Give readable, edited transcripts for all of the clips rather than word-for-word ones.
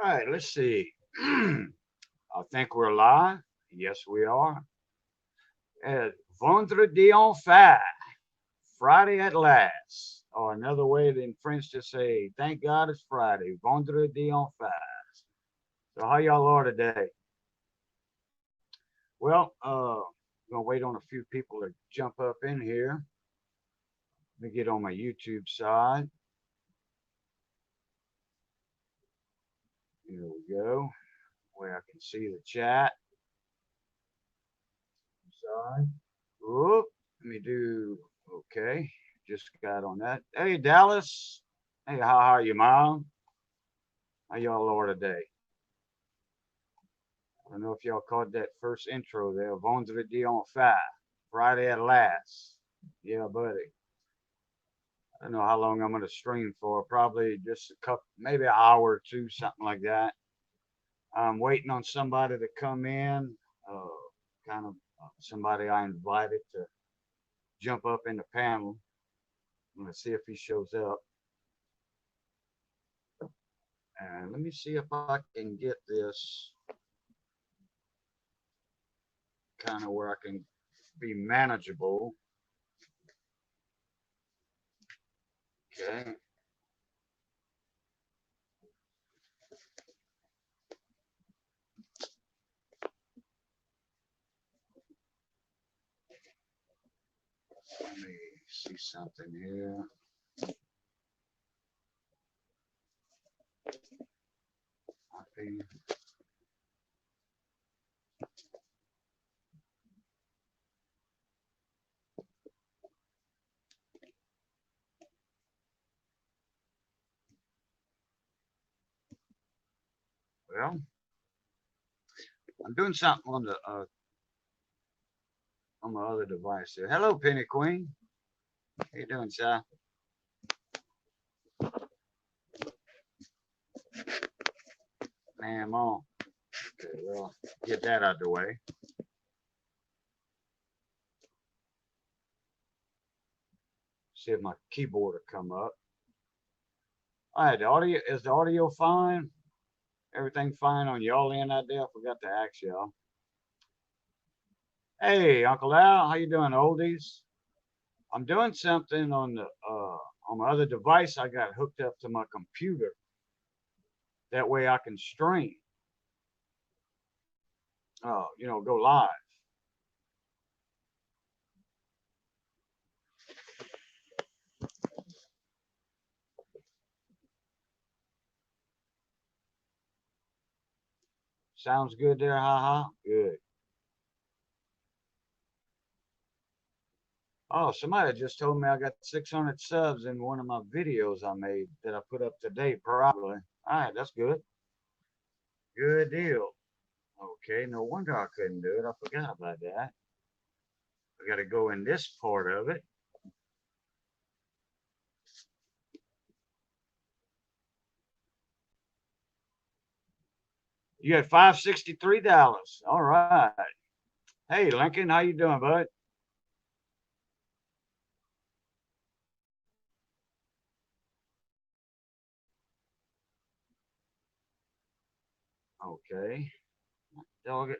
All right, let's see. I think we're live. Yes, we are. Vendredi enfin, Friday at last. Or another way in French to say, thank God it's Friday. Vendredi enfin. So how y'all are today? Well, gonna wait on a few people to jump up in here. Let me get on my YouTube side. Here we go. Where I can see the chat side. Whoop. Let me do okay. Just got on that. Hey Dallas. Hey, how are you, Mom? How y'all are today? I don't know if y'all caught that first intro there. Vendredi enfin. Friday at last. Yeah, buddy. I don't know how long I'm gonna stream for. Probably just a couple, maybe an hour or two, something like that. I'm waiting on somebody to come in. Uh, kind of somebody I invited to jump up in the panel. I'm gonna see if he shows up. And let me see if I can get this kind of where I can be manageable. Okay. Let me see something here. Copy. Well, I'm doing something on my other device here. Hello, Penny Queen. How you doing, Si? Man, I'm on. Okay, well, get that out of the way. See if my keyboard will come up. All right, the audio is the audio fine? Everything fine on y'all end out there? I forgot to ask y'all. Hey, Uncle Al, how you doing, oldies? I'm doing something on my other device. I got hooked up to my computer. That way I can stream. Go live. Sounds good there, haha. Good. Oh, somebody just told me I got 600 subs in one of my videos I made that I put up today, probably. All right, that's good. Good deal. Okay, no wonder I couldn't do it. I forgot about that. I got to go in this part of it. You had $563. All right. Hey, Lincoln, how you doing, bud? Okay. Dog it.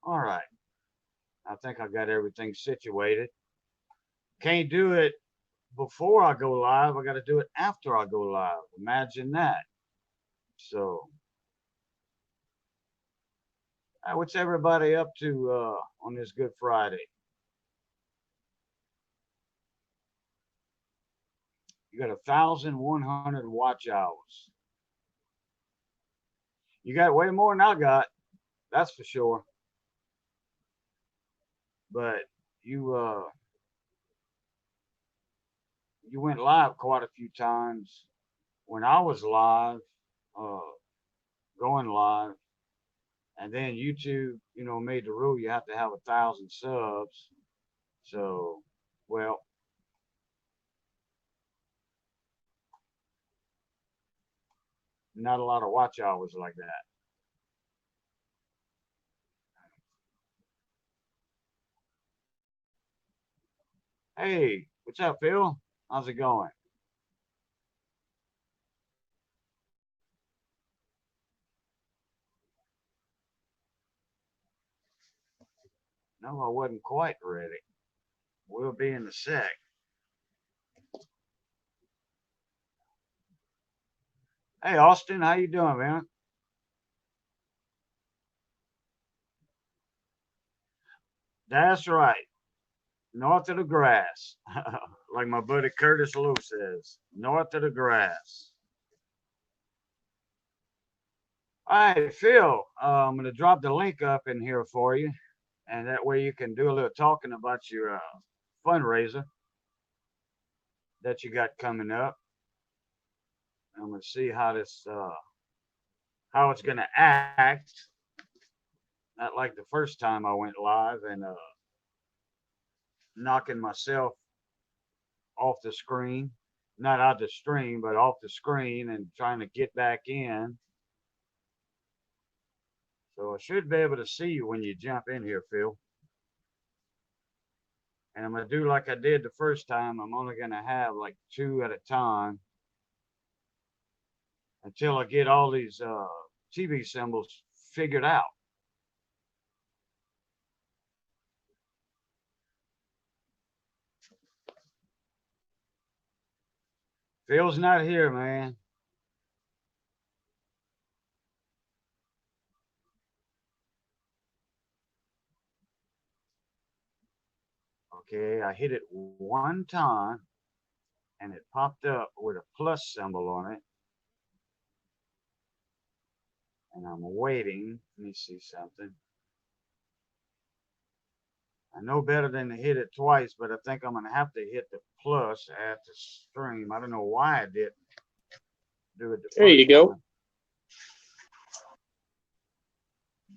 All right. I think I got everything situated. Can't do it before I go live. I got to do it after I go live. Imagine that. So, what's everybody up to on this Good Friday? You got 1,100 watch hours. You got way more than I got. That's for sure. But you you went live quite a few times when I was live, uh, going live, and then YouTube, made the rule you have to have 1,000 subs. So, well, not a lot of watch hours like that. Hey, what's up, Phil? How's it going? No, I wasn't quite ready. We'll be in a sec. Hey, Austin, how you doing, man? That's right. North of the grass. Like my buddy Curtis Lowe says, north of the grass. All right, Phil, I'm going to drop the link up in here for you. And that way you can do a little talking about your fundraiser that you got coming up. I'm going to see how it's going to act. Not like the first time I went live and knocking myself off the screen, not out the stream, but off the screen and trying to get back in. So I should be able to see you when you jump in here, Phil. And I'm going to do like I did the first time. I'm only going to have like two at a time until I get all these TV symbols figured out. Phil's not here, man. Okay, I hit it one time and it popped up with a plus symbol on it. And I'm waiting. Let me see something. I know better than to hit it twice, but I think I'm going to have to hit the plus at the stream. I don't know why I didn't do it the There first you go. time.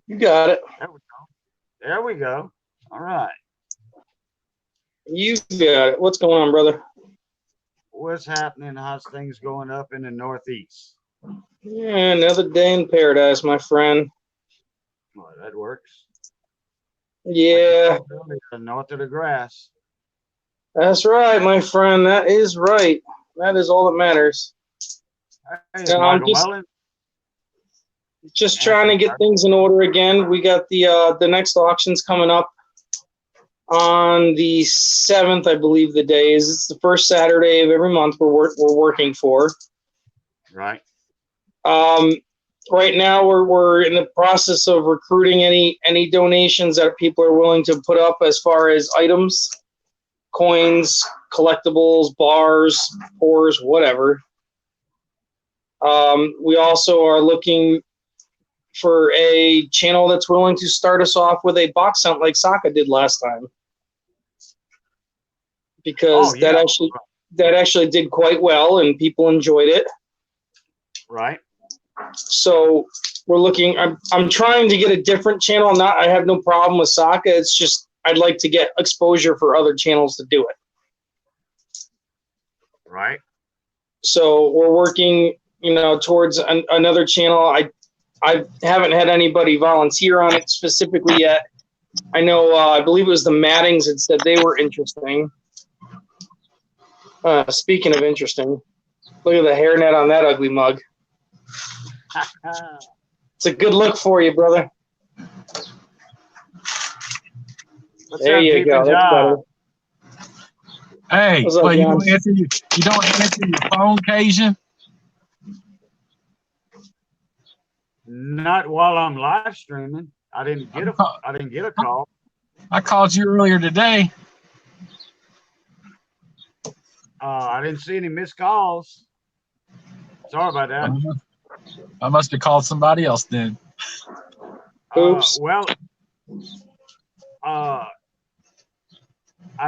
You got it. There we go. There we go. All right. You got it. What's going on, brother? What's happening? How's things going up in the Northeast? Yeah, another day in paradise, my friend. Well, that works. Yeah, Like north of the grass. that's right, my friend. That is right. That is all that matters. Hey, Now, I'm Michael Mullin. just trying to get things in order again. We got the next auctions coming up on the 7th, I believe the day is. It's the first Saturday of every month we're working for. Right. Right now we're in the process of recruiting any donations that people are willing to put up as far as items, coins, collectibles, bars, pours, whatever. We also are looking for a channel that's willing to start us off with a box hunt like Saka did last time, because that actually did quite well and people enjoyed it. Right. So we're looking. I'm trying to get a different channel. I have no problem with Saka. It's just I'd like to get exposure for other channels to do it. Right. So we're working, towards another channel. I haven't had anybody volunteer on it specifically yet. I know. I believe it was the Mattings that said they were interesting. Speaking of interesting, look at the hairnet on that ugly mug. It's a good look for you, brother. There you go. That's better. Hey, well, you don't answer your phone, Cajun? Not while I'm live streaming. I didn't get a call. I called you earlier today. I didn't see any missed calls. Sorry about that. I must have called somebody else then. Oops. I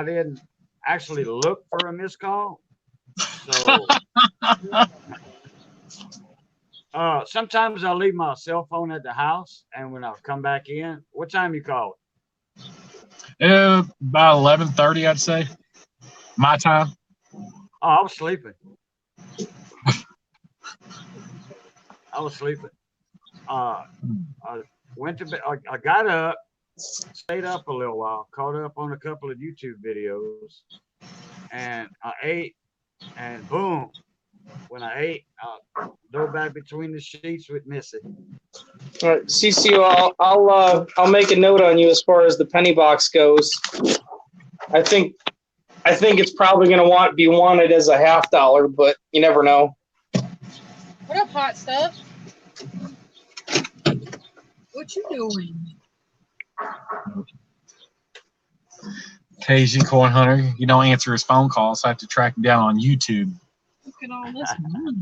didn't actually look for a missed call. So sometimes I'll leave my cell phone at the house, and when I come back in, what time you call it? About 11:30, I'd say. My time. Oh, I was sleeping. I went to bed. I got up, stayed up a little while, caught up on a couple of YouTube videos, and I ate, and boom, when I ate, go back between the sheets with Missy. All right, CCO, I'll make a note on you as far as the penny box goes. I think it's probably going to be wanted as a $50, but you never know. What up, hot stuff? What you doing? Cajun Corn Hunter. You don't answer his phone calls, so I have to track him down on YouTube. Look at all this money.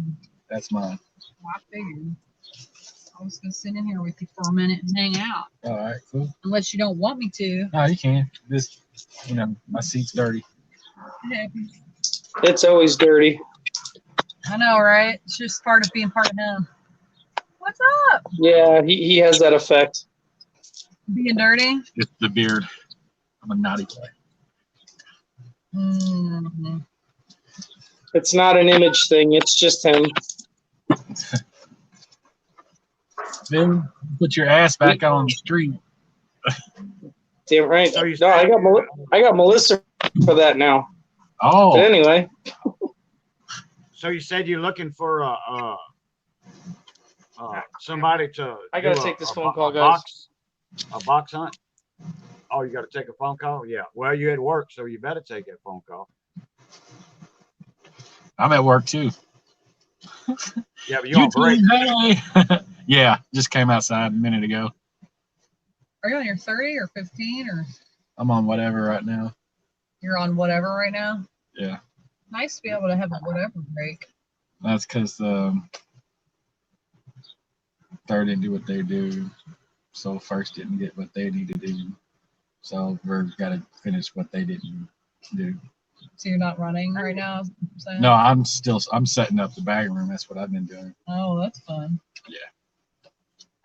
That's mine. I figured. I was gonna sit in here with you for a minute and hang out. All right, cool. Unless you don't want me to. No, you can. This, my seat's dirty. Yeah. It's always dirty. I know, right? It's just part of being part of him. What's up? Yeah, he has that effect. Being dirty? It's the beard. I'm a naughty boy. Mm-hmm. It's not an image thing. It's just him. Then put your ass back on the street. Damn right. So you No, I got Melissa for that now. Oh, But anyway, So you said you're looking for somebody to. I gotta do take this a phone call, guys. A box hunt. Oh, you got to take a phone call? Yeah. Well, you're at work, so you better take that phone call. I'm at work too. Yeah, but you're on break. Hey. Yeah, just came outside a minute ago. Are you on your 30 or 15 or I'm on whatever right now. you're on whatever right now? Yeah, Nice to be able to have a whatever break. that's because third didn't do what they do, so first didn't get what they need to do. So we've got to finish what they didn't do. So you're not running right now? is what you're saying? No, I'm setting up the bag room. That's what I've been doing. Oh, that's fun.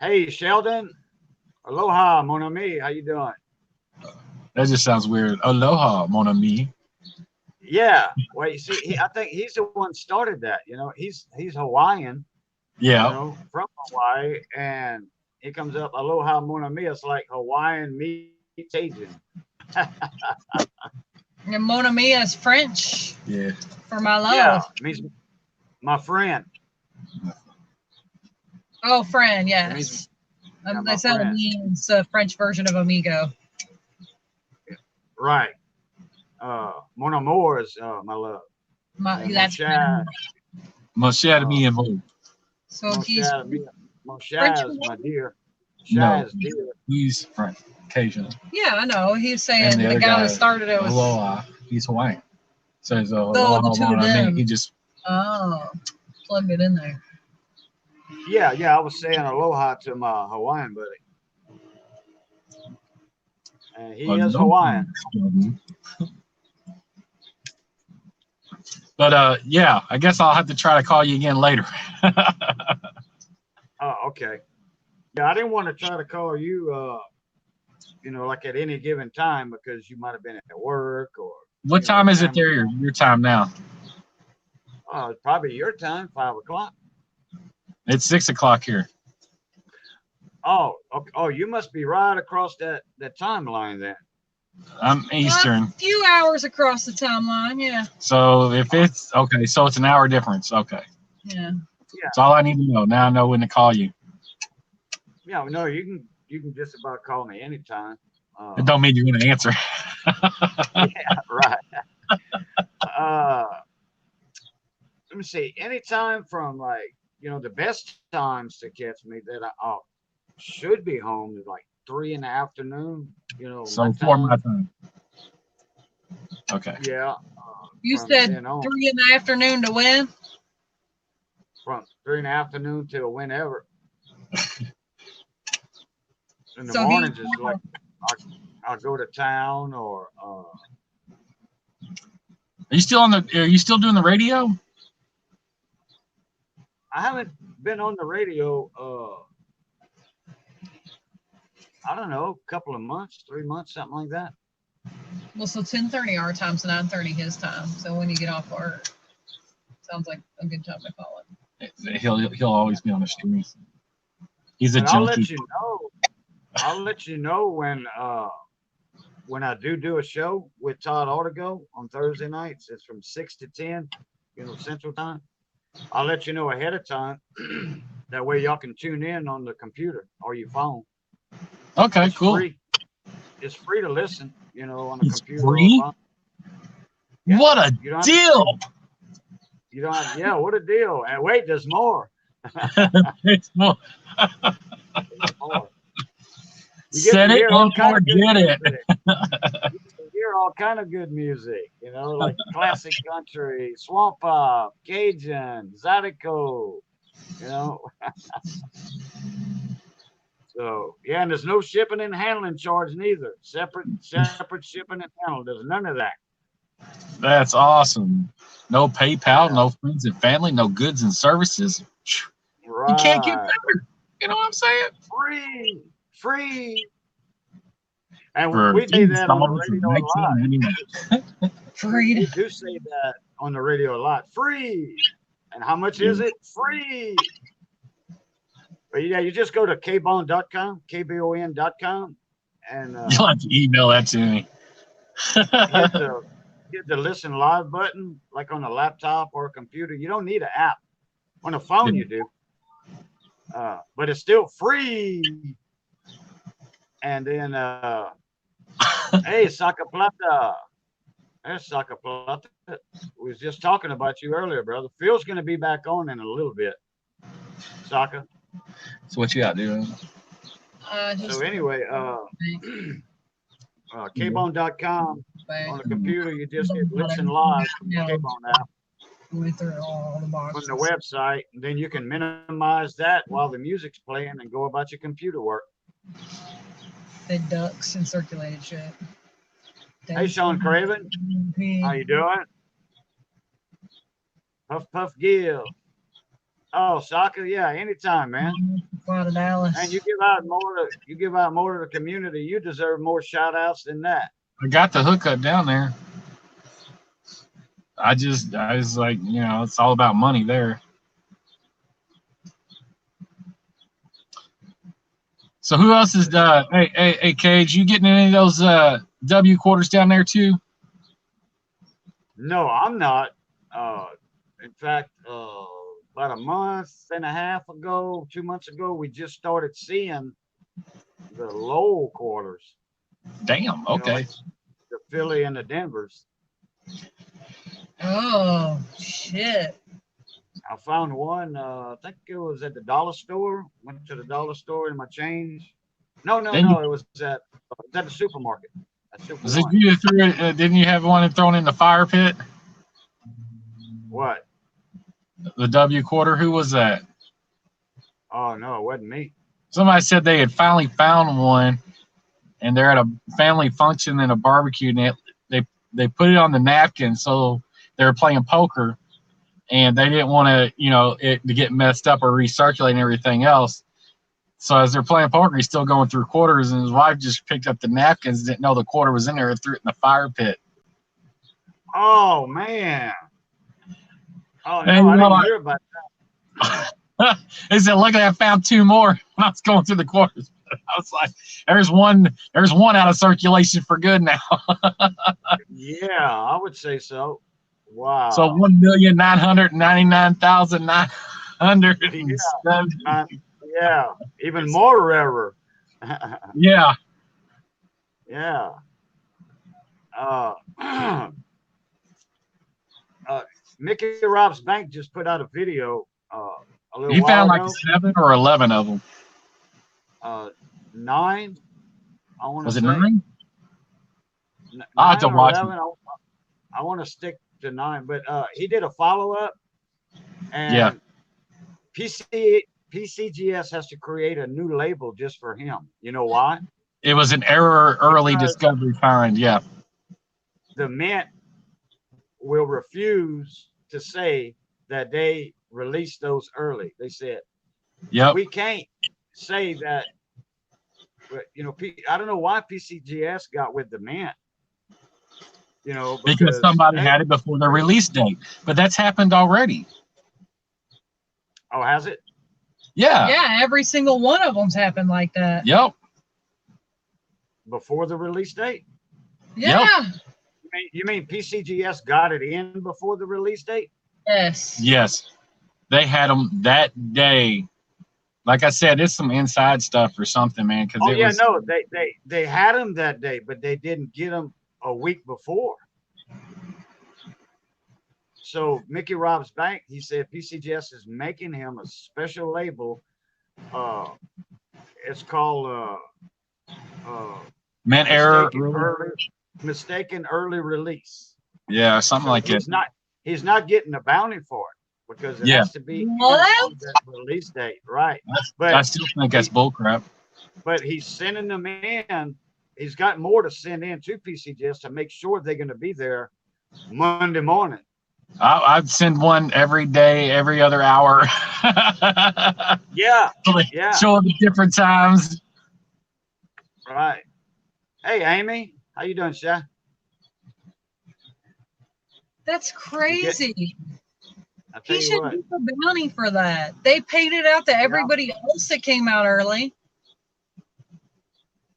Hey, Sheldon. Aloha, mon ami. How you doing? That just sounds weird. Aloha, mon ami. Yeah. Well, you see, I think he's the one started that. He's Hawaiian. Yeah. From Hawaii, and he comes up, aloha, mon ami. It's like Hawaiian meets Cajun. And Mon Ami is French Yeah. for my love. Yeah, means my friend. Oh, friend, It yes. means- yeah, my They said it friend. means a French version of amigo. Right. Mon amour is my love. And That's mon cher, Mon cher ami and mo. so mon he's cher, mon cher French is my dear. No. Cher is dear. He's French, Cajun. yeah, I know. He's saying And the the other guy guy, that started it was Aloha, he's Hawaiian. So he's the aloha, two of mon ami. them. He just plugged it in there. Yeah, I was saying aloha to my Hawaiian buddy. And he is Hawaiian. But yeah, I guess I'll have to try to call you again later. Oh, okay. Yeah, I didn't want to try to call you, like at any given time because you might have been at work or. What time is it there? Your time now? Oh, it's probably your time, 5 o'clock. It's 6 o'clock here. Oh, okay. Oh, you must be right across that timeline then. I'm Eastern. A few hours across the timeline, yeah. So if it's okay, so it's an hour difference. Okay. Yeah. That's all I need to know. Now I know when to call you. Yeah, no, you can just about call me anytime. It don't mean you're going to answer. Yeah, right. Let me see. Anytime from the best times to catch me that I should be home is like 3 in the afternoon. So my for time. my time. Okay. Yeah. You from said then on. 3 in the afternoon to when? From 3 in the afternoon till whenever. In the So he- mornings, it's like I'll go to town or. Are you still doing the radio? I haven't been on the radio. I don't know, a couple of months, 3 months, something like that. Well, so 10:30 our time, so 9:30 his time. So when you get off work, sounds like a good time to call it. He'll always be on the stream. He's a And I'll let junkie. you know. I'll let you know when when I do a show with Todd Artigo on Thursday nights, it's from 6 to 10, Central Time. I'll let you know ahead of time. That way y'all can tune in on the computer or your phone. Okay, It's cool. free. It's free to listen, on the It's computer. Or free? phone. Yeah, What a you don't have to deal! You don't have, yeah, what a deal. And wait, there's more. It's more. There's more. You get Set to it hear all and kind of good forget it. music. You get to hear all kind of good music, like classic country, swamp pop, Cajun, Zydeco, So yeah, and there's no shipping and handling charge neither. Separate shipping and handling. There's none of that. That's awesome. No PayPal, Yeah. no friends and family, no goods and services. Right. You can't get better. You know what I'm saying? Free. And For we say that on the $10 radio a lot. $19.99. Freed. We do say that on the radio a lot. Free. And how much is it? Free. But yeah, you just go to kbon.com, kbon.com, and You'll have to email that to me. hit the listen live button, like on a laptop or a computer. You don't need an app. On a phone, you do. But it's still free. And then, hey, Saka Plata. There's Saka Plata. We was just talking about you earlier, brother. Phil's going to be back on in a little bit. Saka. So what you got, dude? So anyway, kbone.com on the computer, you just hit listen live from the Kbone app Went through all the from boxes. the website, and then you can minimize that while the music's playing and go about your computer work. The ducks and circulated shit. Hey, Sean Craven, how you doing? Puff Gill. Oh, Saka, yeah, anytime, man. Fly to Dallas. And you give out more to the community. You deserve more shout outs than that. I got the hookup down there. I was like, it's all about money there. So who else is hey Cage, you getting any of those W quarters down there too? No, I'm not. In fact, about a month and a half ago, 2 months ago, we just started seeing the Lowell quarters. Damn, okay. The Philly and the Denvers. Oh shit. I found one, I think it was at the dollar store. Went to the dollar store in my change. No, it was at the supermarket. Was it you that threw it? Didn't you have one thrown in the fire pit? What? The W quarter. Who was that? Oh no, it wasn't me. Somebody said they had finally found one, and they're at a family function and a barbecue, and they put it on the napkin, so they were playing poker, and they didn't want to, it to get messed up or recirculate and everything else. So as they're playing poker, he's still going through quarters, and his wife just picked up the napkins, didn't know the quarter was in there, and threw it in the fire pit. Oh man. Oh no, Hey, I didn't hear about that. They said, "Look, I found two more." When I was going through the quarters, I was like, "There's one out of circulation for good now." Yeah, I would say so. Wow. So 1,999,970. Yeah, even more rarer. Yeah. Yeah. Mickey Rob's Bank just put out a video a little He while found like ago. 7 or 11 of them. 9. I want to Was say it 9? 9 I'll have to or watch 11. I want to stick to 9, but he did a follow up, and Yeah. PCGS has to create a new label just for him. You know why? It was an error early Because discovery find. Yeah. the Mint will refuse to say that they released those early. They said, Yep. we can't say that. But, I don't know why PCGS got with the Mint. Because somebody had it before the release date. But that's happened already. Oh, has it? Yeah. Yeah, every single one of them's happened like that. Yep. Before the release date? Yeah. You mean PCGS got it in before the release date? Yes. Yes, they had them that day. Like I said, it's some inside stuff or something, man. Because Oh it yeah, was no, they had them that day, but they didn't get them a week before. So Mickey Rob's Bank, he said PCGS is making him a special label. It's called meant error. mistaken early release. Yeah, something So like that. he's not getting a bounty for it because it Yeah. has to be in What? on that release date, right? I But still think that's bullcrap. but he's sending them in. He's got more to send in to PCGS to make sure they're going to be there Monday morning. I'd send one every day, every other hour. Yeah, yeah, Showing the different times. right. Hey, Amy, how you doing, Sha? That's crazy. I tell He you should what, get the bounty for that. They paid it out to everybody else that came out early.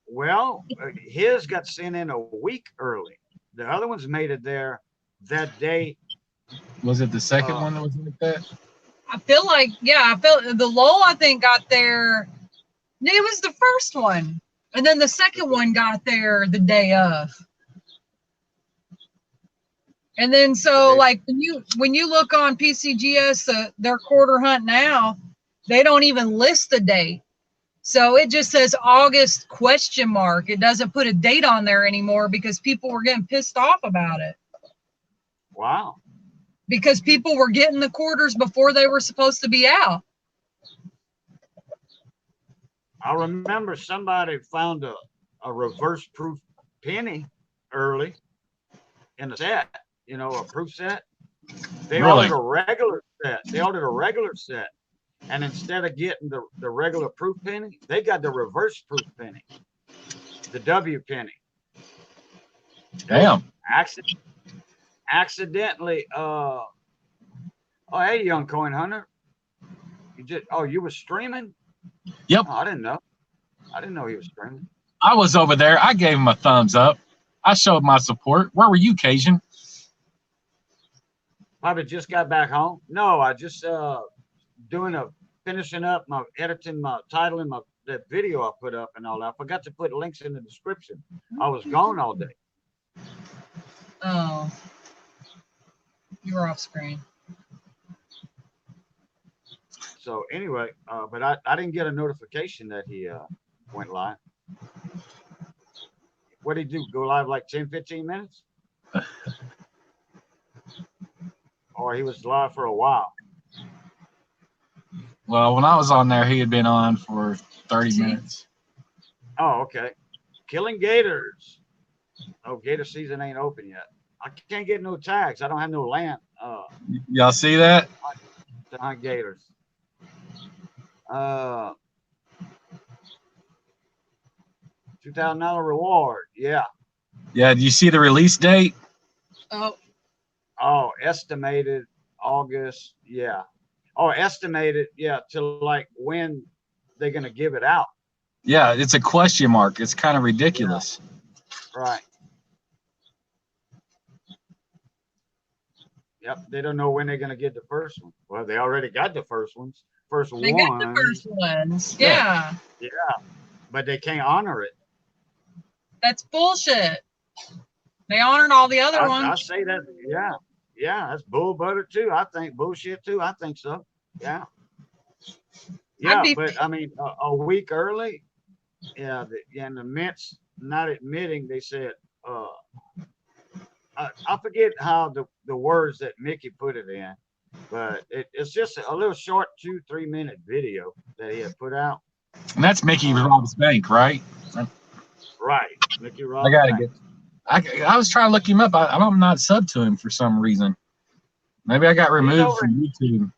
well, his got sent in a week early. The other ones made it there that day. Was it the second one that was like that? I feel like, yeah, I felt the Lowell, I think, got there. No, it was the first one. And then the second one got there the day of. And then so Okay. like when you look on PCGS, their quarter hunt now, they don't even list the date. So it just says August ? It doesn't put a date on there anymore because people were getting pissed off about it. Wow. Because people were getting the quarters before they were supposed to be out. I remember somebody found a reverse proof penny early in the set, a proof set. They Really? ordered a regular set. They ordered a regular set. And instead of getting the regular proof penny, they got the reverse proof penny, the W penny. Damn. Accidentally, oh, hey, young coin hunter. You were streaming? Yep. Oh, I didn't know. I didn't know he was streaming. I was over there. I gave him a thumbs up. I showed my support. Where were you, Cajun? Probably just got back home. No, I just finishing up editing my title and that video I put up and all that. I forgot to put links in the description. I was gone all day. Oh. You were off screen. So anyway, but I didn't get a notification that he went live. What did he do? Go live like 10, 15 minutes? Or he was live for a while? Well, when I was on there, he had been on for 30 minutes. Oh, okay. Killing gators. Oh, gator season ain't open yet. I can't get no tags. I don't have no land Y'all see that? to hunt gators. $2,000 reward. Yeah. Yeah. Do you see the release date? Oh, estimated August. Yeah. Oh, estimated. Yeah. To like when they're going to give it out. Yeah. It's a question mark. It's kind of ridiculous. Yeah. Right. Yep. They don't know when they're going to get the first one. Well, they already got the first ones. They got the first ones. Yeah. Yeah. But they can't honor it. That's bullshit. They honored all the other ones. I say that. Yeah. Yeah. That's bull butter too. I think bullshit too. I think so. Yeah. Yeah. But I mean, a week early. Yeah. And the Mets not admitting, they said, I forget how the words that Mickey put it in, but it's just a little short 2-3 minute video that he had put out. And that's Mickey Rob's Bank, right? Right. Mickey Rob's I gotta Bank. I was trying to look him up. I'm not sub to him for some reason. Maybe I got removed from YouTube.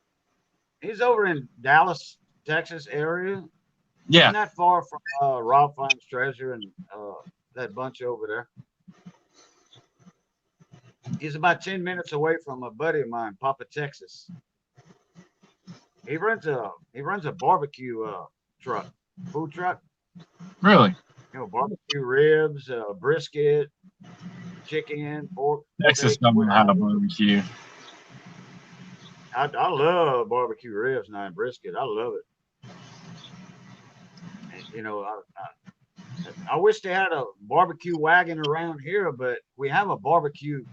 He's over in Dallas, Texas area. Yeah. Not far from Rob Finds Treasure and that bunch over there. He's about 10 minutes away from a buddy of mine, Papa Texas. He runs a barbecue truck, food truck. Really? You know, barbecue ribs, brisket, chicken, pork, Texas steak, don't what know how have to you. barbecue. I love barbecue ribs now and brisket. I love it. And, you know, I wish they had a barbecue wagon around here, but we have a barbecue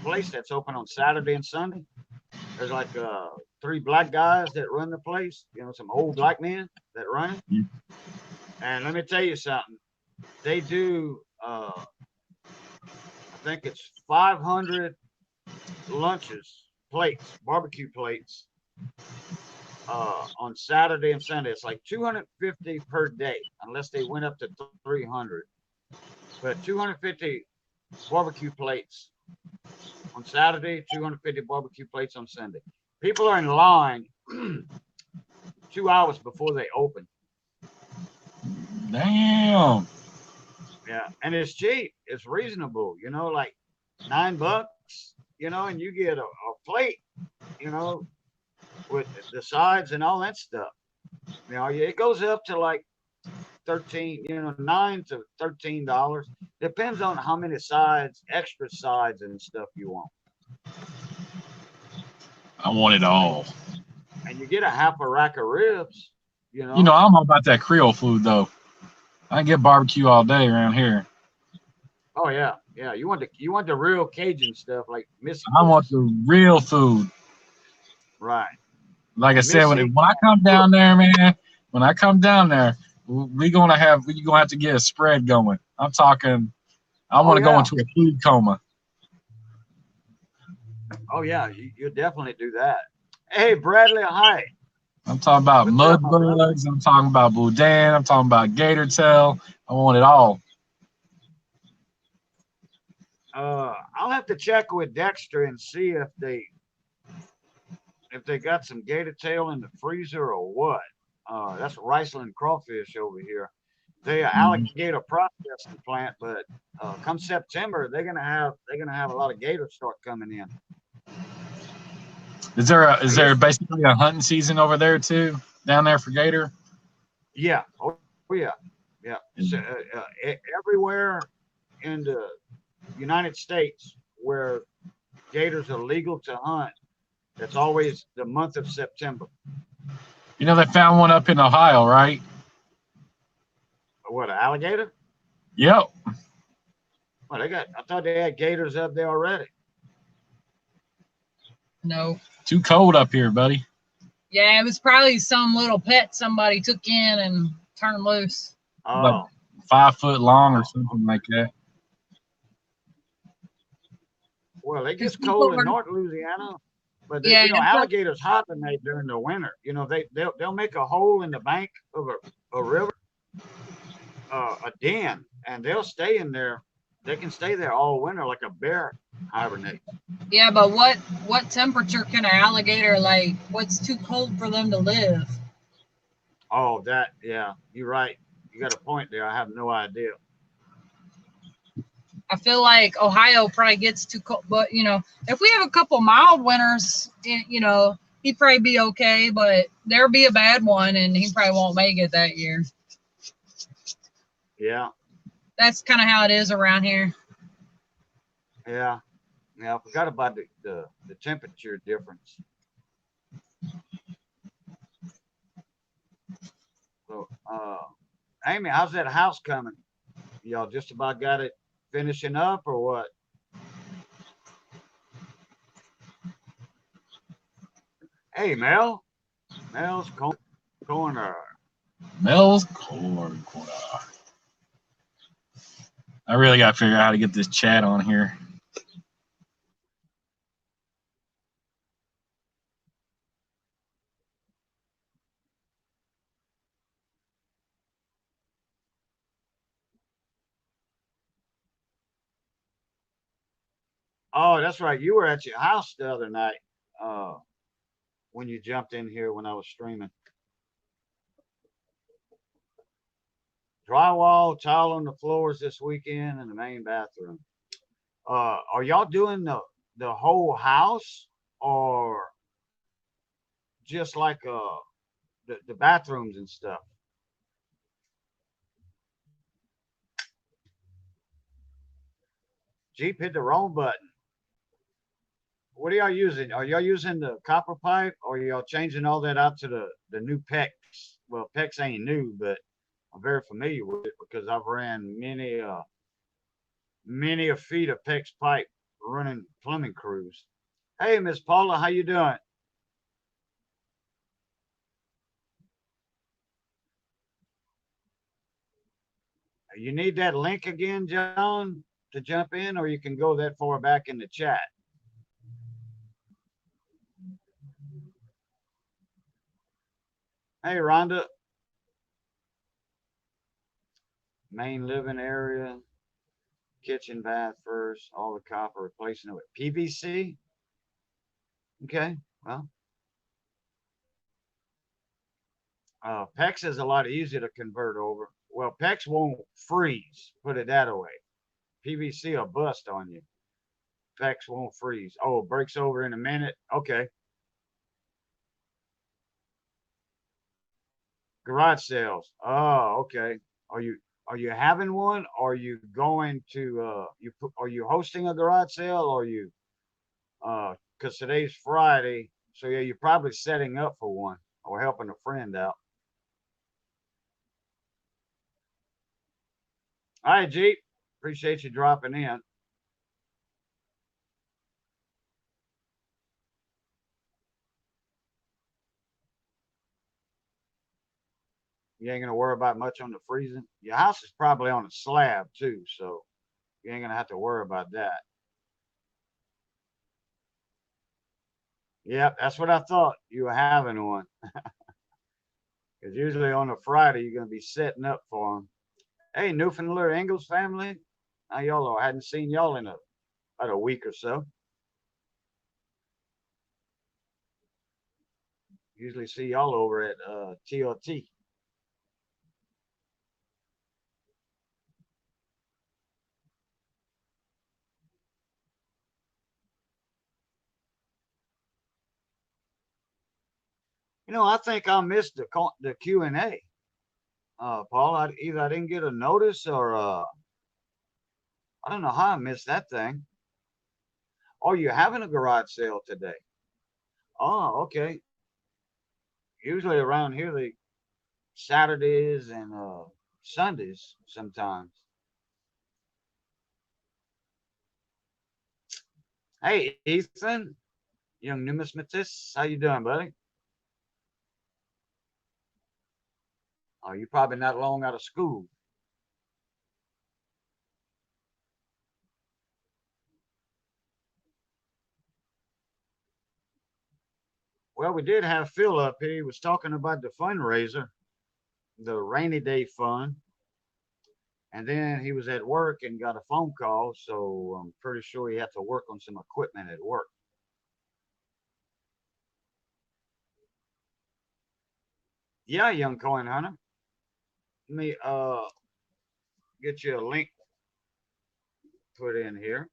place that's open on Saturday and Sunday. There's like three black guys that run the place. You know, some old black men that run it. Yeah. And let me tell you something. They do. I think it's 500 lunches, plates, barbecue plates, on Saturday and Sunday. It's like 250 per day, unless they went up to 300. But 250 barbecue plates on Saturday, 250 barbecue plates on Sunday. People are in line 2 hours before they open. Damn. Yeah, and it's cheap. It's reasonable. You know, like $9. You know, and you get a plate. You know, with the sides and all that stuff. You know, it goes up to like 13. You know, $9 to $13. Depends on how many sides, extra sides and stuff you want. I want it all. And you get a half a rack of ribs. You You know, know. I'm all about that Creole food though. I can get barbecue all day around here. Oh yeah, yeah. You want the real Cajun stuff like Missy I want Cooks, the real food. right? Like I And said, Missy when I come down there, man, when I come down there, we gonna have to get a spread going. I'm talking. I Oh want to go yeah, into a food coma. oh yeah. You definitely do that. Hey Bradley, hi. I'm talking about What's up, mud my brother? bugs. I'm talking about boudin. I'm talking about gator tail. I want it all. I'll have to check with Dexter and see if they got some gator tail in the freezer or what. That's Riceland crawfish over here. They are Mhm. alligator processing plant, but come September they're gonna have a lot of gators start coming in. I Is there used basically a hunting season over there too down there for gator? Yeah, oh yeah, yeah. So, everywhere in the United States where gators are legal to hunt, that's always the month of September. You know they found one up in Ohio, right? What, an alligator? Yep. Well, I thought they had gators up there already. No. Too cold up here, buddy. Yeah, it was probably some little pet somebody took in and turned loose. Like Oh, 5 foot long or oh, something like that. well, it Because gets people cold in were, North Louisiana, but yeah, alligators hibernate during the winter. You know, they'll make a hole in the bank of a river, a den, and they'll stay in there. They can stay there all winter like a bear hibernates. yeah, but what temperature can an alligator like? What's too cold for them to live? Oh, that, yeah, you're right. You got a point there. I have no idea. I feel like Ohio probably gets too cold, but if we have a couple mild winters, he'd probably be okay. But there'll be a bad one, and he probably won't make it that year. Yeah, That's kind of how it is around here. yeah, yeah. I forgot about the temperature difference. So, Amy, how's that house coming? Y'all just about got it finishing up or what? Hey, Mel's corner. Mel's corn. I really got to figure out how to get this chat on here. Oh, that's right. You were at your house the other night, uh, when you jumped in here when I was streaming. Drywall, tile on the floors this weekend in the main bathroom. Are y'all doing the whole house or just like the bathrooms and stuff? Jeep hit the wrong button. What are y'all using? Are y'all using the copper pipe or y'all changing all that out to the new PEX? Well, PEX ain't new, but I'm very familiar with it because I've ran many a feet of PEX pipe running plumbing crews. Hey, Miss Paula, how you doing? You need that link again, John, to jump in, or you can go that far back in the chat. Hey, Rhonda. Main living area, kitchen, bath first, all the copper, replacing it with PVC. Okay, well. PEX is a lot easier to convert over. Well, PEX won't freeze, put it that way. PVC will bust on you. PEX won't freeze. Oh, it breaks over in a minute. Okay. Garage sales. Oh, okay. Are you having one? Are you going to are you hosting a garage sale or you because today's Friday, so yeah, you're probably setting up for one or helping a friend out. All right, Jeep. Appreciate you dropping in. You ain't gonna worry about much on the freezing. Your house is probably on a slab too, so you ain't gonna have to worry about that. Yep, that's what I thought. You were having one. Because usually on a Friday, you're gonna be setting up for them. Hey, Newfoundland Ingalls family. How y'all are? I hadn't seen y'all in about a week or so. Usually see y'all over at TLT. You know, I think I missed the Q&A. Paul, either I didn't get a notice or I don't know how I missed that thing. Oh, you're having a garage sale today? Oh, okay. Usually around here, they Saturdays and Sundays sometimes. Hey, Ethan, young numismatist, how you doing, buddy? Oh, you're probably not long out of school. Well, we did have Phil up here. He was talking about the fundraiser, the rainy day fund. And then he was at work and got a phone call. So I'm pretty sure he had to work on some equipment at work. Yeah, young coin hunter. Let me get you a link put in here.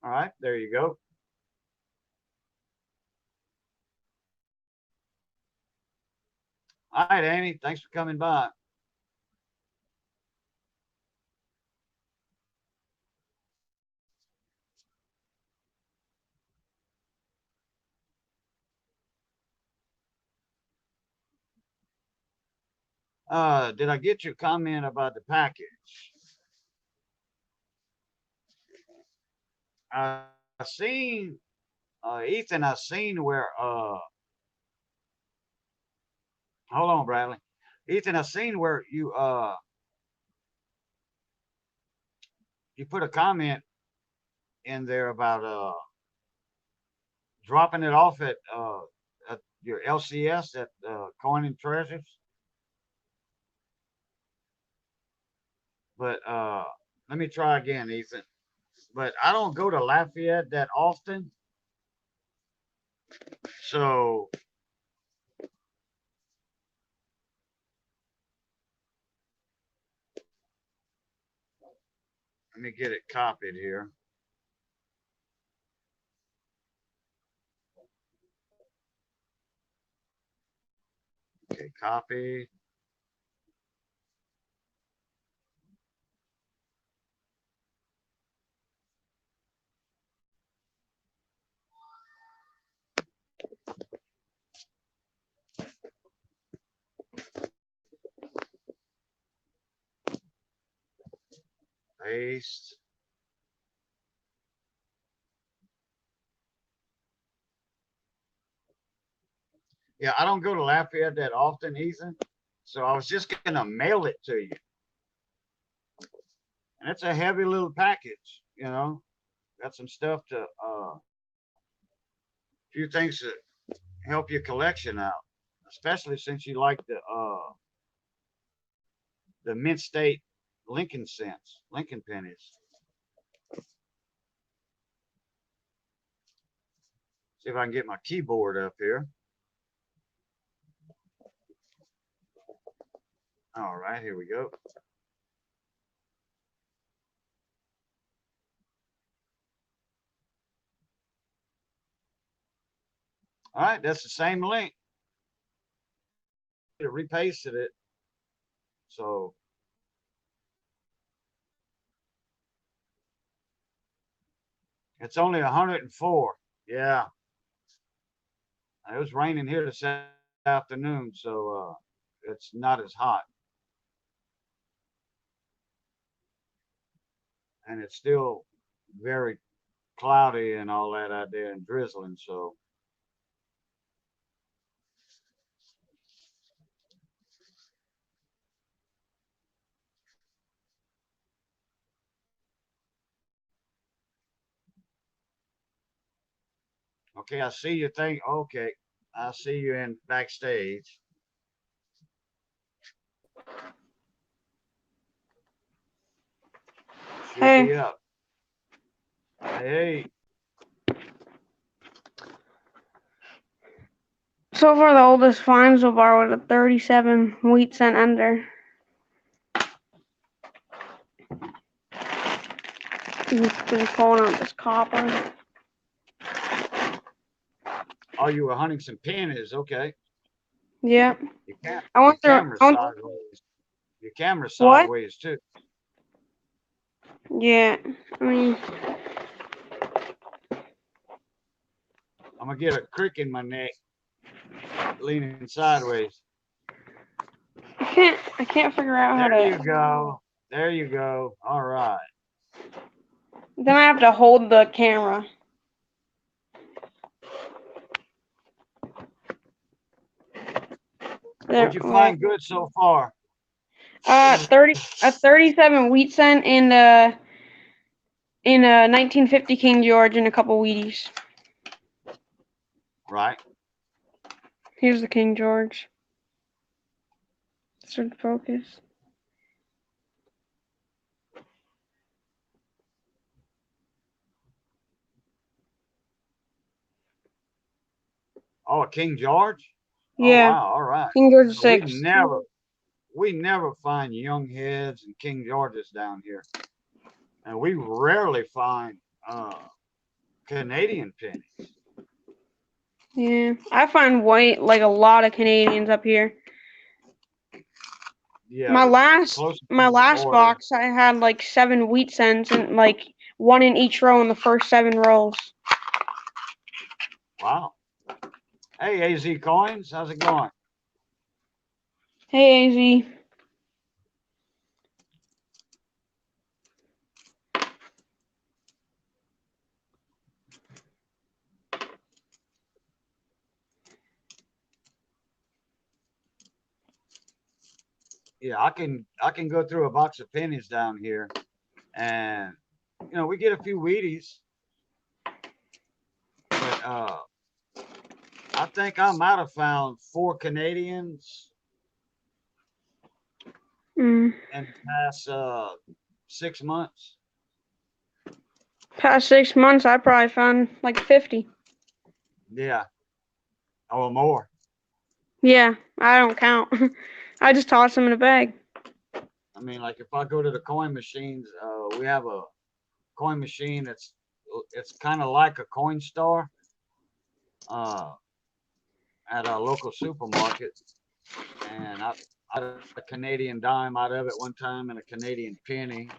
All right, there you go. All right, Amy, thanks for coming by. Did I get your comment about the package? I seen, Ethan, I seen where, hold on, Bradley. Ethan, I seen where you put a comment in there about, dropping it off at your LCS at Coin and Treasures. But let me try again, Ethan. But I don't go to Lafayette that often. So me get it copied here. Okay, copy. Paste. Yeah, I don't go to Lafayette that often, Ethan. So I was just gonna mail it to you. And it's a heavy little package, you know. Got some stuff to few things to help your collection out, especially since you like the Mint State Lincoln cents, Lincoln pennies. See if I can get my keyboard up here. All right, here we go. All right, that's the same link. It repasted it. So it's only 104. Yeah. It was raining here this afternoon, so it's not as hot. And it's still very cloudy and all that out there and drizzling, so. Okay, I see your thing. Okay, I see you in backstage. Should Hey. be up. Hey, So far, the oldest find so far was a 37 wheat cent ender. He's been pulling out this copper. oh, you were hunting some pennies. Okay. Yep. Your, cam I your went through. camera's sideways. Your camera's What? sideways too. Yeah. I mean, I'm gonna get a crick in my neck, leaning sideways. I can't figure out how There to. you go. There you go. All right. Then I have to hold the camera. There, What'd you find good so far? 37 wheat cent and a 1950 King George and a couple Wheaties. Right. Here's the King George. Should focus. Oh, a King George? Yeah. Oh, wow. All right. King George is We 6. never find young heads and King Georges down here. And we rarely find Canadian pennies. Yeah, I find white like a lot of Canadians up here. Yeah. My the last closer to my the last border. box, I had like 7 wheat cents and like 1 in each row in the first 7 rows. Wow. Hey, AZ Coins, how's it going? Hey, AZ. Yeah, I can go through a box of pennies down here, and you know we get a few Wheaties, but I think I might have found 4 Canadians Mm. in the past 6 months. Past 6 months, I probably found like 50. Yeah, or more. Yeah, I don't count. I just toss them in a bag. I mean, like if I go to the coin machines, we have coin machine. It's kind of like a coin store at a local supermarket. And I had a Canadian dime out of it one time and a Canadian penny.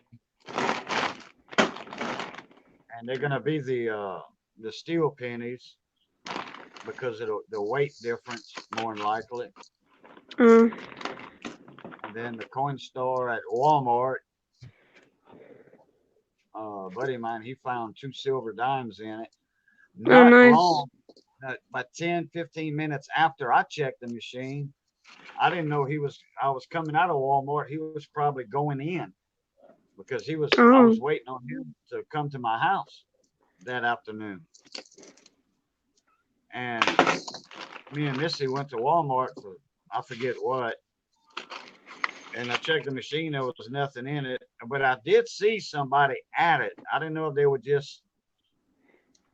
And they're gonna be the steel pennies because of the weight difference, more than likely. Mm. And then the coin store at Walmart, a buddy of mine, he found 2 silver dimes in it. Not nice. long, about 10, 15 minutes after I checked the machine, I didn't know I was coming out of Walmart. He was probably going in because I was waiting on him to come to my house that afternoon. And me and Missy went to Walmart for, I forget what. And I checked the machine, there was nothing in it. But I did see somebody at it. I didn't know if they were just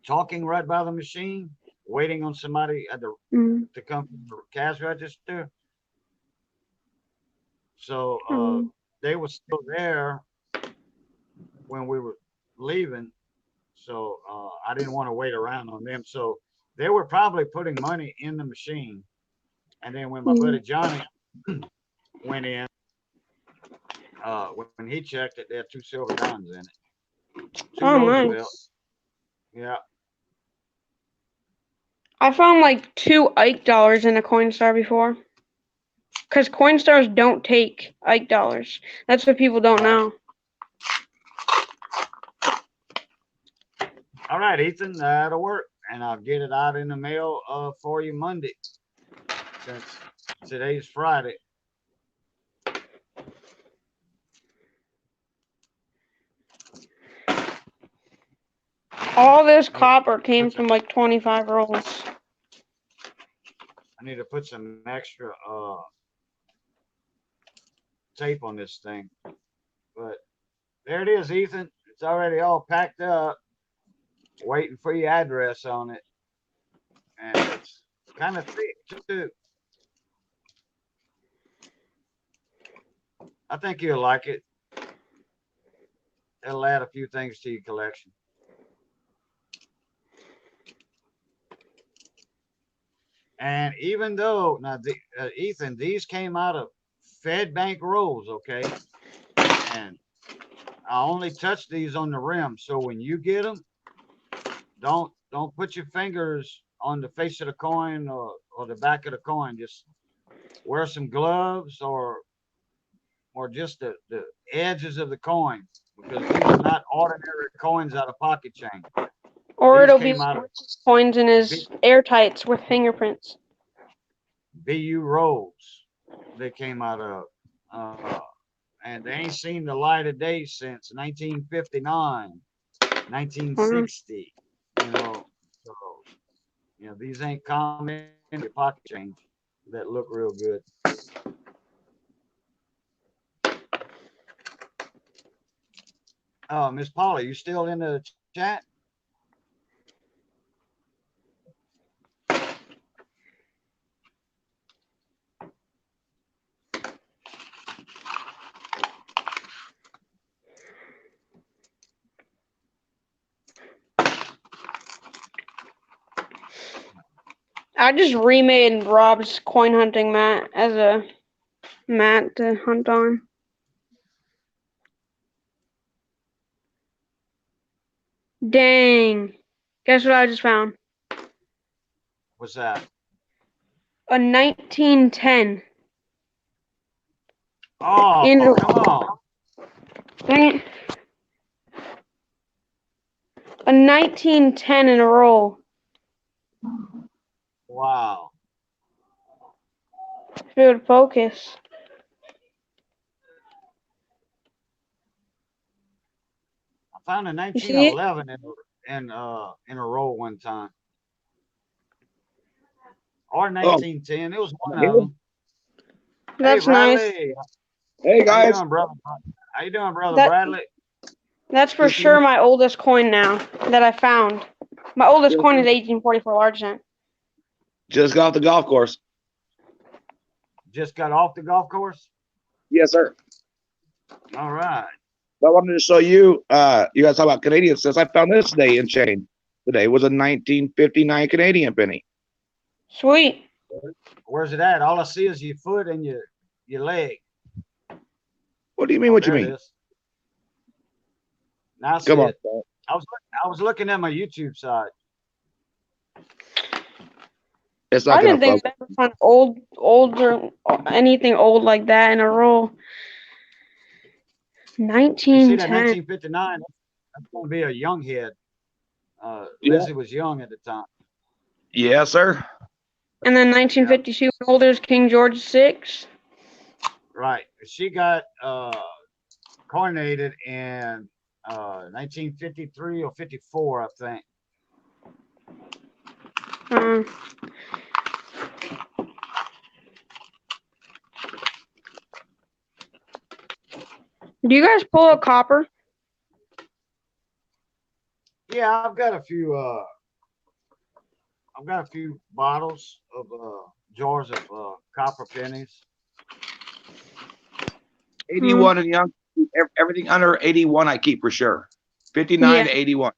talking right by the machine, waiting on somebody to come to the cash register. So they were still there when we were leaving. So I didn't want to wait around on them. So they were probably putting money in the machine. And then when my buddy Johnny went in, when he checked it, there had 2 silver dimes in it. 2 nice. Yeah. I found like 2 Ike dollars in a Coinstar before. Because Coinstars don't take Ike dollars. That's what people don't know. All right, Ethan, that'll work. And I'll get it out in the mail for you Monday, since today's Friday. All this copper came from like 25 rolls. I need to put some extra tape on this thing. But there it is, Ethan. It's already all packed up, waiting for your address on it. And it's kind of thick too. I think you'll like it. It'll add a few things to your collection. And even though now, Ethan, these came out of Fed Bank rolls, okay? And I only touch these on the rim, so when you get them, don't put your fingers on the face of the coin or the back of the coin. Just wear some gloves or just the edges of the coin, because these are not ordinary coins out of pocket change. Or These it'll be came out of coins in his airtights with fingerprints. BU rolls. They came out of, and they ain't seen the light of day since 1959, 1960. You know, so these ain't common in your pocket change that look real good. Miss Paula, you still in the chat? I just remade Rob's coin hunting mat as a mat to hunt on. Dang. Guess what I just found? What's that? A 1910. Oh, come on. Dang it. A 1910 in a roll. Wow. If it would focus. I found a 1911 in a roll one time. Or 1910. It was one of them. That's hey, nice. Bradley. Hey guys. How you doing, brother? How you doing, brother Bradley? That's for sure my oldest coin now that I found. My oldest coin is 1844 large cent. Just got off the golf course. Just got off the golf course? Yes, sir. All right. But I wanted to show you. You guys talk about Canadian cents. I found this day in chain. Today was a 1959 Canadian penny. Sweet. Where's it at? All I see is your foot and your leg. What do you mean? Oh, what you there it mean? is. Now I see Come on. it. I was looking at my YouTube side. It's not I gonna didn't think focus. I'd ever find old or anything old like that in a roll. You see 1910. that 1959? That's gonna be a young head. Yeah. Lizzie was young at the time. Yes, sir. And then 1952, older is King George VI. Right. She got coronated in 1953 or 54, I think. Uh, do you guys pull out copper? Yeah, I've got a few bottles of jars of copper pennies. 81 and young. Everything under 81, I keep for sure. 59 Yeah. to 81.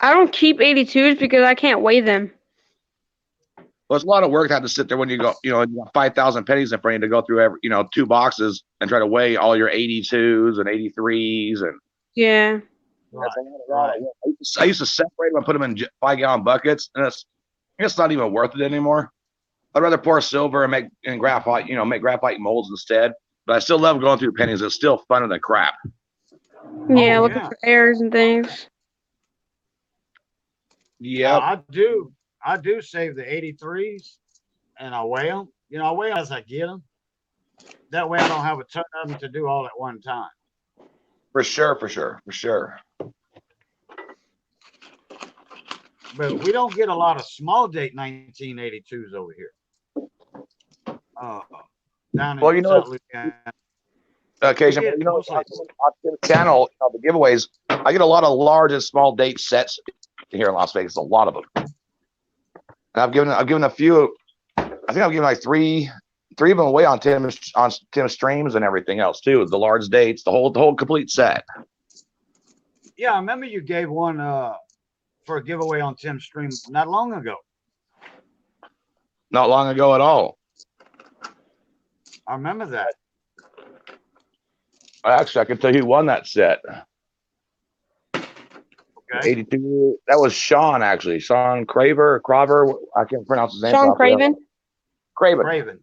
I don't keep 82s because I can't weigh them. Well, it's a lot of work to have to sit there when you go, you got 5,000 pennies in front of you to go through every, 2 boxes and try to weigh all your 82s and 83s and. Yeah. Right. That's a lot of Right. work. I used to separate them and put them in 5-gallon buckets, and it's not even worth it anymore. I'd rather pour silver and make graphite, make graphite molds instead. But I still love going through pennies. It's still fun in the crap. Yeah, Oh, looking yeah. for errors and things. Yeah. I do save the 83s and I weigh them. I weigh them as I get them. That way I don't have a ton of them to do all at one time. For sure. But we don't get a lot of small date 1982s over here. Down in South Louisiana. Occasionally, Yeah, mostly. on the channel, the giveaways, I get a lot of large and small date sets here in Las Vegas, a lot of them. And I've given a few. I think I've given like three of them away on Tim's streams and everything else too. The large dates, the whole complete set. Yeah, I remember you gave one for a giveaway on Tim's stream not long ago. Not long ago at all. I remember that. Actually, I can tell you who won that set. Okay. 82. That was Sean, actually. Sean Craver. I can't pronounce his name. Sean properly. Craven? Raven.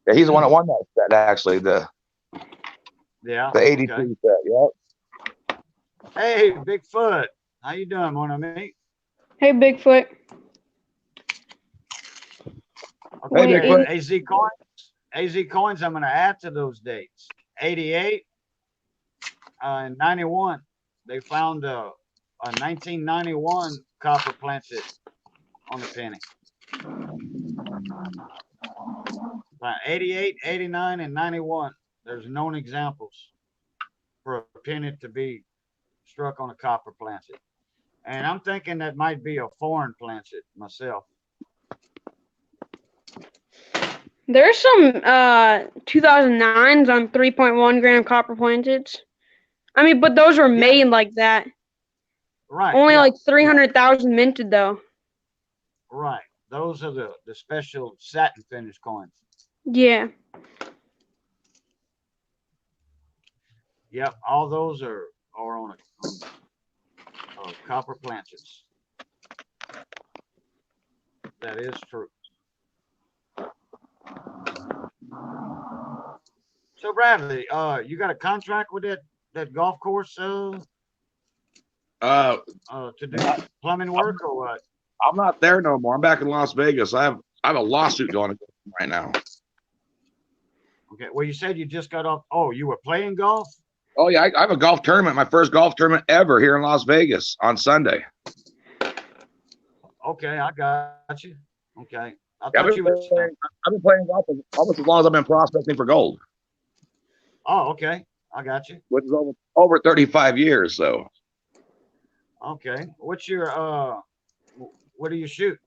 Yeah, he's the one that won that set, actually. The 82 okay. set. Yep. Hey, Bigfoot. How you doing, mon ami? Hey, Bigfoot. Okay, Hey, Bigfoot. AZ coins, I'm going to add to those dates. 88 and 91. They found a 1991 copper planchet on the penny. 88, 89, and 91. There's known examples for a penny to be struck on a copper planchet. And I'm thinking that might be a foreign planchet myself. There's some 2009s on 3.1 gram copper planchets. I mean, but those were made like that. Right. Only yeah, like 300,000 minted though. Right. Those are the special satin finish coins. Yeah. Yep. All those are on copper planchets. That is true. So Bradley, you got a contract with that golf course to do plumbing work or what? I'm not there no more. I'm back in Las Vegas. I have a lawsuit going right now. Okay. Well, you said you just got off. Oh, you were playing golf? Oh yeah, I have a golf tournament. My first golf tournament ever here in Las Vegas on Sunday. Okay, I got you. Okay. I Yeah, thought you were. I've been playing golf almost as long as I've been prospecting for gold, Oh, okay. I got you. which is over 35 years. So Okay. What's your what do you shoot?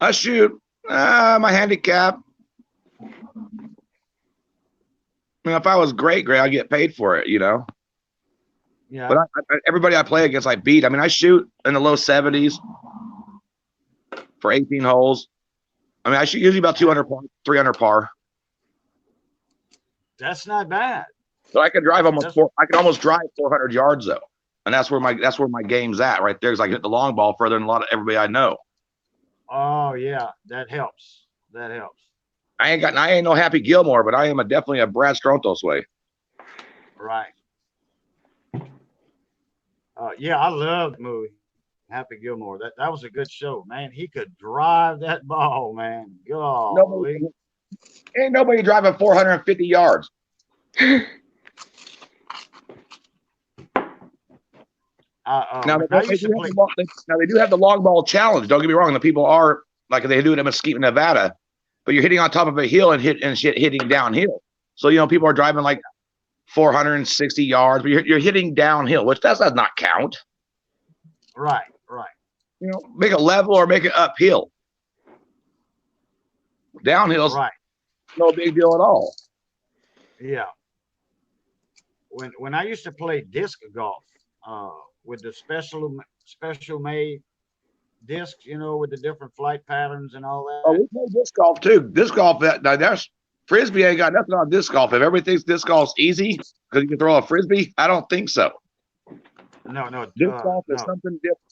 I shoot my handicap I mean, if I was great, I'd get paid for it, you know. Yeah. But everybody I play against, I beat. I mean, I shoot in the low 70s for 18 holes. I mean, I shoot usually about 200 par, 300 par. That's not bad. So I can drive That's- I can almost drive 400 yards though, and that's where my game's at right there. Because I hit the long ball further than a lot of everybody I know. Oh yeah, that helps. That helps. I ain't no Happy Gilmore, but I am definitely a Brad Strontos way. Right. Yeah, I love the movie Happy Gilmore. That was a good show, man. He could drive that ball, man. Golly. Ain't nobody driving 450 yards. Now I used to play. they do have the long ball challenge. Don't get me wrong. The people are like they do it in Mesquite, Nevada, but you're hitting on top of a hill and hitting downhill. So you know people are driving like 460 yards, but you're hitting downhill, which does not count. Right. You know, make it level or make it uphill. Downhill's Right. no big deal at all. Yeah. When I used to play disc golf, with the special made discs, you know, with the different flight patterns and all that. Oh, we play disc golf too. Disc golf, that's frisbee ain't got nothing on disc golf. If everybody thinks disc golf's easy because you can throw a frisbee, I don't think so. No. Disc golf is something different.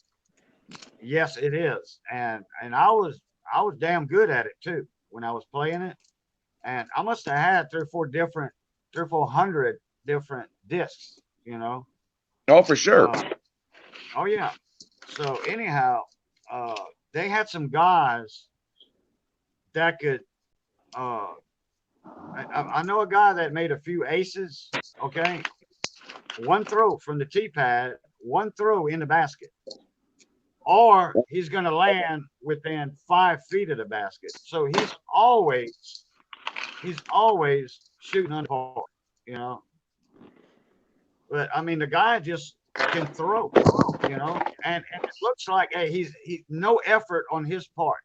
Yes, it is, and I was damn good at it too when I was playing it, and I must have had 400 different discs, you know. Oh, for sure. Oh yeah. So anyhow, they had some guys that could. I know a guy that made a few aces. Okay, one throw from the tee pad, one throw in the basket, or he's going to land within 5 feet of the basket. So he's always shooting on the ball, you know. But I mean, the guy just can throw, you know, and it looks like, hey, he's no effort on his part.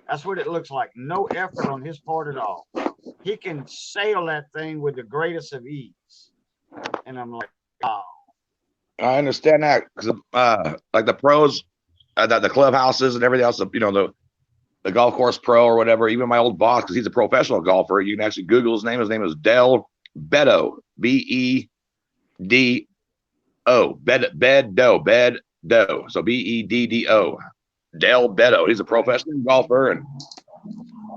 That's what it looks like. No effort on his part at all. He can sail that thing with the greatest of ease. And I'm like, wow. I understand that because like the pros, the clubhouses and everything else, you know, the golf course pro or whatever. Even my old boss, because he's a professional golfer, you can actually Google his name. His name is Del Beddo, Beddo, Beddo. So Beddo, Del Beddo. He's a professional golfer and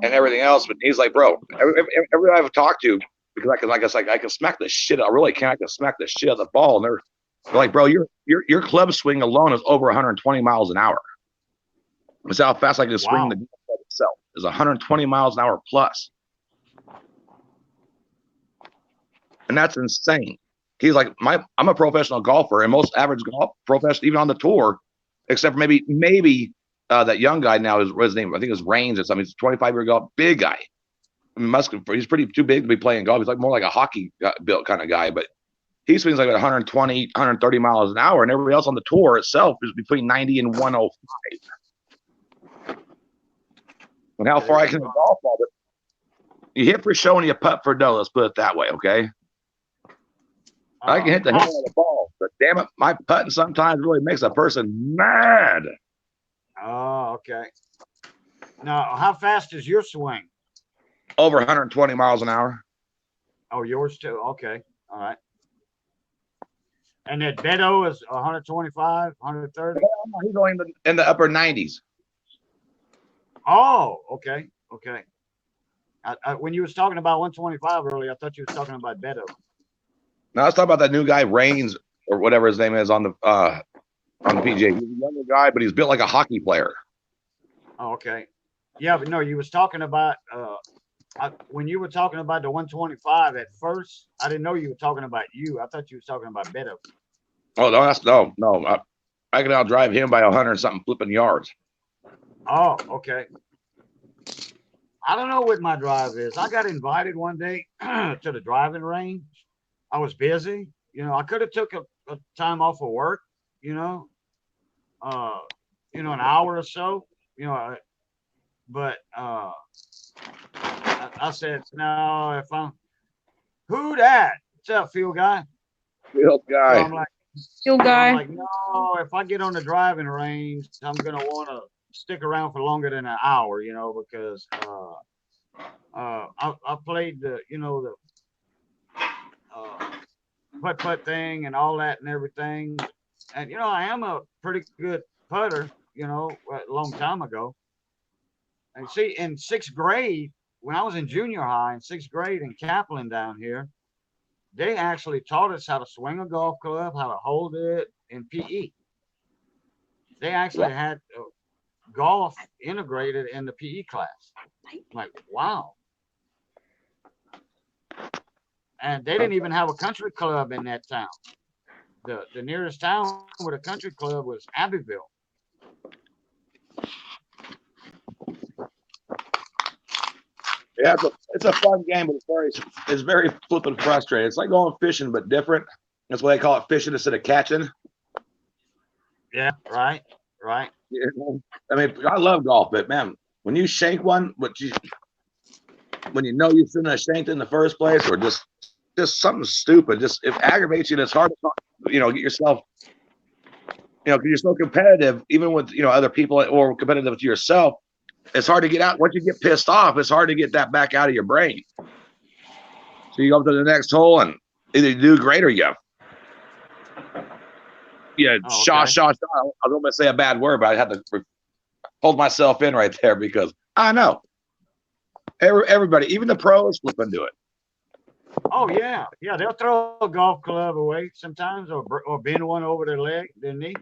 everything else. But he's like, bro, everybody I've talked to, because I can smack the shit. I really can. I can smack the shit out of the ball, and they're like, bro, your club swing alone is over 120 miles an hour. That's how fast I can swing the club itself. Is 120 miles an hour plus, and that's insane. He's like, I'm a professional golfer, and most average golf professional, even on the tour, except for maybe that young guy now is his name. I think it's Raines or something. He's a 25-year old big guy. He's pretty too big to be playing golf. He's like more like a hockey built kind of guy, but he swings like 120, 130 miles an hour, and everybody else on the tour itself is between 90 and 105. And how far I can golf ball, but you hit for show and you putt for dough. Let's put it that way, okay? I can hit the hell out of the ball, but damn it, my putting sometimes really makes a person mad. Oh, okay. Now, how fast is your swing? Over 120 miles an hour. Oh, yours too. Okay. All right. And that Beddo is 125, 130? He's only in the upper 90s. Oh, okay. Okay. When you was talking about 125 earlier, I thought you was talking about Beddo. Now let's talk about that new guy, Raines, or whatever his name is on the PGA. He's a younger guy, but he's built like a hockey player. Oh, okay. Yeah, but no, you was talking about when you were talking about the 125 at first, I didn't know you were talking about you. I thought you was talking about Beddo. Oh, no. I can outdrive him by 100 something flipping yards. Oh, okay. I don't know what my drive is. I got invited one day to the driving range. I was busy. You know, I could have took a time off of work, an hour or so, but I said, no, Who that? What's up, field guy? Field So guy. I'm like, Field I'm guy. like, no, if I get on the driving range, I'm gonna want to stick around for longer than an hour, because I played the, the putt thing and all that and everything, and I am a pretty good putter, a long time ago. And see, in 6th grade, when I was in junior high, in 6th grade in Kaplan down here, they actually taught us how to swing a golf club, how to hold it in PE. They actually had golf integrated in the PE class. I'm like, wow. And they didn't even have a country club in that town. The nearest town with a country club was Abbeville. Yeah, it's a fun game, but it's very flipping frustrating. It's like going fishing, but different. That's why they call it fishing instead of catching. Yeah, right. You know? I mean, I love golf, but man, when you shank one, when you know you shouldn't have shanked it in the first place, or just something stupid, just it aggravates you. And it's hard to get yourself, because you're so competitive, even with other people, or competitive with yourself. It's hard to get out. Once you get pissed off, it's hard to get that back out of your brain. So you go up to the next hole and either you do great or you shot. I was going to say a bad word, but I had to hold myself in right there because I know everybody, even the pros, flip into it. Oh yeah, they'll throw a golf club away sometimes, or bend one over their leg, their knee.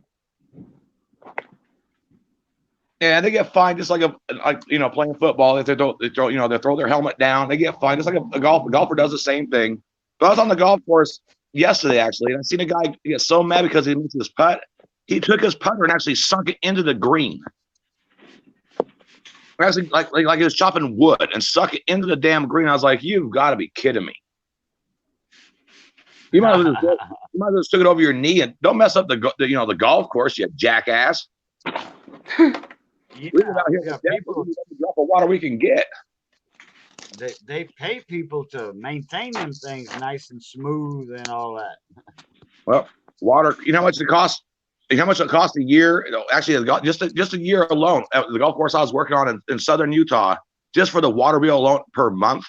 Yeah, they get fined just like playing football. If they throw their helmet down, they get fined just like a golfer does the same thing. But I was on the golf course yesterday actually, and I seen a guy get so mad because he missed his putt. He took his putter and actually sunk it into the green. Actually, like he was chopping wood and stuck it into the damn green. I was like, "You've got to be kidding me!" You might as well stick it over your knee and don't mess up the golf course, you jackass. We're out here people drop of water we can get. They pay people to maintain them things nice and smooth and all that. Well, water. You know how much it costs? How much it costs a year? Actually, just a year alone. The golf course I was working on in southern Utah, just for the water bill alone per month.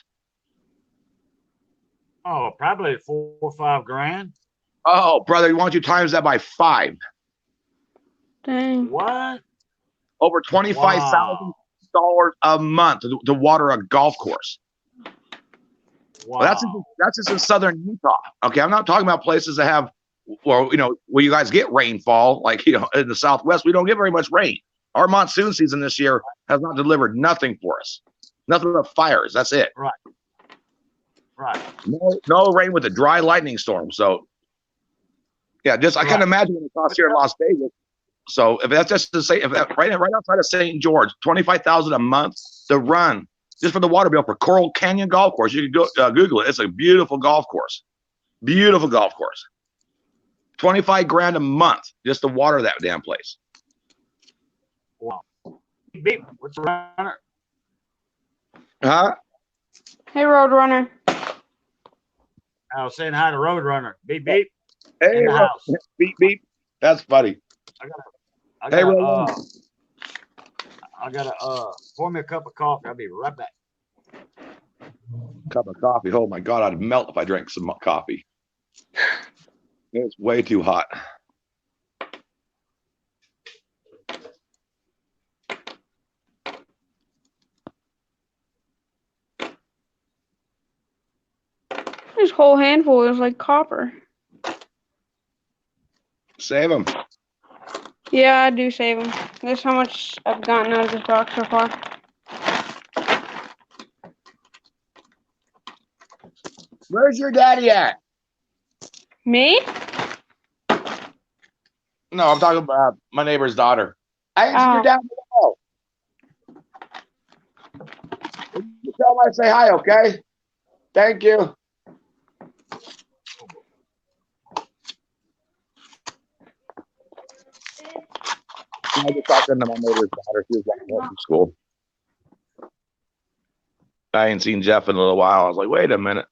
Oh, probably $4 or $5 grand. Oh, brother, why don't you times that by 5? Dang. What? Over $25,000 a month to water a golf course. Wow. Well, that's just in southern Utah. Okay, I'm not talking about places that have, where you guys get rainfall, like in the Southwest. We don't get very much rain. Our monsoon season this year has not delivered nothing for us. Nothing but fires. That's it. Right. No rain with a dry lightning storm. So, yeah, I can't imagine what it costs here in Las Vegas. So if that's just to say, if that right outside of St. George, $25,000 a month to run just for the water bill for Coral Canyon Golf Course. You can go Google it. It's a beautiful golf course. Beautiful golf course. 25 grand a month just to water that damn place. Wow. Beep. What's the runner? Huh? Hey, Roadrunner. I was saying hi to Roadrunner. Beep beep. Hey, In the house. beep beep. That's funny. I Hey, gotta pour me a cup of coffee. I'll be right back. Cup of coffee. Oh my God, I'd melt if I drank some coffee. It's way too hot. This whole handful is like copper. Save them. Yeah, I do save them. That's how much I've gotten out of this box so far. Where's your daddy at? Me? No, I'm talking about my neighbor's daughter. I answered your dad below. You tell him I say hi, okay? Thank you. I was talking to my neighbor's daughter. She was walking home from school. I ain't seen Jeff in a little while. I was like, wait a minute.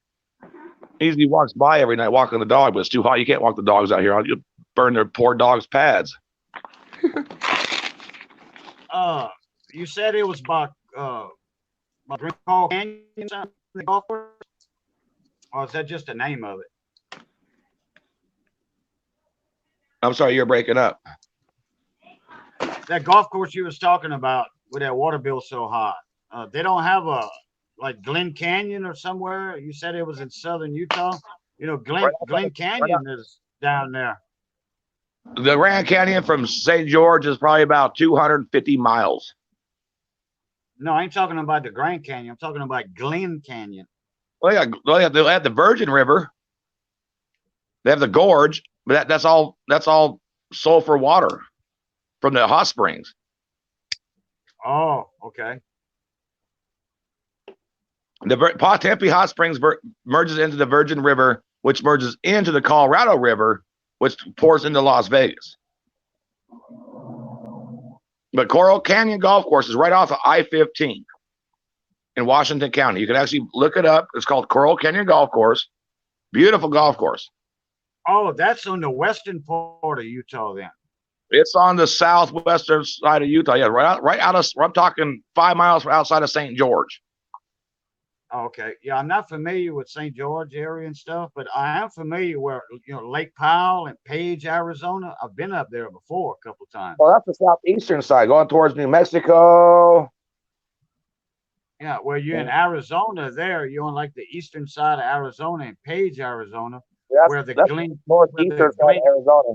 Easy walks by every night walking the dog, but it's too hot. You can't walk the dogs out here. You'll burn their poor dogs' pads. You said it was by Green Call Canyon, the golf course, or is that just the name of it? I'm sorry, you're breaking up. That golf course you was talking about with that water bill so high, they don't have a like Glen Canyon or somewhere. You said it was in southern Utah. You know, Glen Canyon is down there. The Grand Canyon from St. George is probably about 250 miles. No, I ain't talking about the Grand Canyon. I'm talking about Glen Canyon. Well, yeah, they have the Virgin River. They have the gorge, but that's all sulfur water from the hot springs. Oh, okay. The Tempe Hot Springs merges into the Virgin River, which merges into the Colorado River, which pours into Las Vegas. But Coral Canyon Golf Course is right off of I-15 in Washington County. You can actually look it up. It's called Coral Canyon Golf Course. Beautiful golf course. Oh, that's on the western part of Utah then. It's on the southwestern side of Utah. Yeah, right out of. I'm talking 5 miles outside of St. George. Okay. Yeah, I'm not familiar with St. George area and stuff, but I am familiar where, Lake Powell and Page, Arizona. I've been up there before a couple times. Well, that's the southeastern side, going towards New Mexico. Yeah, where you're in Arizona there, you're on like the eastern side of Arizona in Page, Arizona, where the Glen northeastern side of Arizona.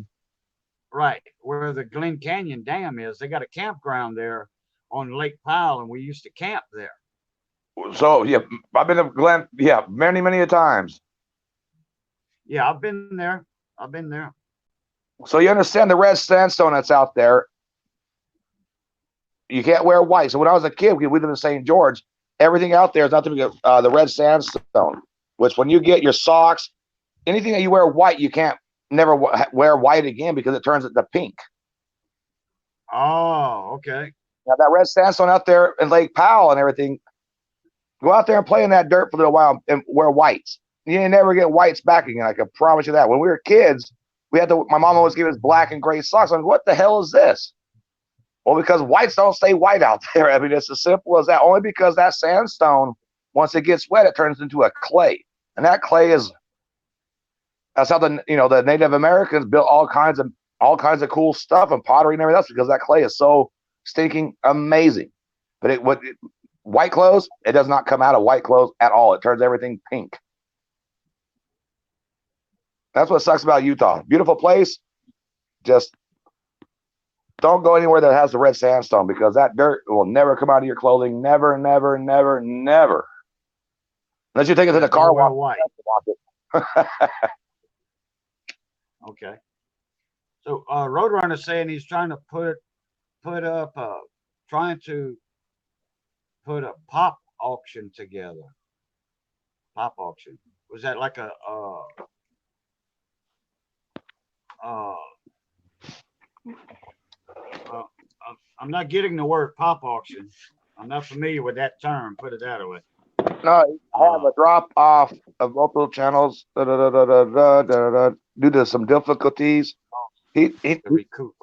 Right, where the Glen Canyon Dam is. They got a campground there on Lake Powell, and we used to camp there. So yeah, I've been to Glen, yeah, many times. Yeah, I've been there. So you understand the red sandstone that's out there. You can't wear white. So when I was a kid, we lived in St. George. Everything out there is nothing but the red sandstone. Which when you get your socks, anything that you wear white, you can't never wear white again because it turns into pink. Oh, okay. Now that red sandstone out there in Lake Powell and everything. Go out there and play in that dirt for a little while and wear whites. You never get whites back again. I can promise you that. When we were kids, my mom always gave us black and gray socks. I'm like, what the hell is this? Well, because whites don't stay white out there. I mean, it's as simple as that. Only because that sandstone, once it gets wet, it turns into a clay. And that clay that's how the Native Americans built all kinds of cool stuff and pottery and everything else, because that clay is so stinking amazing. But white clothes, it does not come out of white clothes at all. It turns everything pink. That's what sucks about Utah. Beautiful place. Just don't go anywhere that has the red sandstone, because that dirt will never come out of your clothing. Never. Unless you take it to the car wash. Okay. So Roadrunner saying he's trying to put a pop auction together. Pop auction. Was that like I'm not getting the word pop auction. I'm not familiar with that term. Put it that way. No, I have a drop off of multiple channels due to some difficulties. Recoup.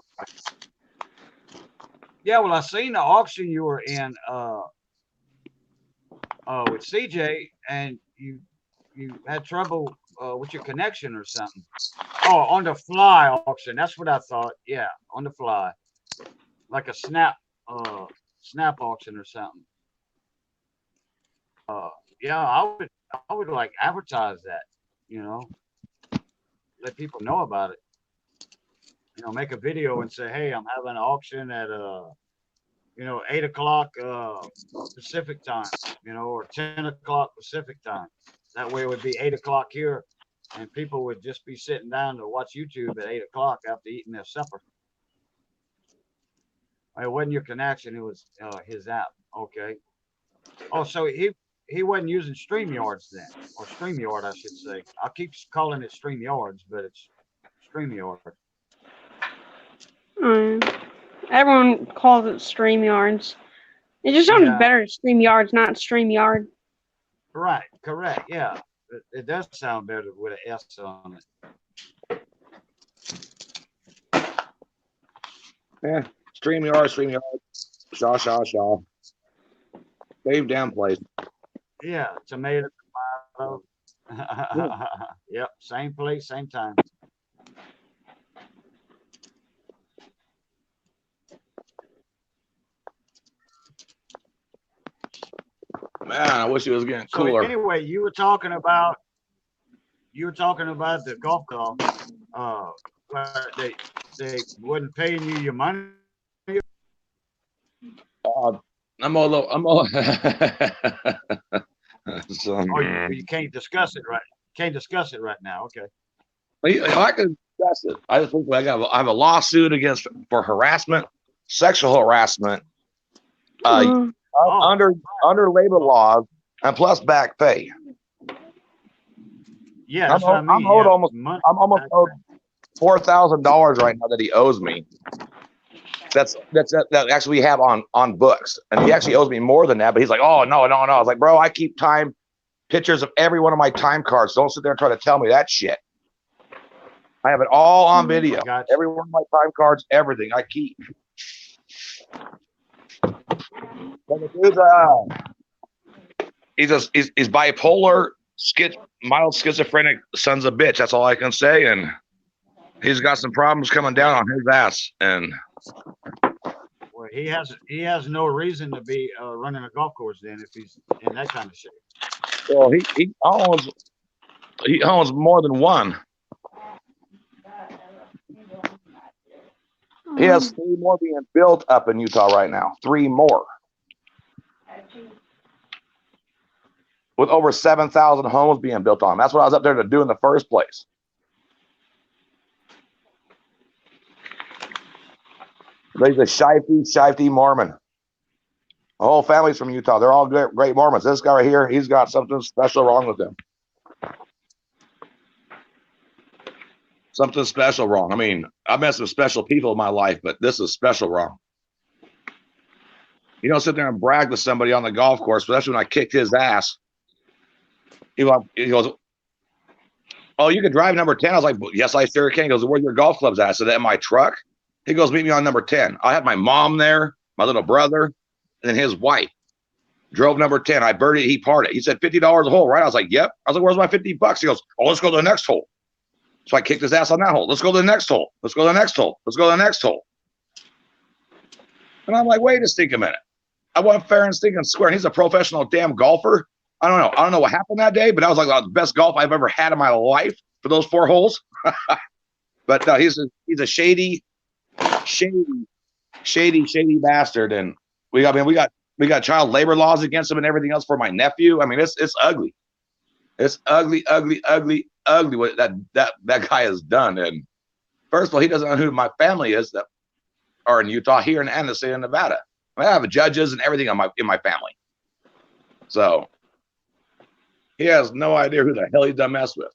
Yeah, well, I seen the auction you were in with CJ, and you had trouble with your connection or something. Oh, on the fly auction. That's what I thought. Yeah, on the fly, like a snap auction or something. Yeah, I would like advertise that. Let people know about it. Make a video and say, hey, I'm having an auction at 8 o'clock Pacific time, or 10 o'clock Pacific time. That way it would be 8 o'clock here, and people would just be sitting down to watch YouTube at 8 o'clock after eating their supper. It wasn't your connection, it was his app. Okay. Oh, so he wasn't using StreamYards then, or StreamYard, I should say. I keep calling it StreamYards, but it's StreamYard. Everyone calls it StreamYards. It just sounds better as StreamYards, not StreamYard. Right, correct, yeah. It does sound better with an S on it. Yeah, StreamYard. Shaw. Same damn place. Yeah, tomato. Yep, same place, same time. Man, I wish it was getting So cooler. anyway, you were talking about the golf club. But they wasn't paying you your money. I'm all. So, Oh, you can't discuss it right. Can't discuss it right now. Okay. I can discuss it. I just think I have a lawsuit for harassment, sexual harassment, Mm. Oh. under labor laws, and plus back pay. Yeah, that's what I mean. I'm owed Yeah, almost. money. I'm almost owed $4,000 right now that he owes me. That actually we have on books, and he actually owes me more than that. But he's like, oh no. I was like, bro, I keep pictures of every one of my time cards. Don't sit there and try to tell me that shit. I have it all on video. Gotcha. Every one of my time cards, everything I keep. But the dude's he's bipolar, mild schizophrenic sons of bitch. That's all I can say. And he's got some problems coming down on his ass. And Well, he has no reason to be running a golf course then if he's in that kind of shape. well, he owns more than one. He has 3 more being built up in Utah right now. 3 more. With over 7,000 homes being built on. That's what I was up there to do in the first place. He's a shifty Mormon. The whole family's from Utah. They're all great Mormons. This guy right here, he's got something special wrong with him. Something special wrong. I mean, I've met some special people in my life, but this is special wrong. You don't sit there and brag to somebody on the golf course, especially when I kicked his ass. He goes, oh, you can drive number 10. I was like, yes, I sure can. He goes, where's your golf clubs at? I said, in my truck. He goes, meet me on number 10. I had my mom there, my little brother, and then his wife. Drove number 10. I birdied it. He parred it. He said $50 a hole, right? I was like, yep. I was like, where's my $50? He goes, oh, let's go to the next hole. So I kicked his ass on that hole. Let's go to the next hole. Let's go to the next hole. Let's go to the next hole. And I'm like, wait a minute. I went fair and stinking square. And he's a professional damn golfer. I don't know what happened that day, but that was like the best golf I've ever had in my life for those 4 holes. But he's a shady bastard. And we got child labor laws against him and everything else for my nephew. I mean, it's ugly. It's ugly what that guy has done. And first of all, he doesn't know who my family is that are in Utah here and the state of Nevada. I mean, I have judges and everything in my family. So he has no idea who the hell he's done mess with.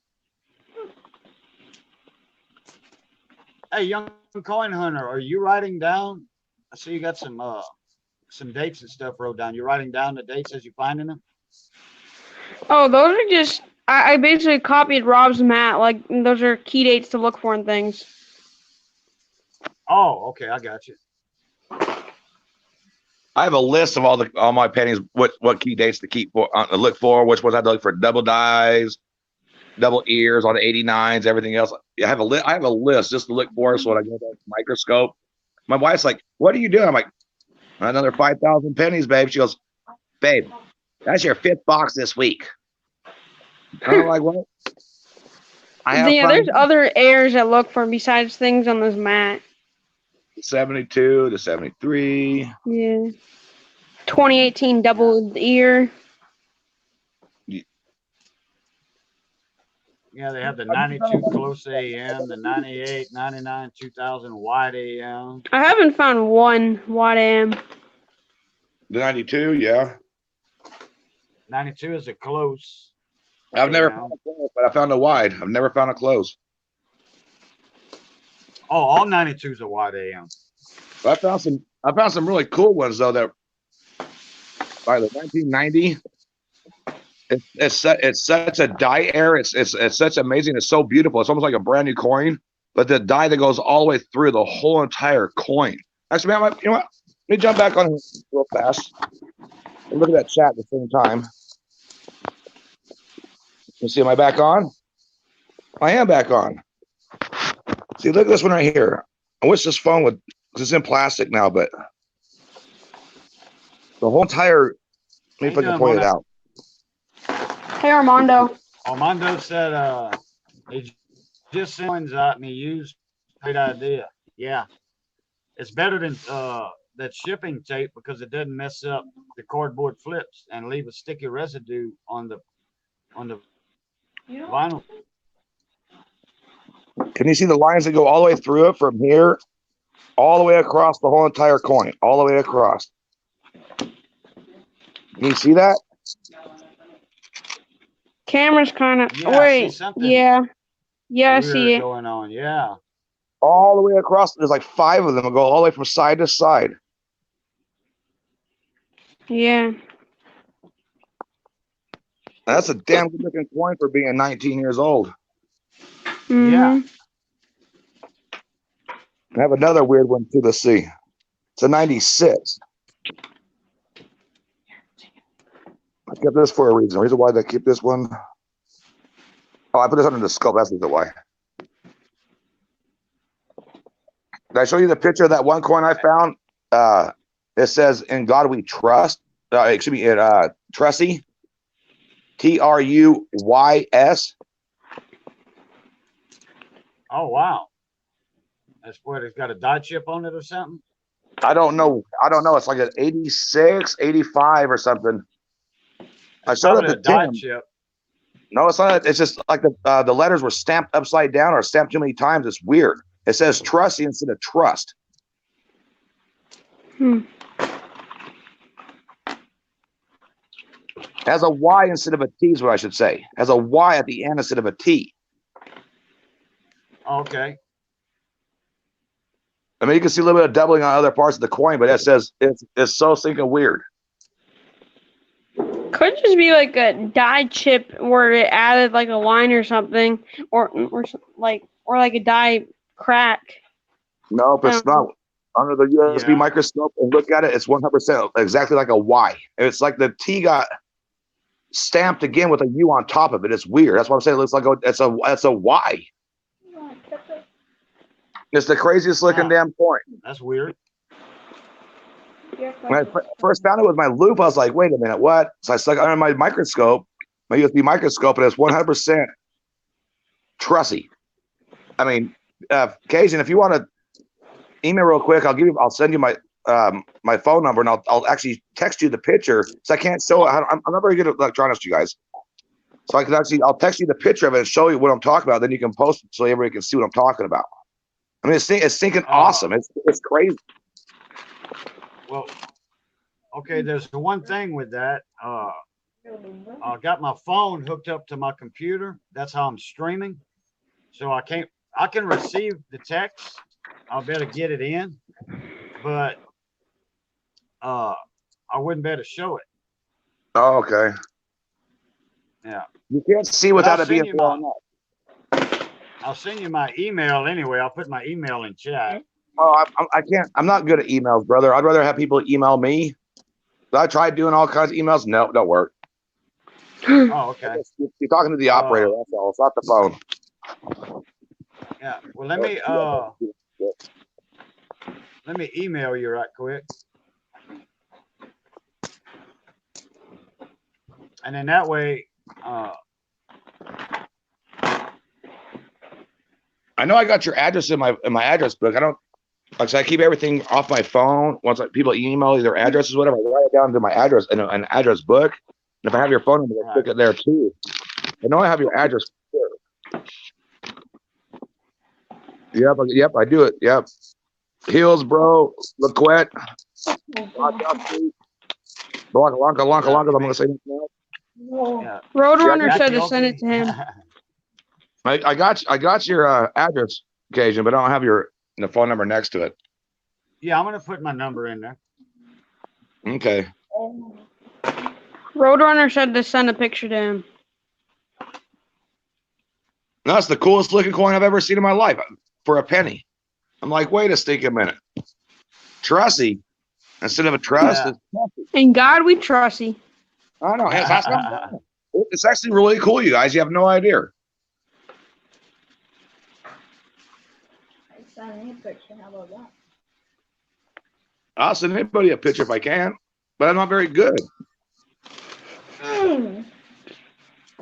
Hey, young coin hunter, are you writing down? I see you got some dates and stuff wrote down. You writing down the dates as you finding them? Oh, those are just I basically copied Rob's mat. Like those are key dates to look for and things. Oh, okay, I got you. I have a list of all my pennies, what key dates to look for, which ones I have to look for, double dives, double ears on the 89s, everything else. I have a list just to look for. So when I go to the microscope, my wife's like, "What are you doing?" I'm like, "Another 5,000 pennies, babe." She goes, "Babe, that's your 5th box this week." I'm like, "What?" There's other errors I look for besides things on this mat. 72 to 73. Yeah. 2018 double ear. Yeah, they have the 92 close AM, the 98, 99, 2000 wide AM. I haven't found one wide AM. The 92, yeah. 92 is a close. I've never found a close, but I found a wide. I've never found a close. Oh, all 92s are wide AM. But I found some really cool ones though that by the 1990 It's such a dye error. It's such amazing. It's so beautiful. It's almost like a brand new coin, but the dye that goes all the way through the whole entire coin. Actually, man, you know what? Let me jump back on here real fast and look at that chat at the same time. You see, am I back on? I am back on. See, look at this one right here. I wish this phone would, because it's in plastic now, but the whole entire, let me Ain't put the nothing point on it out. Hey, Armando. Armando said, he just sent coins out and he used. Great idea. Yeah. It's better than that shipping tape because it doesn't mess up the cardboard flips and leave a sticky residue on the vinyl. Can you see the lines that go all the way through it from here, all the way across the whole entire coin, all the way across? Can you see that? Camera's kind of. Yeah, I see Wait. something Yeah. Yeah, I weird see it. going on. Yeah. All the way across. There's like 5 of them that go all the way from side to side. Yeah. And that's a damn good looking coin for being 19 years old. Yeah. Mhm. I have another weird one too. Let's see. It's a 96. I kept this for a reason. The reason why they keep this one. Oh, I put this under the scope. That's the reason why. Did I show you the picture of that one coin I found? It says, "In God We Trust." Excuse me, Trusty. Truys. Oh, wow. That's what, it's got a dye chip on it or something? I don't know. It's like an 86, 85 or something. I showed it Probably to a dye Tim. chip. No, it's not. It's just like the letters were stamped upside down or stamped too many times. It's weird. It says Trusty instead of Trust. Has a Y instead of a T is what I should say. Has a Y at the end instead of a T. Okay. I mean, you can see a little bit of doubling on other parts of the coin, but it says it's so sinking weird. Could just be like a dye chip where it added like a line or something, or like a dye crack. Nope, it's not. Under the USB Yeah. microscope and look at it, it's 100% exactly like a Y. It's like the T got stamped again with a U on top of it. It's weird. That's what I'm saying. It looks like it's a Y. It's the craziest looking Wow. damn coin. That's weird. When I first found it with my loop, I was like, wait a minute, what? So I stuck it under my microscope, my USB microscope, and it's 100% Trusty. I mean, Cajun, if you want to email real quick, I'll send you my my phone number, and I'll actually text you the picture. So I can't show. I'm not very good at electronics, you guys. So I'll text you the picture of it and show you what I'm talking about. Then you can post it so everybody can see what I'm talking about. I mean, it's thinking awesome. It's crazy. Well, okay, there's the one thing with that. I got my phone hooked up to my computer. That's how I'm streaming. So I can receive the text. I'll better get it in, but I wouldn't better show it. Oh, okay. Yeah. You can't see without it being blown up. I'll send you my email anyway. I'll put my email in chat. Oh, I can't. I'm not good at emails, brother. I'd rather have people email me. I tried doing all kinds of emails. No, don't work. Oh, okay. You're talking to the operator. That's all. It's not the phone. Yeah. Well, let me email you right quick. And then that way, I know I got your address in my address book. I don't. Like I said, I keep everything off my phone. Once people email their addresses, whatever, I write it down to my address in an address book. And if I have your phone number, I stick it there too. I know I have your address. Yep, I do it. Yep. Hillsboro, Laquette, Blanca. I'm gonna say yeah. Roadrunner Jackie said to send it to him. I got your address, Cajun, but I don't have the phone number next to it. Yeah, I'm gonna put my number in there. Okay. Roadrunner said to send a picture to him. That's the coolest looking coin I've ever seen in my life for a penny. I'm like, wait a stinking minute. Trussy instead of a trust. Yeah. It's Trussy. In God we trusty. I know. It's actually really cool, you guys. You have no idea. Send me a picture. How about that? I'll send anybody a picture if I can, but I'm not very good.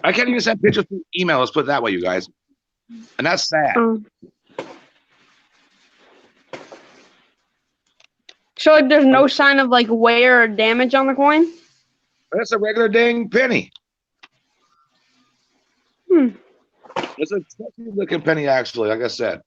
I can't even send pictures through email. Let's put it that way, you guys. And that's sad. So like, there's no sign of like wear or damage on the coin. That's a regular dang penny. It's a sexy looking penny, actually, like I said.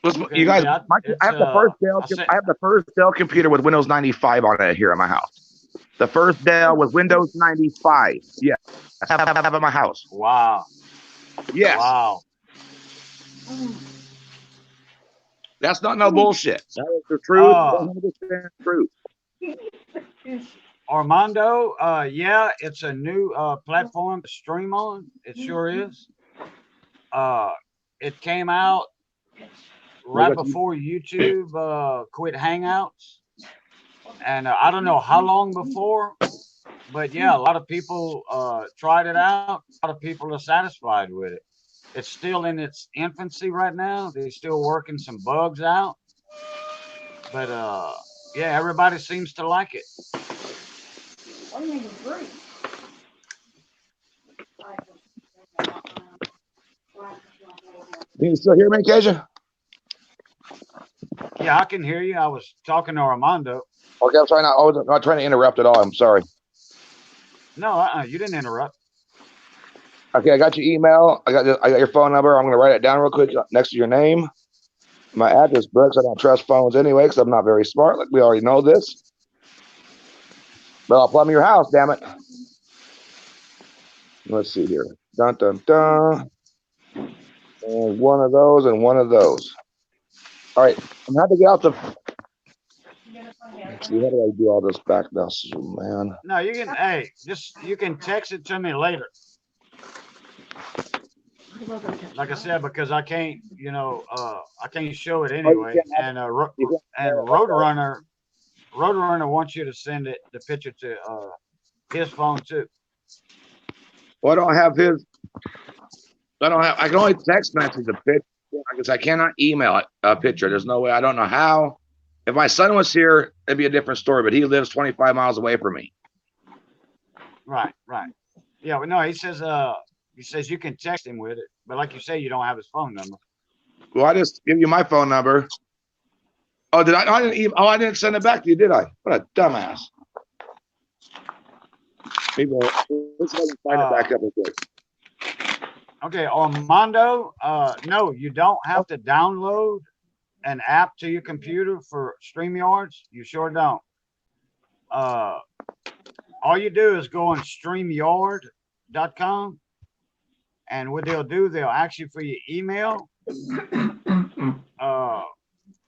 Listen, Okay, you guys, yeah, I have the first Dell. I said- I have the first Dell computer with Windows 95 on it here at my house. The first Dell with Windows 95. Yeah, I have at my house. Wow. Yes, Wow. that's not no bullshit. That is the truth. 100% truth. Armando, yeah, it's a new platform to stream on. It sure is. It came out right before YouTube quit Hangouts. And I don't know how long before, but yeah, a lot of people tried it out. A lot of people are satisfied with it. It's still in its infancy right now. They're still working some bugs out. But yeah, everybody seems to like it. Why do you make it free? Can you still hear me, Keisha? Yeah, I can hear you. I was talking to Armando. Okay, I'm sorry. I was not trying to interrupt at all. I'm sorry. No, you didn't interrupt. Okay, I got your email. I got your phone number. I'm gonna write it down real quick next to your name. My address books. I don't trust phones anyway because I'm not very smart. Like we already know this. But I'll plumb your house, damn it. Let's see here. Dun dun dun. And one of those and one of those. All right, I'm gonna have to get out the. Let's see, how do I do all this back now, man? No, you can. Hey, you can text it to me later. Like I said, because I can't, I can't show it anyway. And Roadrunner wants you to send the picture to his phone too. Well, I don't have his. I can only text message a picture because I cannot email it a picture. There's no way. I don't know how. If my son was here, it'd be a different story. But he lives 25 miles away from me. Right. Yeah, but no, he says you can text him with it, but like you say, you don't have his phone number. Well, I just give you my phone number. Oh, did I? I didn't send it back to you, did I? What a dumbass. Maybe let's find it back up real quick. Okay, Armando, no, you don't have to download an app to your computer for StreamYards. You sure don't. All you do is go on StreamYard.com, and what they'll do, they'll ask you for your email,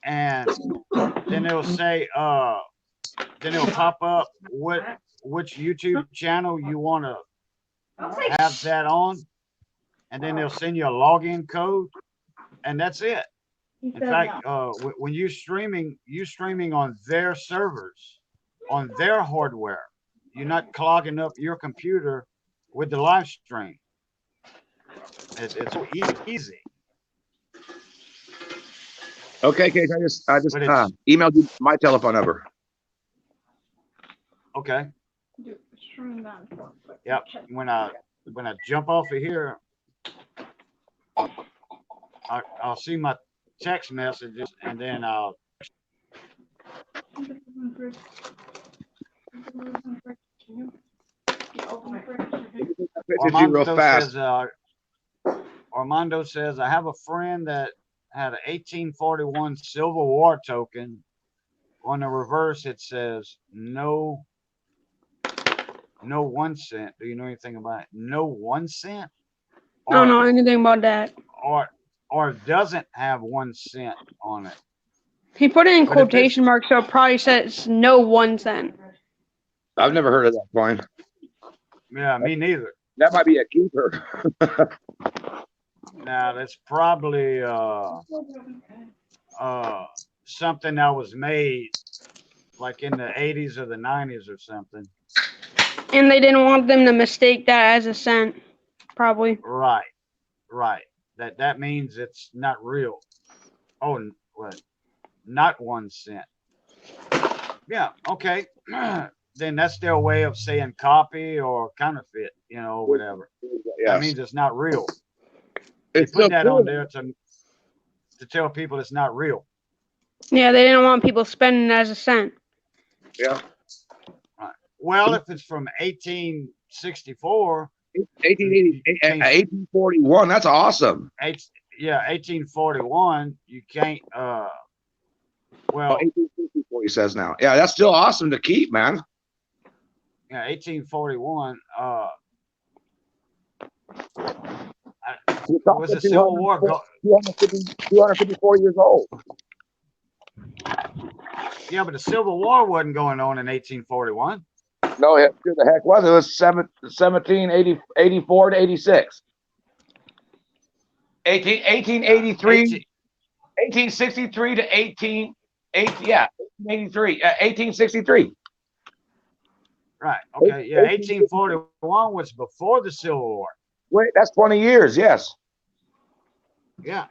and then they'll say, then it'll pop up which YouTube channel you want to have that on, and then they'll send you a login code, and that's it. In fact, when you're streaming on their servers, on their hardware. You're not clogging up your computer with the live stream. It's so easy. Okay, Case, I just emailed you my telephone number. Okay. Yep. When I jump off of here, I'll see my text messages, and then I'll. Armando says, I have a friend that had an 1841 Civil War token. On the reverse, it says no 1 cent. Do you know anything about it? No 1 cent? I don't know anything about that. or doesn't have 1 cent on it. He put it in But if it's- quotation marks, so it probably says no 1 cent. I've never heard of that coin. Yeah, me neither. That might be a keeper. Now that's probably something that was made like in the 80s or the 90s or something. And they didn't want them to mistake that as a cent, probably. Right, right. That means it's not real. Oh, what? Not 1 cent. Yeah, okay. Then that's their way of saying copy or counterfeit, you know, whatever. That Yes. means it's not real. They It's put still that cool. on there to tell people it's not real. Yeah, they didn't want people spending it as a cent. Yeah. Well, if it's from 1864, 1841. That's awesome. 1841, you can't, Oh, well, 1864, he says now. Yeah, that's still awesome to keep, man. yeah, 1841, was the Civil War 254 years old. Yeah, but the Civil War wasn't going on in 1841. No, it sure the heck was. It was 1784 to 86. 1883, 1863 to 1863. Right. Okay. Yeah. 1841 was before the Civil War. Wait, that's 20 years. Yes. Yeah.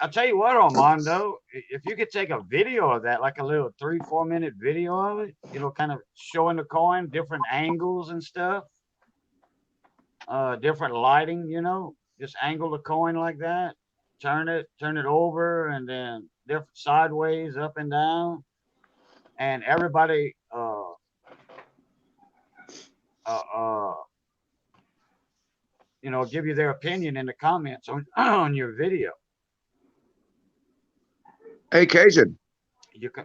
I'll tell you what, Armando, if you could take a video of that, like a little 3-4 minute video of it, you know, kind of showing the coin, different angles and stuff, different lighting, you know, just angle the coin like that, turn it over, and then different sideways, up and down, and everybody, you know, give you their opinion in the comments on your video. Hey, Cajun. You can,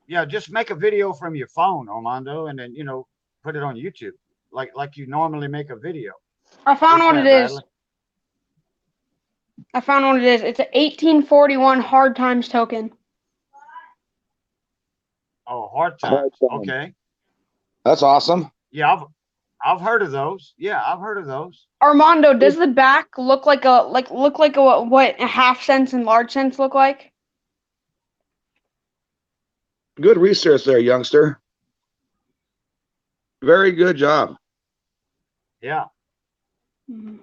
yeah, just make a video from your phone, Armando, and then, you know, put it on YouTube like you normally make a video. I found What's what it that, is. Bradley? I found what it is. It's an 1841 hard times token. Oh, hard times. Hard times. Okay. That's awesome. Yeah, I've heard of those. Yeah, I've heard of those. Armando, does the back look like what half cents and large cents look like? Good research there, youngster. Very good job. Yeah. Mhm.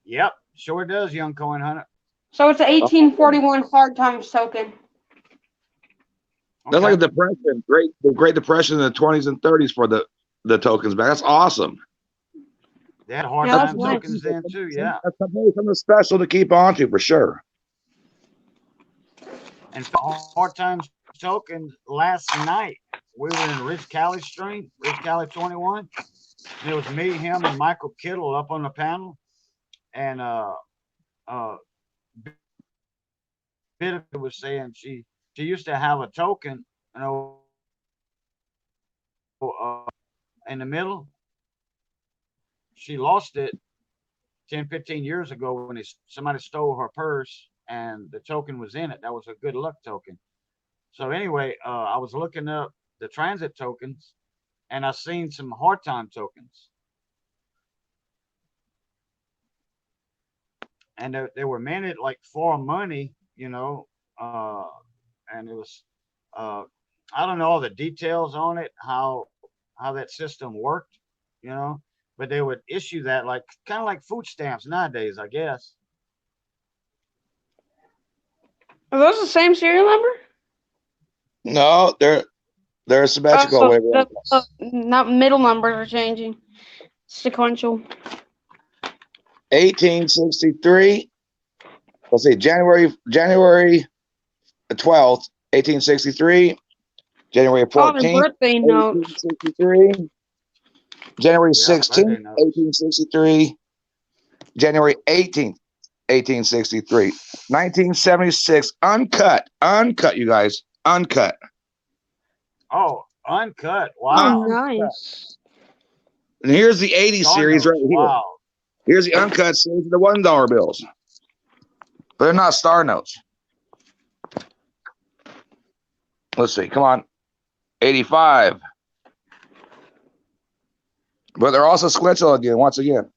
Yep. Sure does, young coin hunter. So it's an 1841 hard times token. That's like a Okay. depression. The Great Depression in the 20s and 30s for the tokens, man. That's awesome. They had hard Yeah, that's time nice. tokens then too. Yeah. That's something special to keep on to for sure. And for hard times token last night, we were in Ridge Cali Stream, Ridge Cali 21. And it was me, him, and Michael Kittle up on the panel. And Bit was saying she used to have a token, you know, in the middle. She lost it 10, 15 years ago when somebody stole her purse and the token was in it. That was a good luck token. So anyway, I was looking up the transit tokens and I seen some hard time tokens. And they were minted like for money, you know, and it was, I don't know all the details on it, how that system worked, you know, but they would issue that like kind of like food stamps nowadays, I guess. Are those the same serial number? No, they're symmetrical. Oh, whatever. not middle numbers are changing. Sequential. 1863. Let's see, January 12th, 1863. January Oh, the 14th, birthday note. 1863. January Yeah, 16th, birthday notes. 1863. January 18th, 1863. 1976, uncut, you guys, uncut. Oh, uncut. Oh, Wow. nice. And here's the 80 Star series notes, right here. wow. Here's the uncut series of the $1 bills. But they're not star notes. Let's see, come on. 85. But they're also sequential again, once again.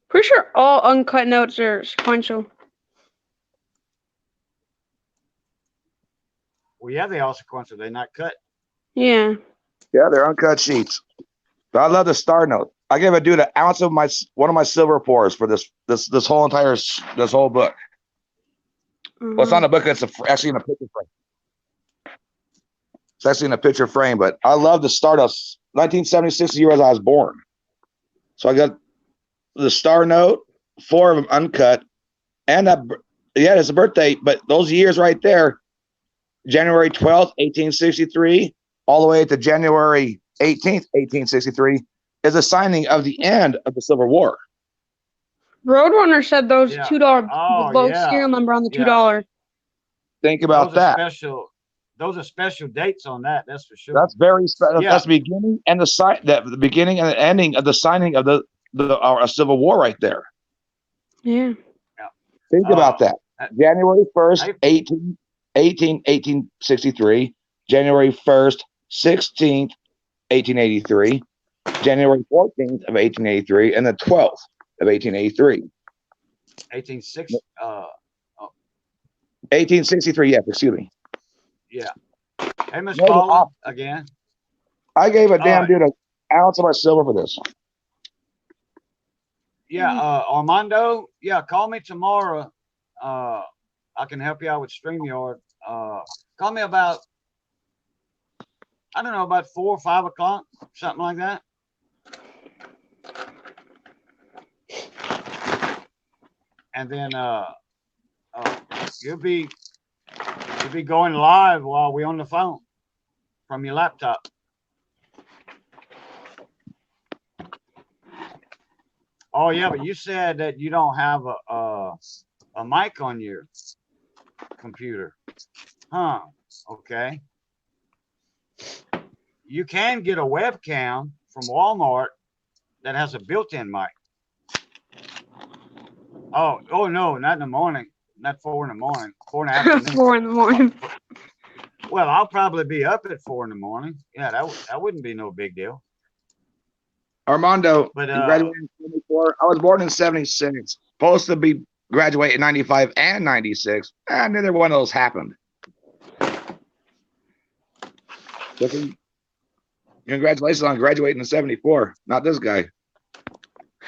Pretty sure all uncut notes are sequential. Well, yeah, they all sequential. They not cut. Yeah. Yeah, they're uncut sheets. But I love the star note. I gave a dude an ounce of one of my silver pours for this whole entire this whole book. Well, it's not a book. It's actually in a picture frame. It's actually in a picture frame. But I love the Stardust. 1976 year as I was born. So I got the star note, 4 of them uncut, and yeah, it's a birthday. But those years right there, January 12th, 1863, all the way to January 18th, 1863, is a signing of the end of the Civil War. Roadrunner said those Yeah. $2 Oh, low yeah. serial number on the Yeah. $2. Think about Those are that. special. Those are special dates on that. That's for sure. That's very special. Yeah. That's the beginning and the beginning and the ending of the signing of the Civil War right there. Yeah. Think about that. January 1st, I- 1863, January 1st, 16th, 1883, January 14th of 1883, and the 12th of 1883. 1860. 1863, yes, excuse me. Yeah. Hey, Miss Maybe Paula, off. again. I gave a damn right. dude an ounce of my silver for this. Yeah, Armando. Yeah, call me tomorrow. I can help you out with StreamYard. Call me about, I don't know, about 4 or 5 o'clock, something like that. And then you'll be going live while we're on the phone from your laptop. Oh yeah, but you said that you don't have a mic on your computer. Huh. Okay. You can get a webcam from Walmart that has a built-in mic. Oh no, not in the morning. Not 4 in the morning. 4 in the afternoon. 4 in the morning. Well, I'll probably be up at 4 in the morning. Yeah, that wouldn't be no big deal. Armando, But, you graduated in 74. I was born in 76. Supposed to be graduate in 95 and 96. And neither one of those happened. Congratulations on graduating in 74. Not this guy.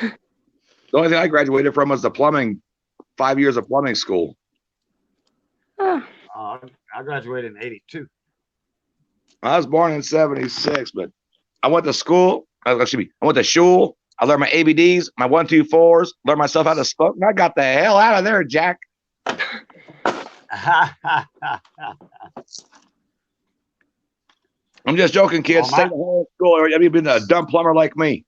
The only thing I graduated from was the plumbing, 5 years of plumbing school. Ah, I graduated in 82. I was born in 76, but I went to school. Excuse me. I went to shul. I learned my ABDs, my 1, 2, 4s, learned myself how to smoke, and I got the hell out of there, Jack. I'm just joking, kids. Well, Stay the whole school. Have you been a dumb plumber like me?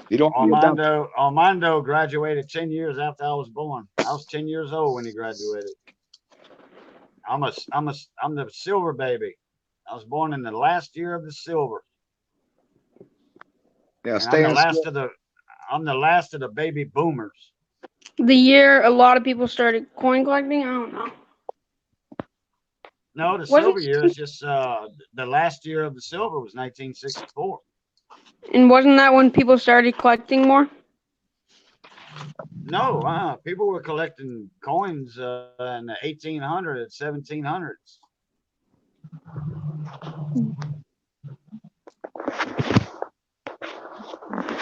You don't be a dumb. Armando graduated 10 years after I was born. I was 10 years old when he graduated. I'm the silver baby. I was born in the last year of the silver. Yeah, And stay in school. I'm the last of the baby boomers. the year a lot of people started coin collecting. I don't know. No, the Was silver it year is just the last year of the silver was 1964. And wasn't that when people started collecting more? No, people were collecting coins in the 1800s, 1700s.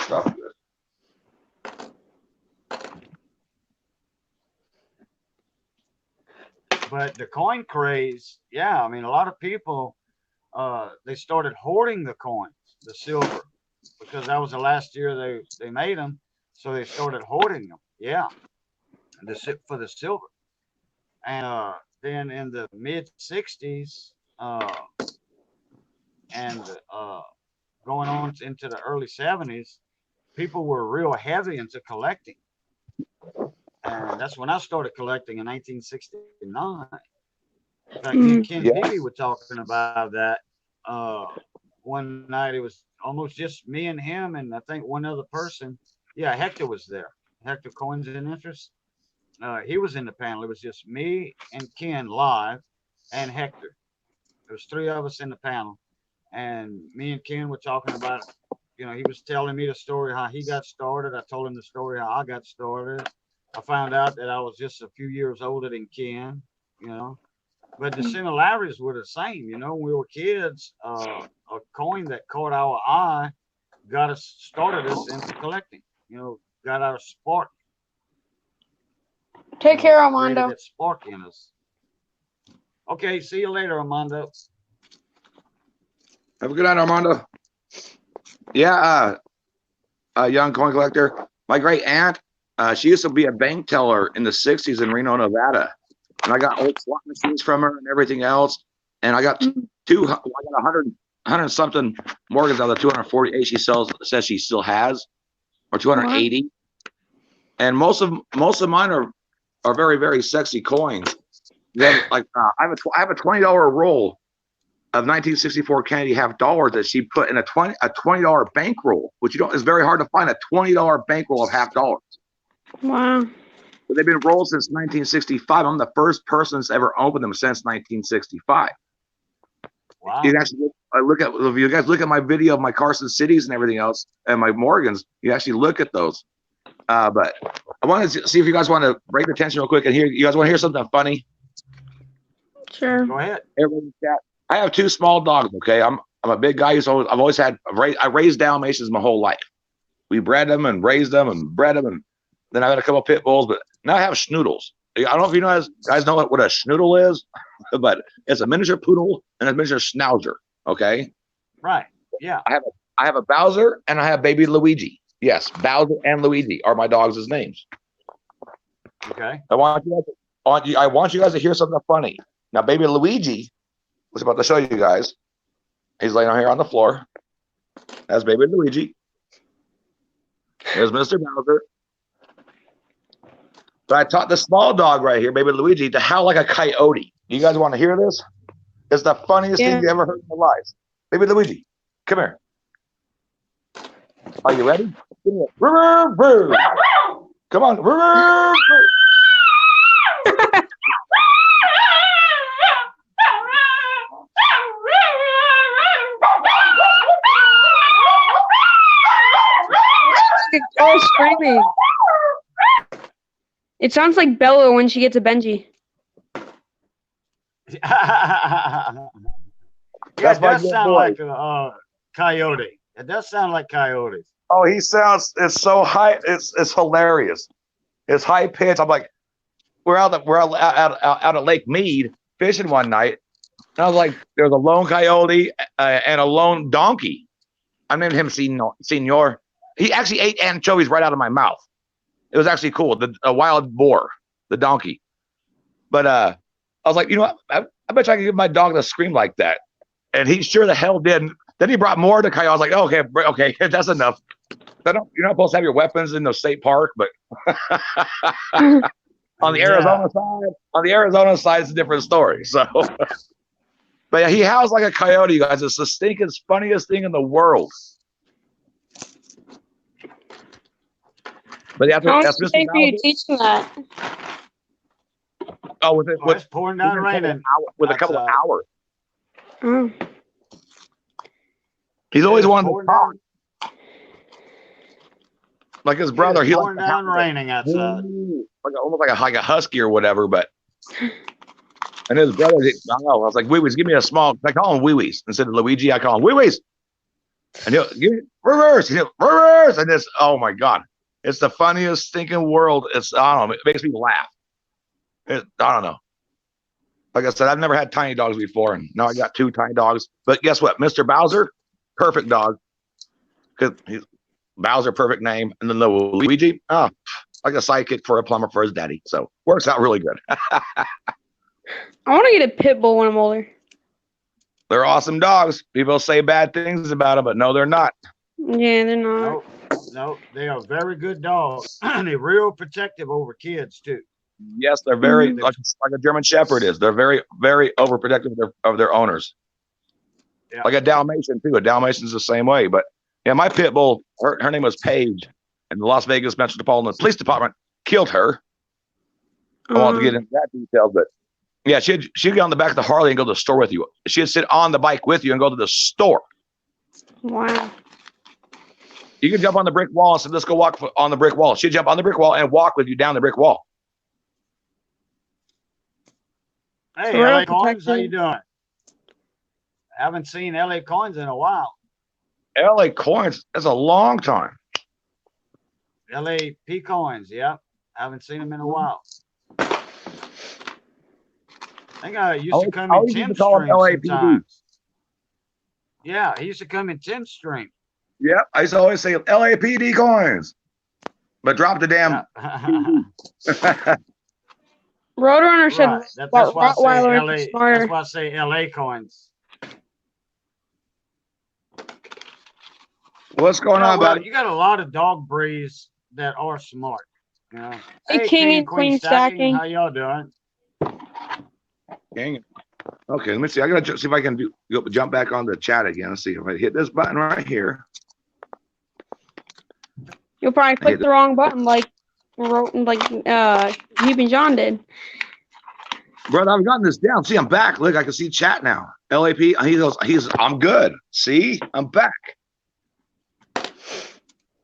Stuff. But the coin craze, yeah, I mean, a lot of people, they started hoarding the coins, the silver, because that was the last year they made them. So they started hoarding them. Yeah. For the silver. And then in the mid 60s, and going on into the early 70s, people were real heavy into collecting. And that's when I started collecting in 1969. In fact, me and Ken Yeah. Peavy were talking about that one night. It was almost just me and him, and I think one other person. Yeah, Hector was there. Hector Coins and Interest. He was in the panel. It was just me and Ken live, and Hector. There was three of us in the panel, and me and Ken were talking about. He was telling me the story how he got started. I told him the story how I got started. I found out that I was just a few years older than Ken. But the similarities were the same. When we were kids, a coin that caught our eye started us into collecting. Got our spark. Take care, Created Armando. that spark in us. Okay, see you later, Armando. Have a good night, Armando. Yeah, young coin collector. My great aunt, she used to be a bank teller in the 60s in Reno, Nevada. And I got old slot machines from her and everything else. And I got I got 100 something mortgages out of the 248 she says she still has, or 280. And most of mine are very, very sexy coins. Then I have a $20 roll of 1964 Kennedy half dollars that she put in a $20 bankroll, which is very hard to find, a $20 bankroll of half dollars. Wow. But they've been rolled since 1965. I'm the first person that's ever opened them since 1965. Wow. You can actually if you guys look at my video of my Carson Cities and everything else and my Morgans, you actually look at those. But I wanted to see if you guys want to break the tension real quick and you guys want to hear something funny? Sure. Go ahead. Everybody in the chat. I have two small dogs. Okay, I'm a big guy. I raised Dalmatians my whole life. We bred them and raised them and bred them, and then I had a couple of pit bulls. But now I have schnoodles. I don't know if you guys know what a schnoodle is, but it's a miniature poodle and a miniature schnauzer. Okay. Right. Yeah. I have a Bowser and I have baby Luigi. Yes, Bowser and Luigi are my dogs' names. Okay. I want you guys to hear something funny. Now, baby Luigi was about to show you guys. He's laying out here on the floor. That's baby Luigi. There's Mr. Bowser. So I taught the small dog right here, baby Luigi, to howl like a coyote. You guys want to hear this? It's the funniest thing you ever heard in your lives. Baby Luigi, come here. Are you ready? Come on. Oh, screaming. It sounds like Bella when she gets a Benji. Yeah, That's it my does good sound boy. like a coyote. It does sound like coyotes. Oh, it's so high. It's hilarious. It's high pitched. I'm like, we're out at Lake Mead fishing one night. And I was like, there's a lone coyote and a lone donkey. I named him Senor. He actually ate anchovies right out of my mouth. It was actually cool. A wild boar, the donkey. But I was like, what? I bet you I can give my dog a scream like that. And he sure the hell did. Then he brought more to coyote. I was like, okay, that's enough. You're not supposed to have your weapons in the state park, but on the Arizona side, it's a different story. So, but yeah, he howls like a coyote, you guys. It's the stinkest, funniest thing in the world. But How long that's does Mr. it take for you Bowser. to teach them that? Oh, It's pouring down raining. With a couple of outside. hours. Oh. He's always It's wanted to pouring talk. down- Like his brother. It's He pouring likes down raining outside. almost like a husky or whatever, but and his brother, I don't know. I was like, Wee-wees, give me a small. I call him Wee-wees instead of Luigi. I call him Wee-wees, and he'll give me reverse, reverse, and this. Oh my god, it's the funniest stinking world. I don't know. It makes me laugh. I don't know. Like I said, I've never had tiny dogs before, and now I got two tiny dogs. But guess what, Mr. Bowser, perfect dog, because he's Bowser, perfect name, and then the Luigi, like a sidekick for a plumber for his daddy. So works out really good. I want to get a pit bull when I'm older. They're awesome dogs. People say bad things about them, but no, they're not. Yeah, they're not. No, no, they are very good dogs. They're real protective over kids too. Yes, they're very Mhm. like a German Shepherd is. They're very, very overprotective of their owners. Yeah. Like a Dalmatian too. A Dalmatian's the same way. But yeah, my pit bull, her name was Paige, and the Las Vegas Metropolitan Police Department killed her. I won't get into that detail, but yeah, she'd get on the back of the Harley and go to the store with you. She'd sit on the bike with you and go to the store. Wow. You could jump on the brick wall and say, let's go walk on the brick wall. She'd jump on the brick wall and walk with you down the brick wall. Hey, Real LA Coins, how you protective. doing? Haven't seen LA Coins in a while. LA Coins, that's a long time. LAP Coins, yeah. Haven't seen them in a while. I think I used to come in always used Tim's to call them stream LAPD. sometimes. Yeah, he used to come in Tim's stream. Yep, I used to always say LAPD coins, but drop the damn. Yeah. Roadrunner said Right. That's why I say Rottweiler LA. is smarter. That's why I say LA Coins. What's going Yeah, on, well, buddy? you got a lot of dog breeds that are smart. You know. Hey, King and Queen Stacking. How y'all doing? Dang it. Okay, let me see. I gotta see if I can jump back on the chat again. Let's see if I hit this button right here. You'll probably click the wrong button like Heap and John did. Brother, I've gotten this down. See, I'm back. Look, I can see chat now. LAP, I'm good. See, I'm back.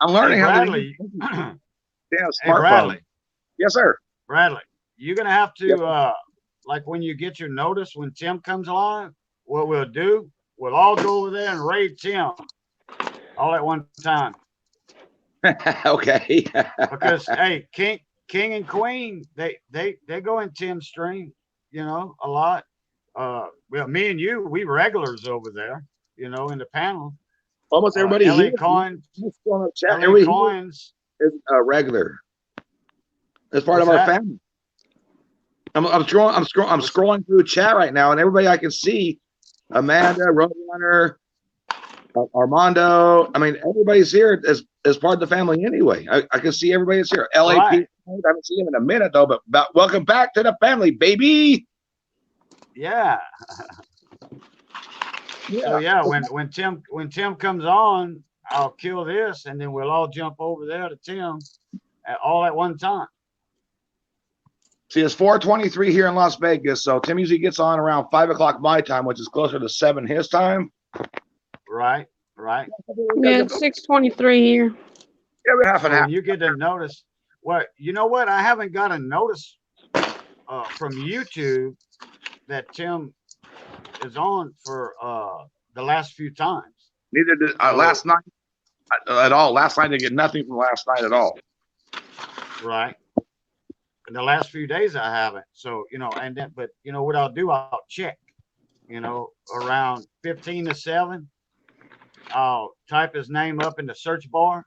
I'm learning Hey, how to Bradley. use damn Hey, smartphone. Bradley. Yes, sir. Bradley, you're gonna have to Yep. like when you get your notice when Tim comes along, what we'll do, we'll all go over there and raid Tim all at one time. Okay. Because hey, King and Queen, they go in Tim's stream, you know, a lot. Well, me and you, we regulars over there, you know, in the panel. Almost everybody LA here. Coins, What's going on, chat? LA Everybody here Coins. is regular. It's part What's of our that? family. I'm scrolling through chat right now, and everybody I can see, Amanda, Roadrunner, Armando. I mean, everybody's here as part of the family anyway. I can see everybody is here. LAP. Right. I haven't seen him in a minute though, but welcome back to the family, baby. Yeah. So yeah, when Tim comes on, I'll kill this, and then we'll all jump over there to Tim, all at one time. See, it's 4:23 here in Las Vegas, so Tim usually gets on around 5 o'clock my time, which is closer to 7 his time. Right, right. Yeah, it's 6:23 here. Yeah, we half So and half. when you get a notice, what you know what? I haven't got a notice from YouTube that Tim is on for the last few times. Neither did last night at all. Last night I didn't get nothing from last night at all. Right. In the last few days I haven't. So, you know, and then but you know what I'll do? I'll check, you know, around 15 to 7. I'll type his name up in the search bar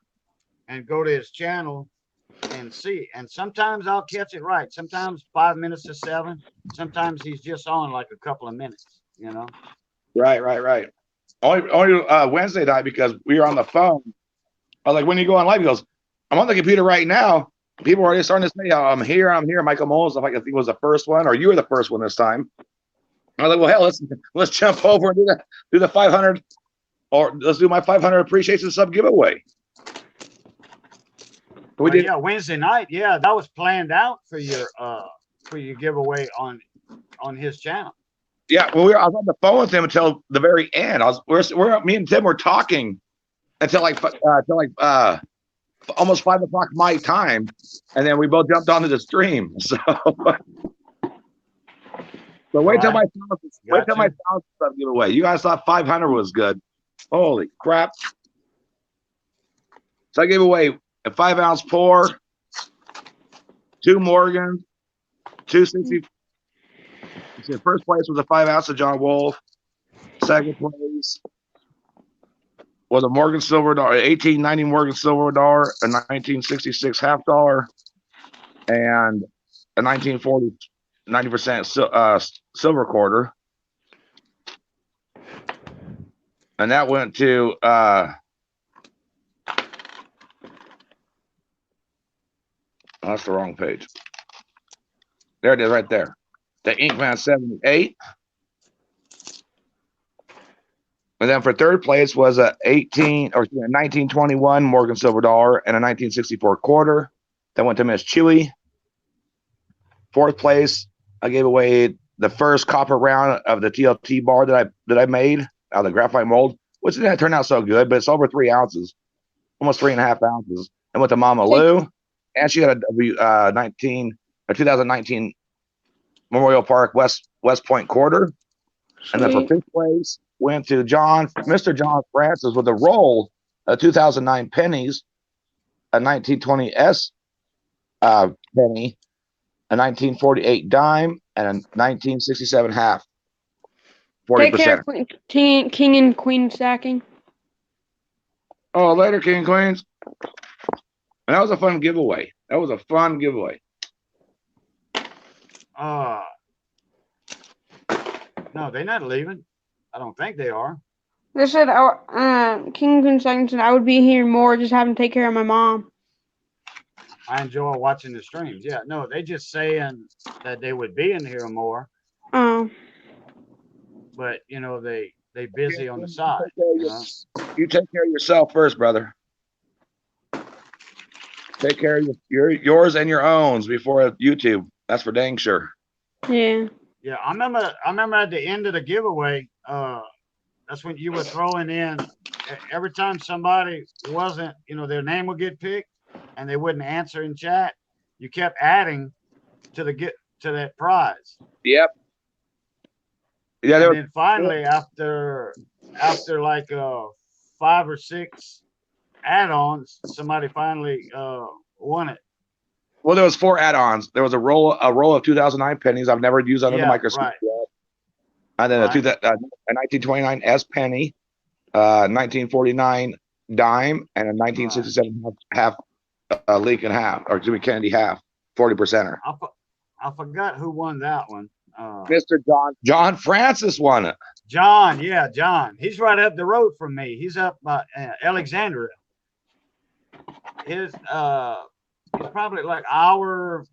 and go to his channel and see. And sometimes I'll catch it right. Sometimes 5 minutes to 7. Sometimes he's just on like a couple of minutes, you know. Right. Only Wednesday night because we were on the phone. I was like, when you go on live, he goes, I'm on the computer right now. People are already starting to say, I'm here. Michael Moles, I think it was the first one, or you were the first one this time. I was like, well, hell, let's jump over and do the 500, or let's do my 500 appreciation sub giveaway. We did. Yeah, Wednesday night. Yeah, that was planned out for your giveaway on his channel. Yeah, well, I was on the phone with him until the very end. Me and Tim were talking until almost 5 o'clock my time, and then we both jumped onto the stream. So, wait till my 1,000 sub giveaway. You guys thought 500 was good. Holy crap! So I gave away a 5-ounce pour, 2 Morgan, 260. First place was a 5-ounce of John Wolf. Second place was a Morgan Silver Dollar, 1890 Morgan Silver Dollar, a 1966 half dollar, and a 1940 90% silver quarter. And that went to that's the wrong page. There it is right there. The Inkman 78. And then for third place was a 1921 Morgan silver dollar and a 1964 quarter. That went to Miss Chewy. Fourth place, I gave away the first copper round of the TLT bar that I made out of the graphite mold, which didn't turn out so good, but it's over 3 ounces, almost 3.5 ounces. And with the Mama Lou, and she got a 2019 Memorial Park West Point quarter. And then for fifth place went to Mr. John Francis with a roll of 2009 pennies, a 1920 S penny, a 1948 dime, and a 1967 half. 40%. Take care, King and Queen stacking. Oh, later, King and Queens. And that was a fun giveaway. No, they're not leaving. I don't think they are. They said, King and Queen stacking said I would be here more, just having to take care of my mom. I enjoy watching the streams. Yeah, no, they just saying that they would be in here more, Oh. but you know, they busy on the side. You take care of yourself first, brother. Take care of yours and your owns before YouTube. That's for dang sure. Yeah. Yeah, I remember at the end of the giveaway, that's when you were throwing in every time somebody wasn't, their name would get picked and they wouldn't answer in chat. You kept adding to that prize. Yep. Yeah. And then finally, after like 5 or 6 add-ons, somebody finally won it. Well, there was 4 add-ons. There was a roll of 2009 pennies I've never used under the microscope right. yet. And then a 1929 S penny, 1949 dime, and a 1967 half Lincoln half, or Jimmy Kennedy half, 40%er. I forgot who won that one. Mr. John Francis won it. John. He's right up the road from me. He's up by Alexandria. He's probably like hour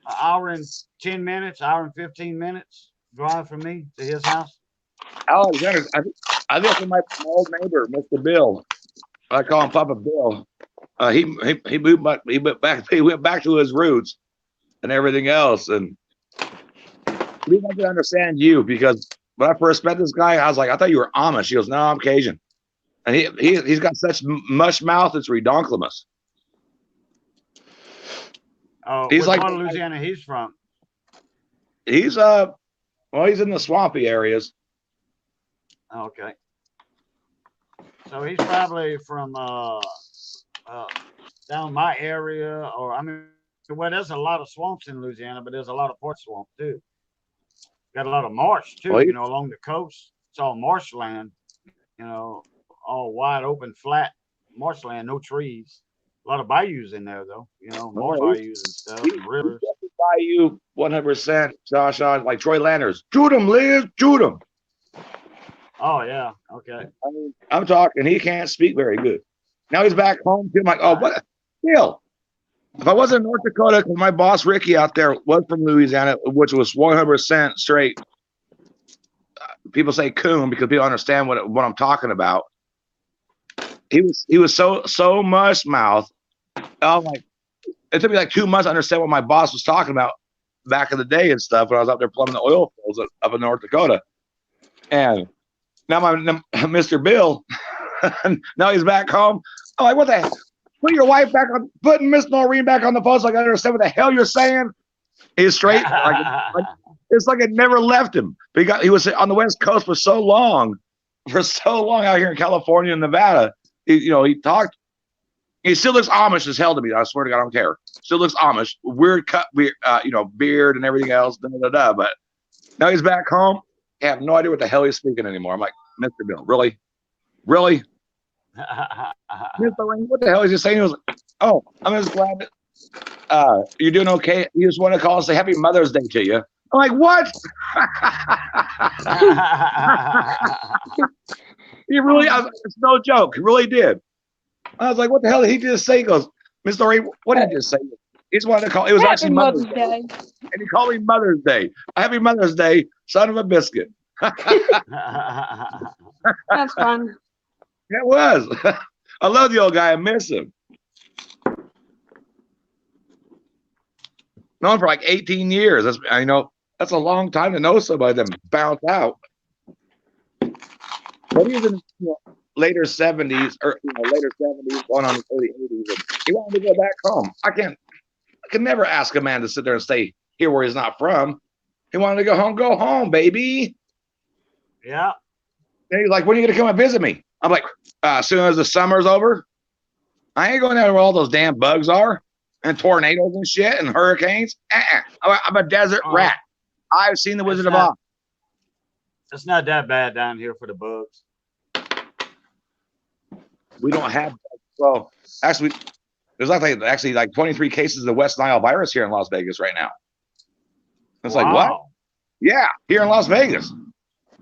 and 10 minutes, hour and 15 minutes drive from me to his house. Alexander, I think of my old neighbor, Mr. Bill. I call him Papa Bill. He went back to his roots and everything else. And we want to understand you, because when I first met this guy, I was like, I thought you were Amish. He goes, no, I'm Cajun. And he's got such mush mouth, it's redonkulous. Oh, he's what like part of Louisiana he's from? He's he's in the swampy areas. Okay. So he's probably from down my area, or well, there's a lot of swamps in Louisiana, but there's a lot of port swamp too. Got a lot of marsh too, along the coast. It's all marshland, all wide open, flat marshland, no trees. A lot of bayous in there though, more bayous and stuff, and rivers. Bayou 100%, Josh, like Troy Landers. Shoot him, Liz, shoot him. Oh yeah, okay. I'm talking. He can't speak very good. Now he's back home. I'm like, oh, but still, if I wasn't in North Dakota, because my boss Ricky out there was from Louisiana, which was 100% straight. People say coon because people understand what I'm talking about. He was so mush mouth. I'm like, it took me like 2 months to understand what my boss was talking about back in the day and stuff when I was out there plumbing the oil fields up in North Dakota. And now Mr. Bill, now he's back home. I'm like, what the hell? Put your wife back on, putting Miss Noreen back on the phone so I can understand what the hell you're saying. He's straight. It's like it never left him. But he was on the West Coast for so long out here in California and Nevada. He talked. He still looks Amish as hell to me. I swear to God, I don't care. Still looks Amish. Weird cut, beard and everything else. But now he's back home. I have no idea what the hell he's speaking anymore. I'm like, Mr. Bill, really? Mr. Ring, what the hell is he saying? He was like, oh, I'm just glad that you're doing okay. You just want to call and say Happy Mother's Day to you. I'm like, what? He really, it's no joke. He really did. I was like, what the hell did he just say? He goes, Miss Lori, what did he just say? He just wanted to call. It was Happy actually Mother's Day. Day. And he called me Mother's Day. Happy Mother's Day, son of a biscuit. That's fun. It was. I love the old guy. I miss him. Known him for like 18 years. That's, I know that's a long time to know somebody then bounce out. But he was in later 70s or later 70s, going on the early 80s. And he wanted to go back home. I can never ask a man to sit there and stay here where he's not from. He wanted to go home, baby. Yeah. And he's like, when are you gonna come and visit me? I'm like, as soon as the summer's over. I ain't going down where all those damn bugs are and tornadoes and shit and hurricanes. I'm a desert rat. I've seen the Wizard of Oz. It's not that bad down here for the bugs. We don't have, well, actually, there's like 23 cases of the West Nile virus here in Las Vegas right now. It's like, what? Yeah, here in Las Vegas.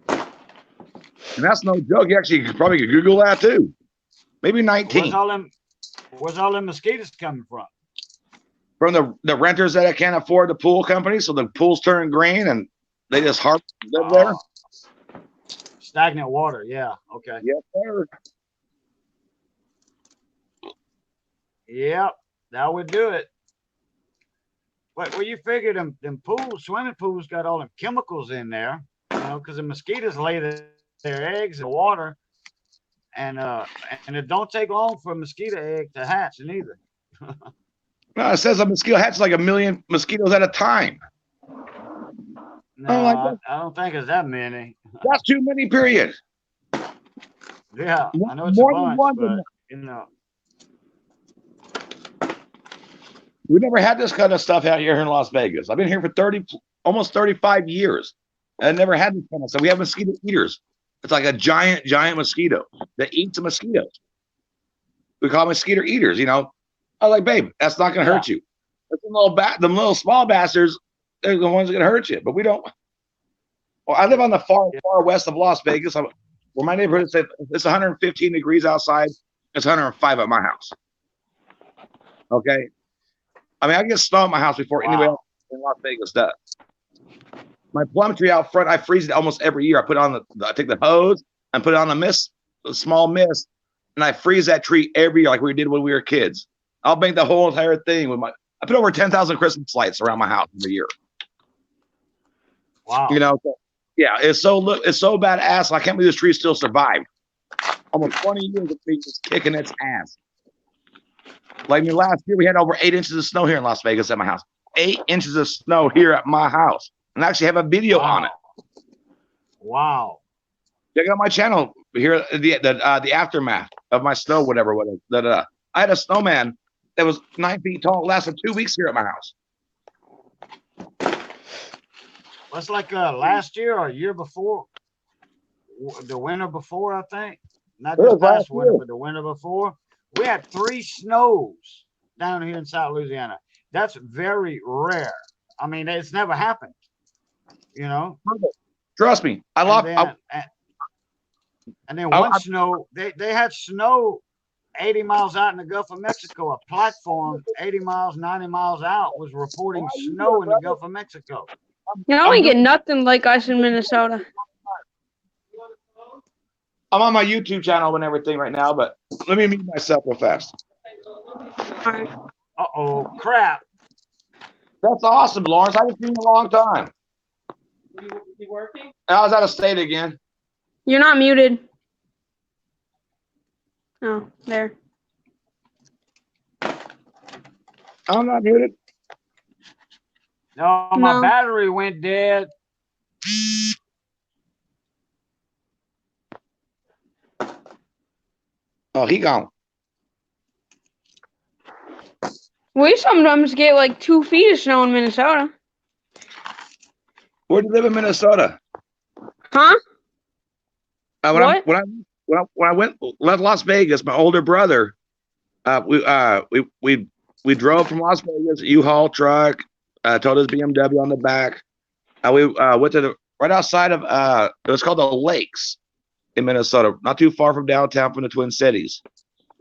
And that's no joke. You actually probably could Google that too. Maybe 19. Where's all them mosquitoes coming from? From the renters that can't afford the pool company, so the pools turn green and they just live there. Stagnant water, yeah. Okay. Yes, sir. Yep, that would do it. Well, you figure them pools, swimming pools got all them chemicals in there, because the mosquitoes lay their eggs in the water, and it don't take long for a mosquito egg to hatch neither. No, it says a mosquito hatches like 1 million mosquitoes at a time. No, I don't think it's that many. That's too many, period. Yeah, I know it's More a than bunch, one. but We never had this kind of stuff out here in Las Vegas. I've been here for almost 35 years. And I never had this kind of stuff. We have mosquito eaters. It's like a giant mosquito that eats the mosquitoes. We call them mosquito eaters, I was like, babe, that's not going to hurt you. But the little small bastards, they're the ones that are going to hurt you. But we don't. Well, I live on the far west of Las Vegas. Where my neighborhood is, it's 115 degrees outside. It's 105 at my house. Okay. I mean, I get snow at my house before anybody else in Las Vegas does. My plum tree out front, I freeze it almost every year. I take the hose and put it on a small mist, and I freeze that tree every year like we did when we were kids. I'll make the whole entire thing I put over 10,000 Christmas lights around my house every year. wow. Yeah, it's so badass. I can't believe this tree still survived. Almost 20 years of me just kicking its ass. Like last year, we had over 8 inches of snow here in Las Vegas at my house. 8 inches of snow here at my house. And I actually have a video on it. Wow. Check out my channel here, the aftermath of my snow, whatever. I had a snowman that was 9 feet tall, lasted 2 weeks here at my house. It's like last year or a year before, the winter before, I think. Not this past winter, but the winter before. We had 3 snows down here in South Louisiana. That's very rare. I mean, it's never happened. Trust me, I love. And then one snow, they had snow 80 miles out in the Gulf of Mexico. A platform 80 miles, 90 miles out was reporting snow in the Gulf of Mexico. You don't get nothing like us in Minnesota. I'm on my YouTube channel and everything right now, but let me mute myself real fast. Uh-oh, crap. That's awesome, Lawrence. I haven't seen you in a long time. You working? I was out of state again. You're not muted. Oh, there. I'm not muted. No, my battery went dead. Oh, he gone. We sometimes get like 2 feet of snow in Minnesota. Where do you live in Minnesota? Huh? When I left Las Vegas, my older brother, we drove from Las Vegas, U-Haul truck, Toyota's BMW on the back, We went to the right outside of it was called the Lakes in Minnesota, not too far from downtown from the Twin Cities.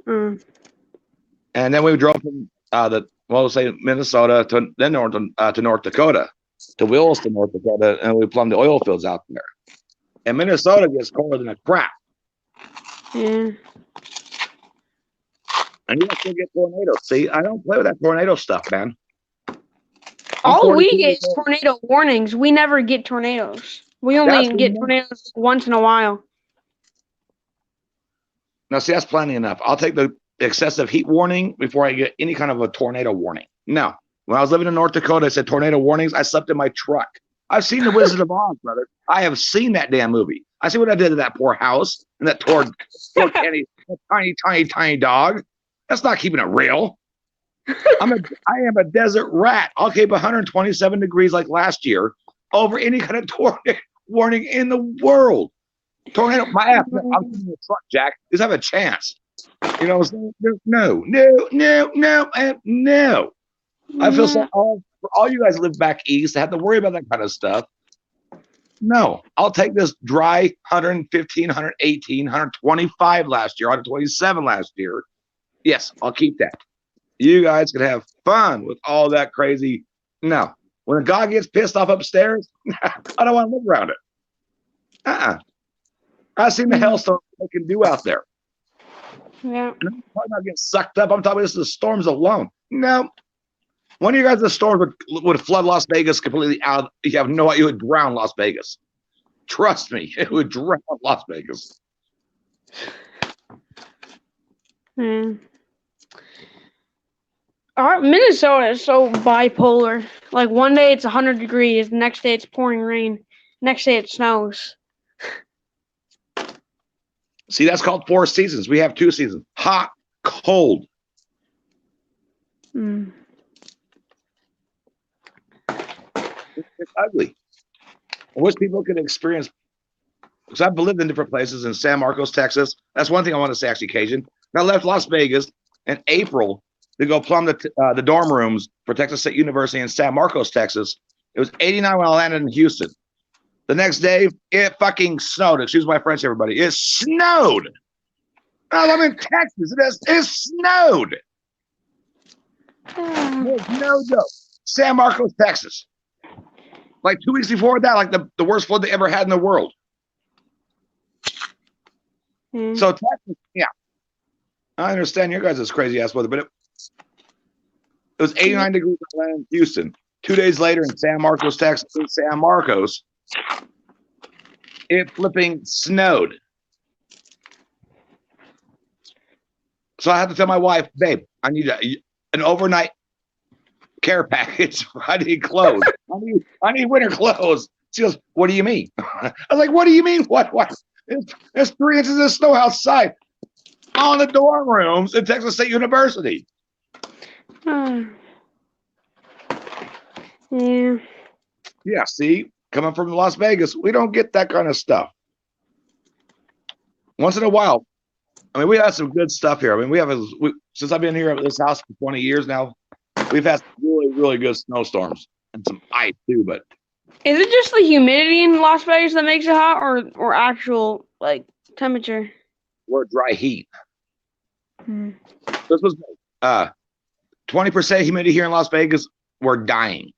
Mm. And then we drove from we'll say Minnesota to North Dakota, to Williston, North Dakota, and we plumbed the oil fields out there. And Minnesota gets colder than a crap. Yeah. And you still get tornadoes. See, I don't play with that tornado stuff, man. All we 42 get years is old. tornado warnings. We never get tornadoes. We only That's get enough. tornadoes once in a while. Now, see, that's plenty enough. I'll take the excessive heat warning before I get any kind of a tornado warning. No. When I was living in North Dakota, I said tornado warnings. I slept in my truck. I've seen The Wizard of Oz, brother. I have seen that damn movie. I see what I did to that poor house and that poor tiny dog. That's not keeping it real. I am a desert rat. I'll keep 127 degrees like last year over any kind of tornado warning in the world. Tornado, my ass. I'm in the truck, Jack. Does have a chance? You know, no. I feel so for all you guys that live back east that have to worry about that kind of stuff. No, I'll take this dry 115, 118, 125 last year, 127 last year. Yes, I'll keep that. You guys can have fun with all that crazy. No, when a guy gets pissed off upstairs, I don't want to live around it. I've seen the hailstorms they can do out there. Yeah. And I'm talking about getting sucked up. I'm talking about just the storms alone. No. One of you guys, the storm would flood Las Vegas completely out. You have no idea. It would drown Las Vegas. Trust me, it would drown Las Vegas. Yeah. Our Minnesota is so bipolar. Like one day it's 100 degrees, the next day it's pouring rain, next day it snows. See, that's called 4 seasons. We have 2 seasons: hot, cold. Mm. It's ugly. I wish people could experience, because I've lived in different places in San Marcos, Texas. That's one thing I want to say, actually, Cajun. I left Las Vegas in April to go plumb the dorm rooms for Texas State University in San Marcos, Texas. It was 89 when I landed in Houston. The next day, it fucking snowed. Excuse my French, everybody. It snowed. I'm in Texas. It snowed. No joke. San Marcos, Texas. Like 2 weeks before that, like the worst flood they ever had in the world. Mm. So Texas, yeah. I understand your guys' crazy ass weather, but it was 89 degrees in Houston. 2 days later in San Marcos, Texas, it flipping snowed. So I have to tell my wife, babe, I need an overnight care package. I need clothes. I need winter clothes. She goes, what do you mean? I was like, what do you mean? What? There's 3 inches of snow outside on the dorm rooms at Texas State University. Yeah. Yeah, see, coming from Las Vegas, we don't get that kind of stuff. Once in a while, I mean, we have some good stuff here. I mean, since I've been here at this house for 20 years now, we've had some really, really good snowstorms and some ice too. But Is it just the humidity in Las Vegas that makes it hot, or actual like temperature? we're dry heat. Mm. This was 20% humidity here in Las Vegas. We're dying.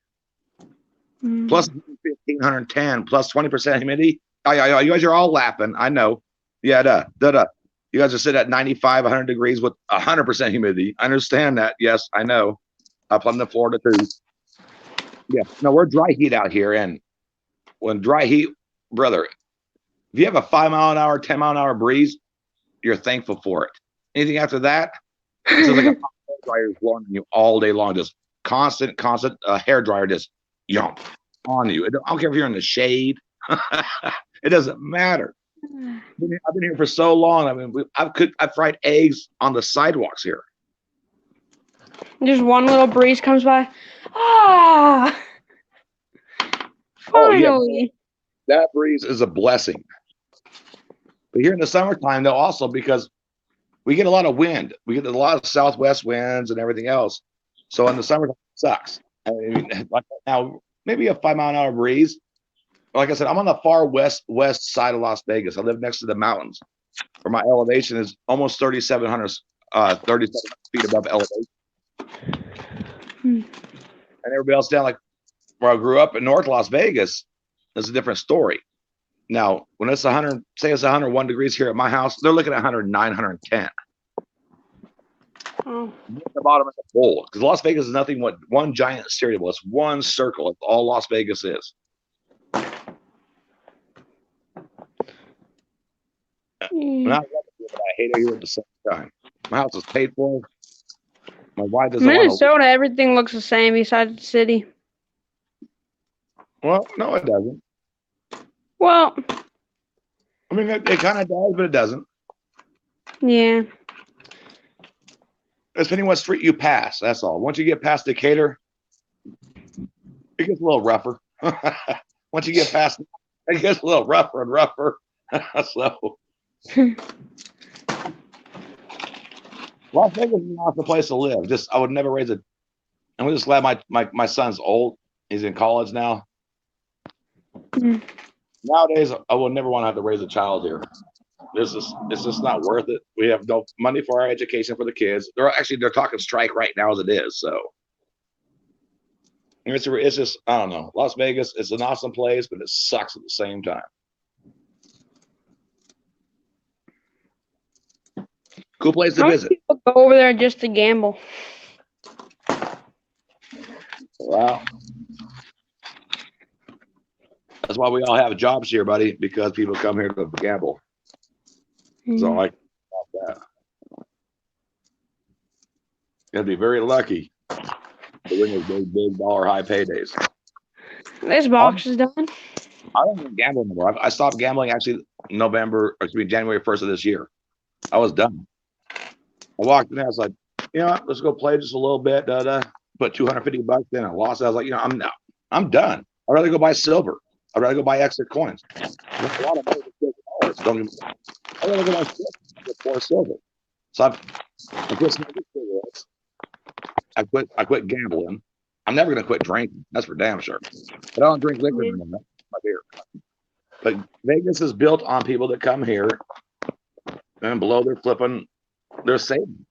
Mm. Plus 15, 110, plus 20% humidity. Oh, yeah, you guys are all laughing. I know. Yeah, duh. You guys are sitting at 95, 100 degrees with 100% humidity. I understand that. Yes, I know. Up on the Florida too. Yeah, no, we're dry heat out here. And when dry heat, brother, if you have a 5 mile an hour, 10 mile an hour breeze, you're thankful for it. Anything after that, it's like a hair dryer is blowing on you all day long. Just constant hair dryer just yump on you. I don't care if you're in the shade. It doesn't matter. I've been here for so long. I mean, I've fried eggs on the sidewalks here. Just one little breeze comes by. Ah! Oh, yeah. Finally. That breeze is a blessing. But here in the summertime, though, also because we get a lot of wind, we get a lot of southwest winds and everything else. So in the summertime, it sucks. I mean, like now, maybe a 5 mile an hour breeze. like I said, I'm on the far west side of Las Vegas. I live next to the mountains, where my elevation is almost 3,700 feet above elevation. Hmm. And everybody else down like where I grew up in North Las Vegas, is a different story. Now, when it's 100, say it's 101 degrees here at my house, they're looking at 109, 110. Oh. The bottom of the bowl, because Las Vegas is nothing but one giant stadium. It's one circle. It's all Las Vegas is. And I love it, but I hate it here at the same time. My house is paid for. My wife doesn't want to. Minnesota, everything looks the same besides the city. Well, no, it doesn't. Well, I mean, it kind of does, but it doesn't. yeah. It's depending what street you pass. That's all. Once you get past Decatur, it gets a little rougher. Once you get past, it gets a little rougher and rougher. So, Las Vegas is not the place to live. Just, I would never raise a. I'm just glad my son's old. He's in college now. Mm. Nowadays, I would never want to have to raise a child here. It's just not worth it. We have no money for our education for the kids. They're talking strike right now as it is. So it's just, I don't know. Las Vegas is an awesome place, but it sucks at the same time. Cool place to Most visit. people go over there just to gamble. Wow. That's why we all have jobs here, buddy, because people come here to gamble. So I like that. You gotta be very lucky to win those big dollar high paydays. This box is done. I don't even gamble anymore. I stopped gambling actually January 1st of this year. I was done. I walked in there, I was like, you know what, let's go play just a little bit. Put $250 in. I lost it. I was like, I'm done. I'd rather go buy silver. I'd rather go buy extra coins. There's a lot of money to $50. Don't get me wrong. I'd rather go buy for silver. So I quit smoking cigarettes. I quit gambling. I'm never gonna quit drinking. That's for damn sure. But I don't drink liquor anymore. That's my beer. But Vegas is built on people that come here and below they're flipping, they're saving.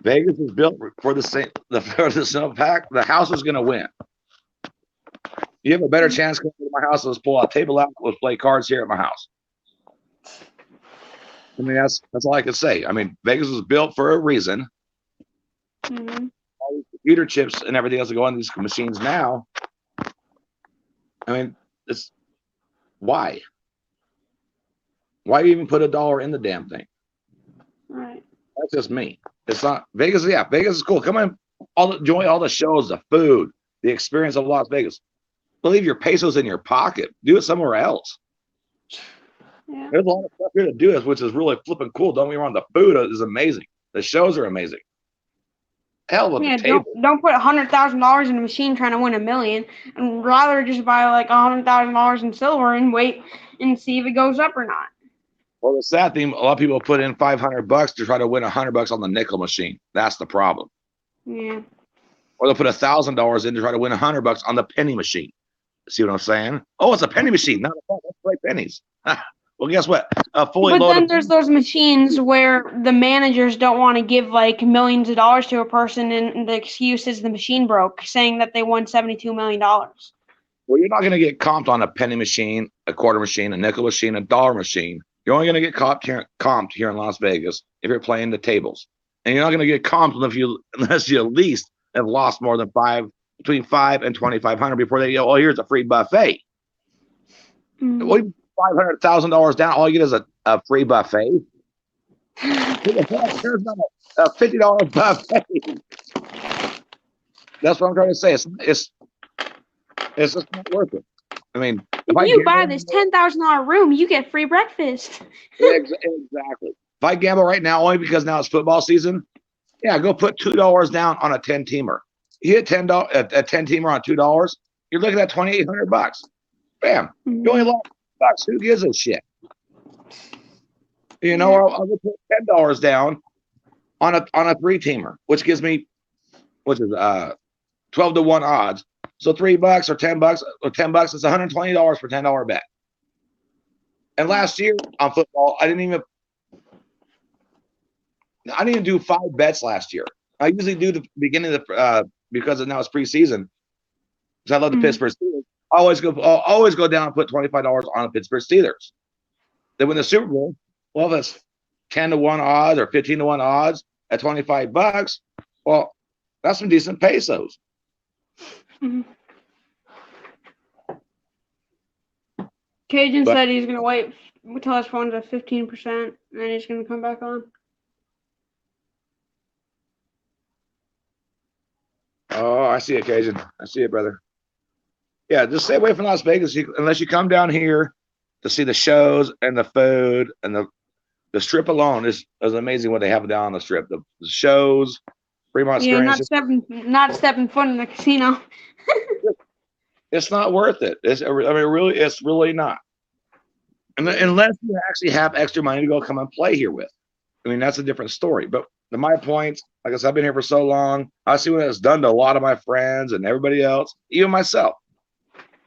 Vegas is built for the simple fact the house is gonna win. You have a better chance coming to my house. Let's pull a table out. Let's play cards here at my house. I mean, that's all I can say. I mean, Vegas was built for a reason. Mm-hmm. All these computer chips and everything else that go on these machines now. I mean, it's why? Why even put $1 in the damn thing? Right. That's just me. It's not Vegas. Yeah, Vegas is cool. Come on, enjoy all the shows, the food, the experience of Las Vegas. Leave your pesos in your pocket. Do it somewhere else. Yeah. There's a lot of stuff here to do, which is really flipping cool. Don't get me wrong. The food is amazing. The shows are amazing. Hell with Yeah, the table. don't put $100,000 in a machine trying to win $1 million, and rather just buy like $100,000 in silver and wait and see if it goes up or not. Well, the sad thing, a lot of people put in $500 to try to win $100 on the nickel machine. That's the problem. Yeah. Or they'll put $1,000 in to try to win $100 on the penny machine. See what I'm saying? Oh, it's a penny machine, not a phone. Let's play pennies. Well, guess what? Fully But loaded. then there's those machines where the managers don't want to give like millions of dollars to a person, and the excuse is the machine broke, saying that they won $72 million. Well, you're not going to get comped on a penny machine, a quarter machine, a nickel machine, a dollar machine. You're only going to get comped here in Las Vegas if you're playing the tables, and you're not going to get comped unless you at least have lost more than between $500 and $2,500 before they go, oh, here's a free buffet. Mm. Well, $500,000 down, all you get is a free buffet. There's not a $50 buffet. That's what I'm trying to say. It's just not worth it. I mean, If you buy this $10,000 room, you get free breakfast. Exactly. If I gamble right now, only because now it's football season, yeah, go put $2 down on a 10-teamer. You hit a 10-teamer on $2, you're looking at $2,800. Bam. You only lost $2. Who gives a shit? You know, I'll go put $10 down on a 3-teamer, which gives me, 12 to 1 odds. So $3 or $10 or $10 is $120 for $10 bet. And last year on football, I didn't even do 5 bets last year. I usually do the beginning of the because now it's preseason. Because I love the Pittsburgh Steelers. I'll always go down and put $25 on the Pittsburgh Steelers. They win the Super Bowl. Well, that's 10-1 odds or 15-1 odds at $25. Well, that's some decent pesos. Cajun But- said he's gonna wait until his phone's at 15%, and then he's gonna come back on. Oh, I see it, Cajun. I see it, brother. Yeah, just stay away from Las Vegas unless you come down here to see the shows and the food and the strip alone is amazing what they have down on the strip. The shows, Fremont Yeah, experiences. not stepping foot in the casino. It's not worth it. It's really not. Unless you actually have extra money to go come and play here with. I mean, that's a different story. But to my point, like I said, I've been here for so long. I see what it's done to a lot of my friends and everybody else, even myself.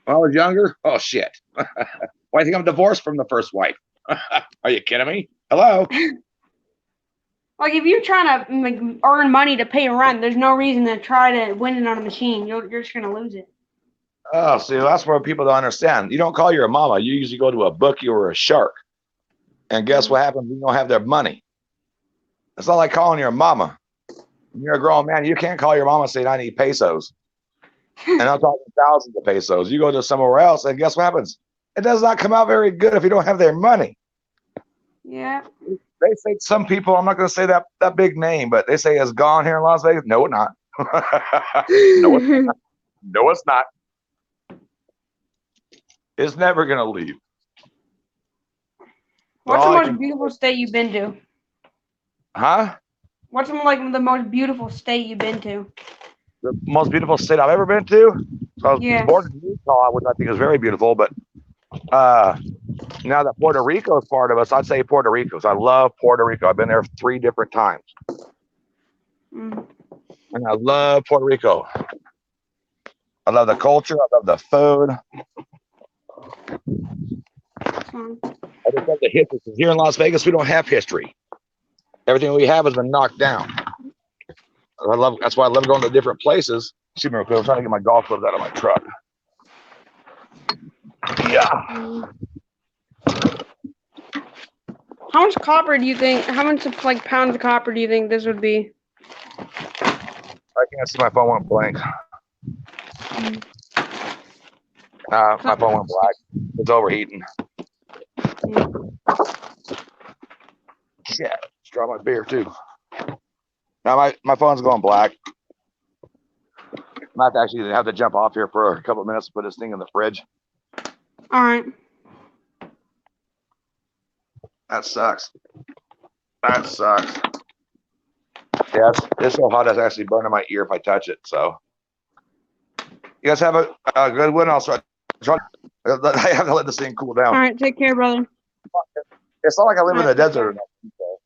When I was younger, oh shit. Why do you think I'm divorced from the first wife? Are you kidding me? Hello? Like, if you're trying to earn money to pay rent, there's no reason to try to win it on a machine. You're just gonna lose it. Oh, see, that's where people don't understand. You don't call your mama. You usually go to a bookie or a shark. And guess what happens? You don't have their money. It's not like calling your mama. When you're a grown man, you can't call your mama and say, I need pesos. And I'm talking thousands of pesos. You go to somewhere else, and guess what happens? It does not come out very good if you don't have their money. Yeah. They say some people, I'm not going to say that big name, but they say it's gone here in Las Vegas. No, it's not. No, it's not. No, it's not. It's never going to leave. What's the All I most can- beautiful state you've been to? Huh? What's the most beautiful state you've been to? The most beautiful state I've ever been to? So I was Yeah. born in Utah, which I think is very beautiful, but now that Puerto Rico is part of us, I'd say Puerto Rico. So I love Puerto Rico. I've been there 3 different times. Mm. And I love Puerto Rico. I love the culture. I love the food. Mm. I just love the history. 'Cause here in Las Vegas, we don't have history. Everything we have has been knocked down. That's why I love going to different places. Excuse me real quick. I'm trying to get my golf clubs out of my truck. Yeah. How much copper do you think? How much pounds of copper do you think this would be? I can't see, my phone went blank. My phone went black. It's overheating. Shit. Just dropped my beer too. Now my phone's going black. I might actually have to jump off here for a couple of minutes to put this thing in the fridge. All right. That sucks. That sucks. Yeah, it's so hot it's actually burning my ear if I touch it. So you guys have a good one. I'll start. I have to let this thing cool down. All right. Take care, brother. It's not like I live in the desert or nothing. So.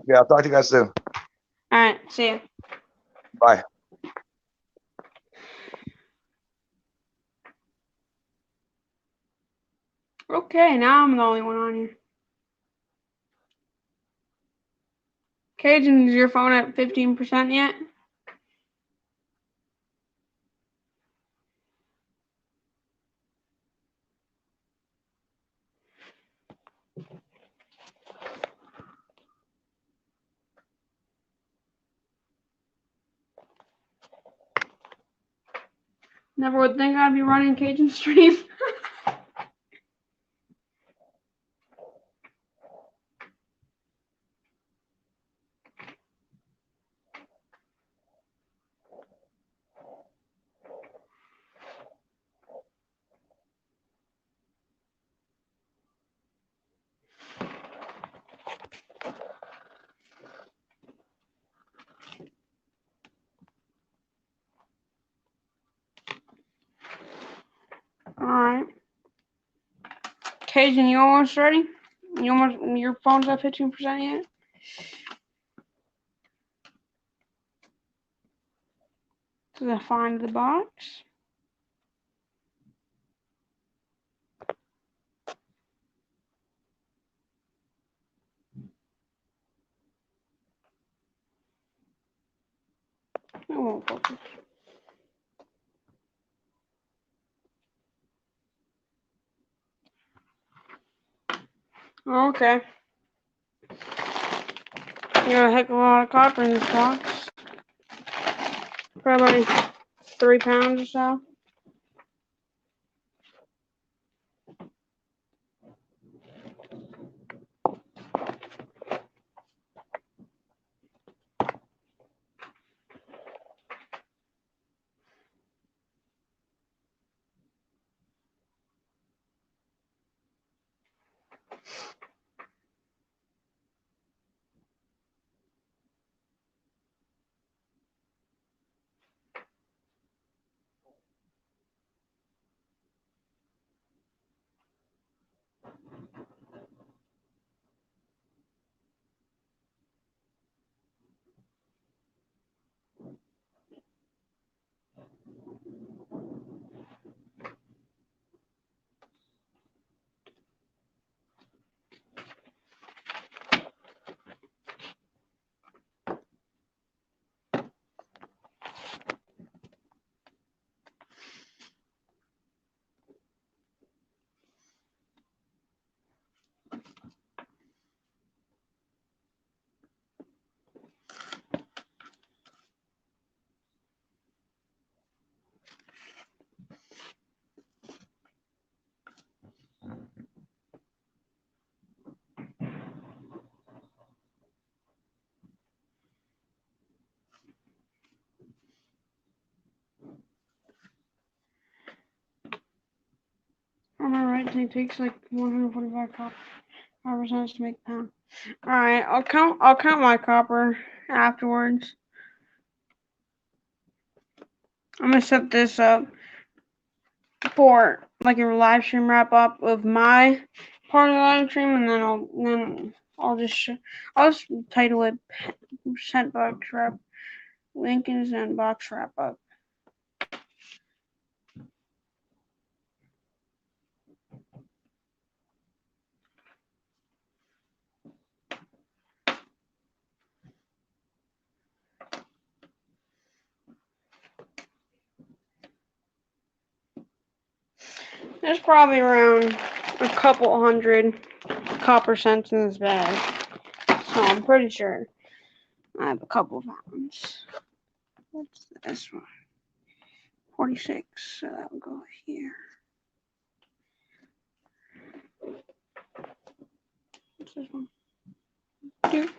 Yeah, I'll talk to you guys soon. All right. See ya. Bye. Okay, now I'm the only one on here. Cajun, is your phone at 15% yet? Never would think I'd be running Cajun stream. All right. Cajun, you almost ready? Your phone's at 15% yet? To the find the box. It won't focus. Okay. You got a heck of a lot of copper in this box. Probably 3 pounds or so. Am I right? It takes like 145 copper cents to make a pound. All right, I'll count my copper afterwards. I'm gonna set this up for like a live stream wrap up of my part of the live stream, and then I'll just title it Sandbox Wrap Lincoln's Sandbox Wrap Up. There's probably around a couple hundred copper cents in this bag, so I'm pretty sure I have a couple pounds. What's this one? 46, so that will go here. What's this one? Dude,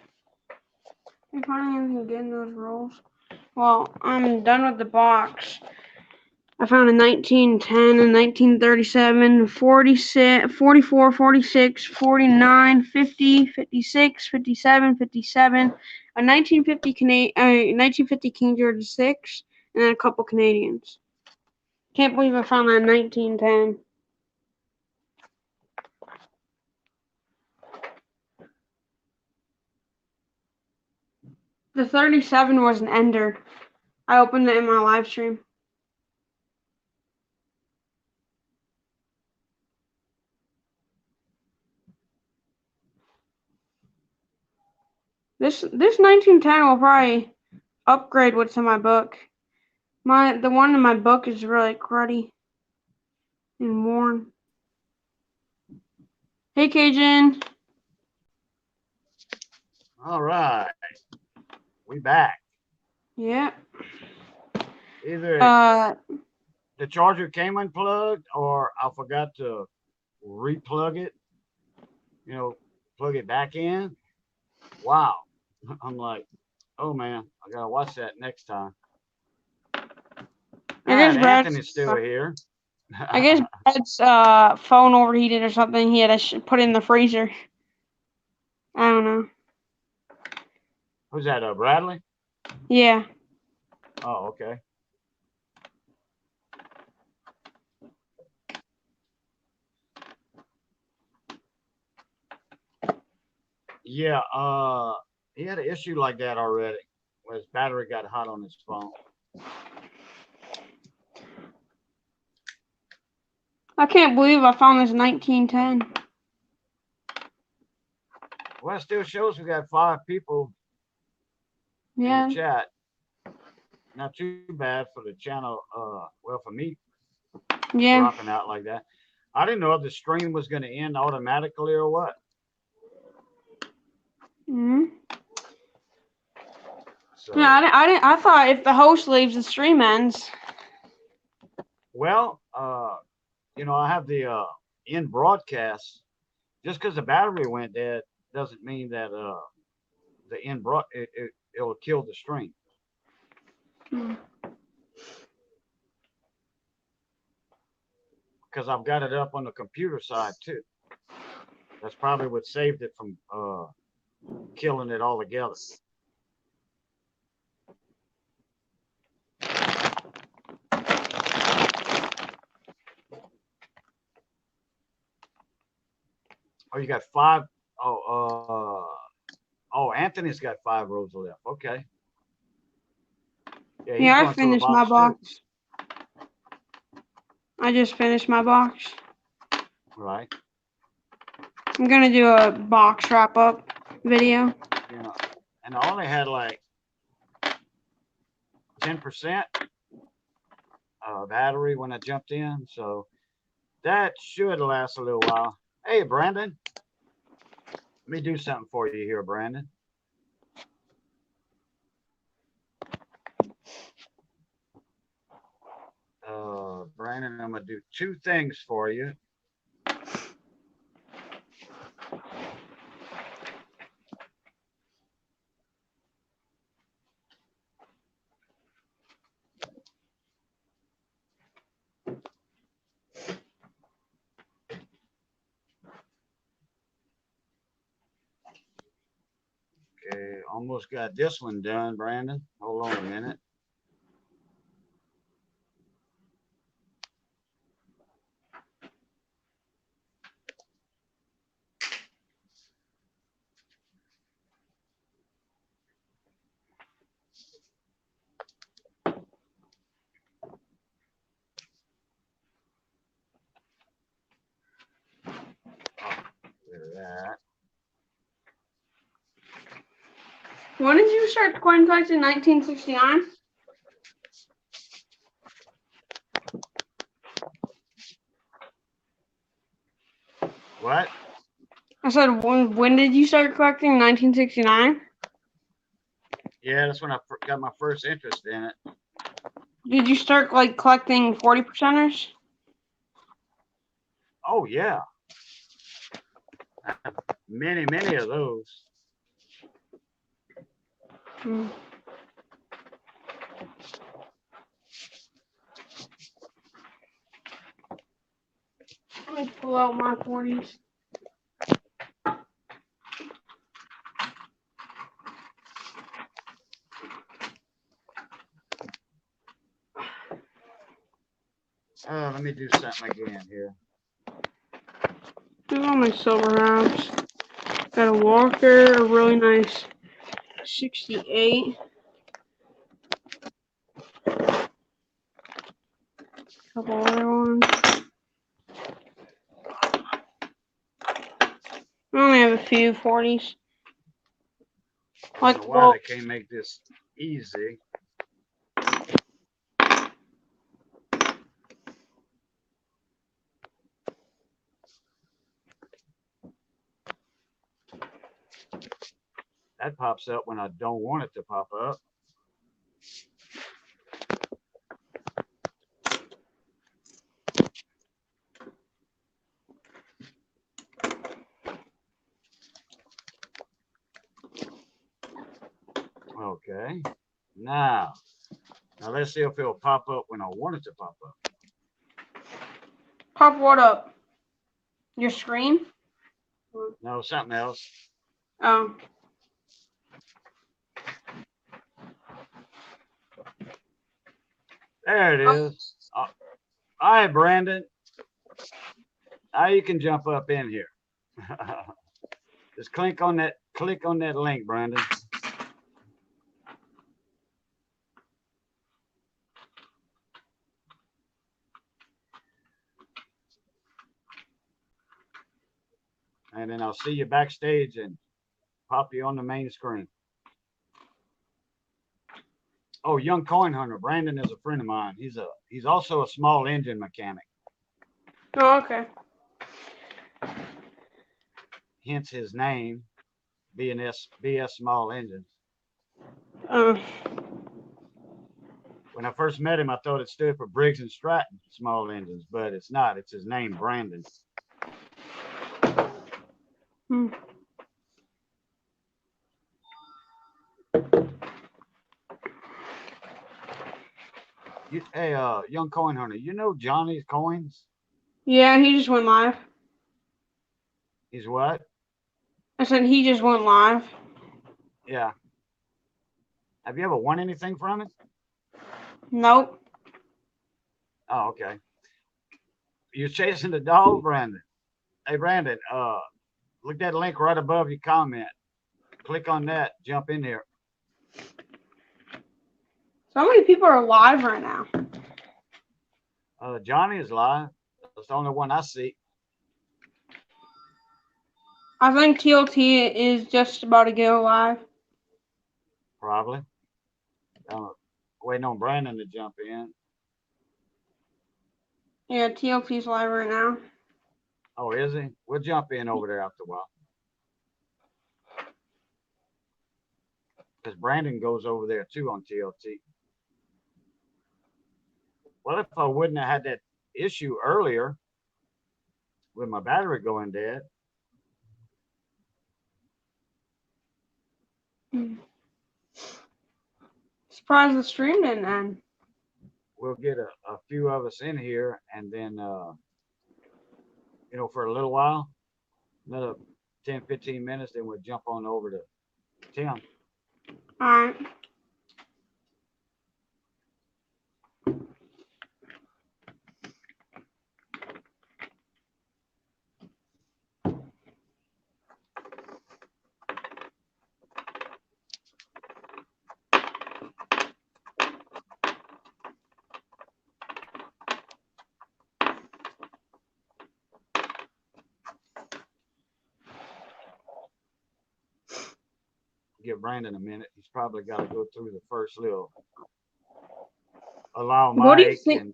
I'm finding anything good in those rolls. Well, I'm done with the box. I found a 1910, a 1937, 46, 44, 46, 49, 50, 56, 57, 57, a 1950 King George VI, and then a couple Canadians. Can't believe I found that 1910. The 37 was an ender. I opened it in my live stream. This 1910 will probably upgrade what's in my book. The one in my book is really cruddy and worn. Hey, Cajun. All right. We back. Yeah. Either the charger came unplugged or I forgot to replug it, plug it back in. Wow. I'm like, oh man, I gotta watch that next time. I guess Anthony's still here. I guess Brad's phone overheated or something. He had to put it in the freezer. I don't know. Who's that, Bradley? Yeah. Oh, okay. Yeah, he had an issue like that already, where his battery got hot on his phone. I can't believe I found this 1910. Well, it still shows we got 5 people Yeah. in the chat. Not too bad for the channel. Well, for me Yeah. dropping out like that. I didn't know if the stream was going to end automatically or what. Hmm. So, Yeah, I thought if the host leaves, the stream ends. well, you know, I have the in broadcast. Just because the battery went dead doesn't mean that the in broad it'll kill the stream. Hmm. Because I've got it up on the computer side too. That's probably what saved it from killing it altogether. Oh, you got 5. Oh, Anthony's got 5 rows left. Okay. Yeah, he's Yeah, I going through a finished my too. box. I just finished my box. Right. I'm gonna do a box wrap up video. You know, and I only had like 10% battery when I jumped in, so that should last a little while. Hey, Brandon, let me do something for you here, Brandon. Brandon, I'm gonna do 2 things for you. Okay, almost got this one done, Brandon. Hold on a minute. Look at that. When did you start coin collecting? 1969? What? I said, when did you start collecting? 1969? Yeah, that's when I got my first interest in it. Did you start like collecting 40 percenters? Oh yeah, many of those. Hmm. Let me pull out my 40s. Let me do something again here. These are my silver wraps. Got a Walker, a really nice 68. Couple other ones. I only have a few 40s. I don't know why they can't make this easy. That pops up when I don't want it to pop up. Okay. Now let's see if it'll pop up when I want it to pop up. Pop what up? Your screen? No, something else. Oh. There it is. All right, Brandon. Now you can jump up in here. Just click on that link, Brandon. and then I'll see you backstage and pop you on the main screen. Oh, Young Coin Hunter. Brandon is a friend of mine. He's also a small engine mechanic. Oh, okay. Hence his name, BS Small Engines. Uh, When I first met him, I thought it stood for Briggs and Stratton Small Engines, but it's not. It's his name, Brandon. hmm. Hey, Young Coin Hunter, you know Johnny's Coins? Yeah, he just went live. He's what? I said he just went live. Yeah. Have you ever won anything from it? Nope. Oh, okay. You're chasing the dog, Brandon. Hey, Brandon, look at that link right above your comment. Click on that. Jump in here. So many people are live right now. Johnny is live. That's the only one I see. I think TLT is just about to go live. Probably. Waiting on Brandon to jump in. Yeah, TLT's live right now. Oh, is he? We'll jump in over there after a while. Because Brandon goes over there too on TLT. Well, if I wouldn't have had that issue earlier with my battery going dead, Surprised the stream didn't end. we'll get a few of us in here and then, for a little while, another 10, 15 minutes, then we'll jump on over to Tim. Alright. Give Brandon a minute. He's probably got to go through the first little allow What do you mic think- and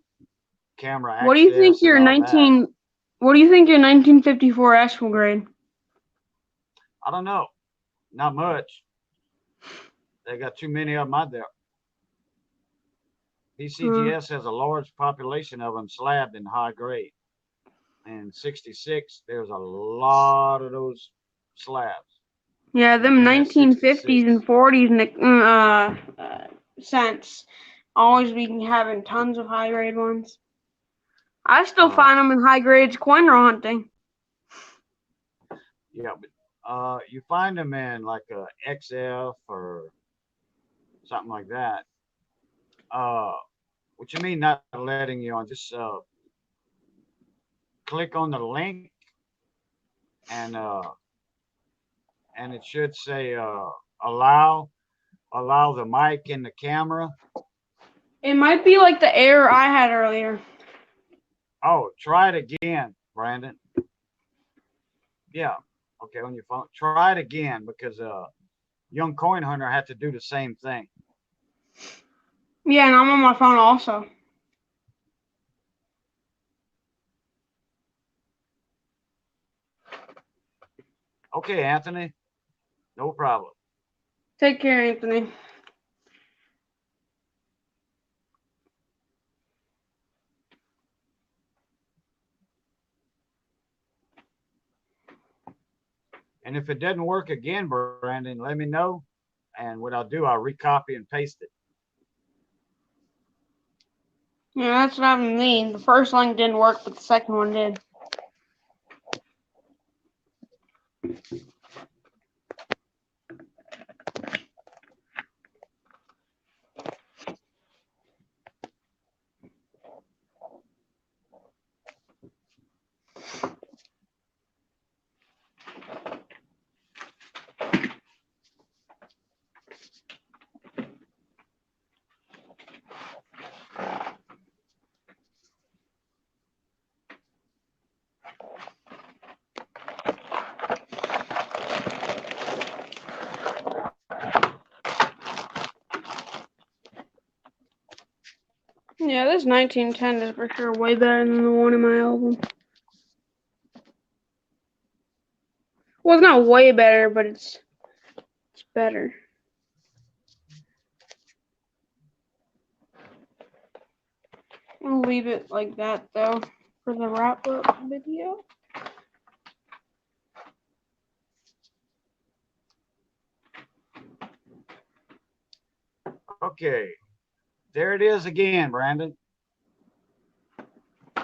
camera access. What do you think your and all that. 1954 S will grade? I don't know. Not much. They got too many of them out there. PCGS has a large population of them slabbed in high grade. And 66, there's a lot of those slabs. Yeah, them Yeah, 1950s and 66. 40s cents always be having tons of high grade ones. I still find them in high grades coin roll hunting. Yeah, but you find them in like a XF or something like that. What you mean not letting you on? Just click on the link and it should say allow the mic and the camera. It might be like the error I had earlier. Oh, try it again, Brandon. Yeah, okay, on your phone. Try it again because Young Coin Hunter had to do the same thing. Yeah, and I'm on my phone also. Okay, Anthony, no problem. Take care, Anthony. And if it doesn't work again, Brandon, let me know. And what I'll do, I'll recopy and paste it. Yeah, that's what happened to me. The first link didn't work, but the second one did. Yeah, this 1910 is for sure way better than the one in my album. Well, it's not way better, but it's better. I'll leave it like that though for the wrap up video. Okay. There it is again, Brandon.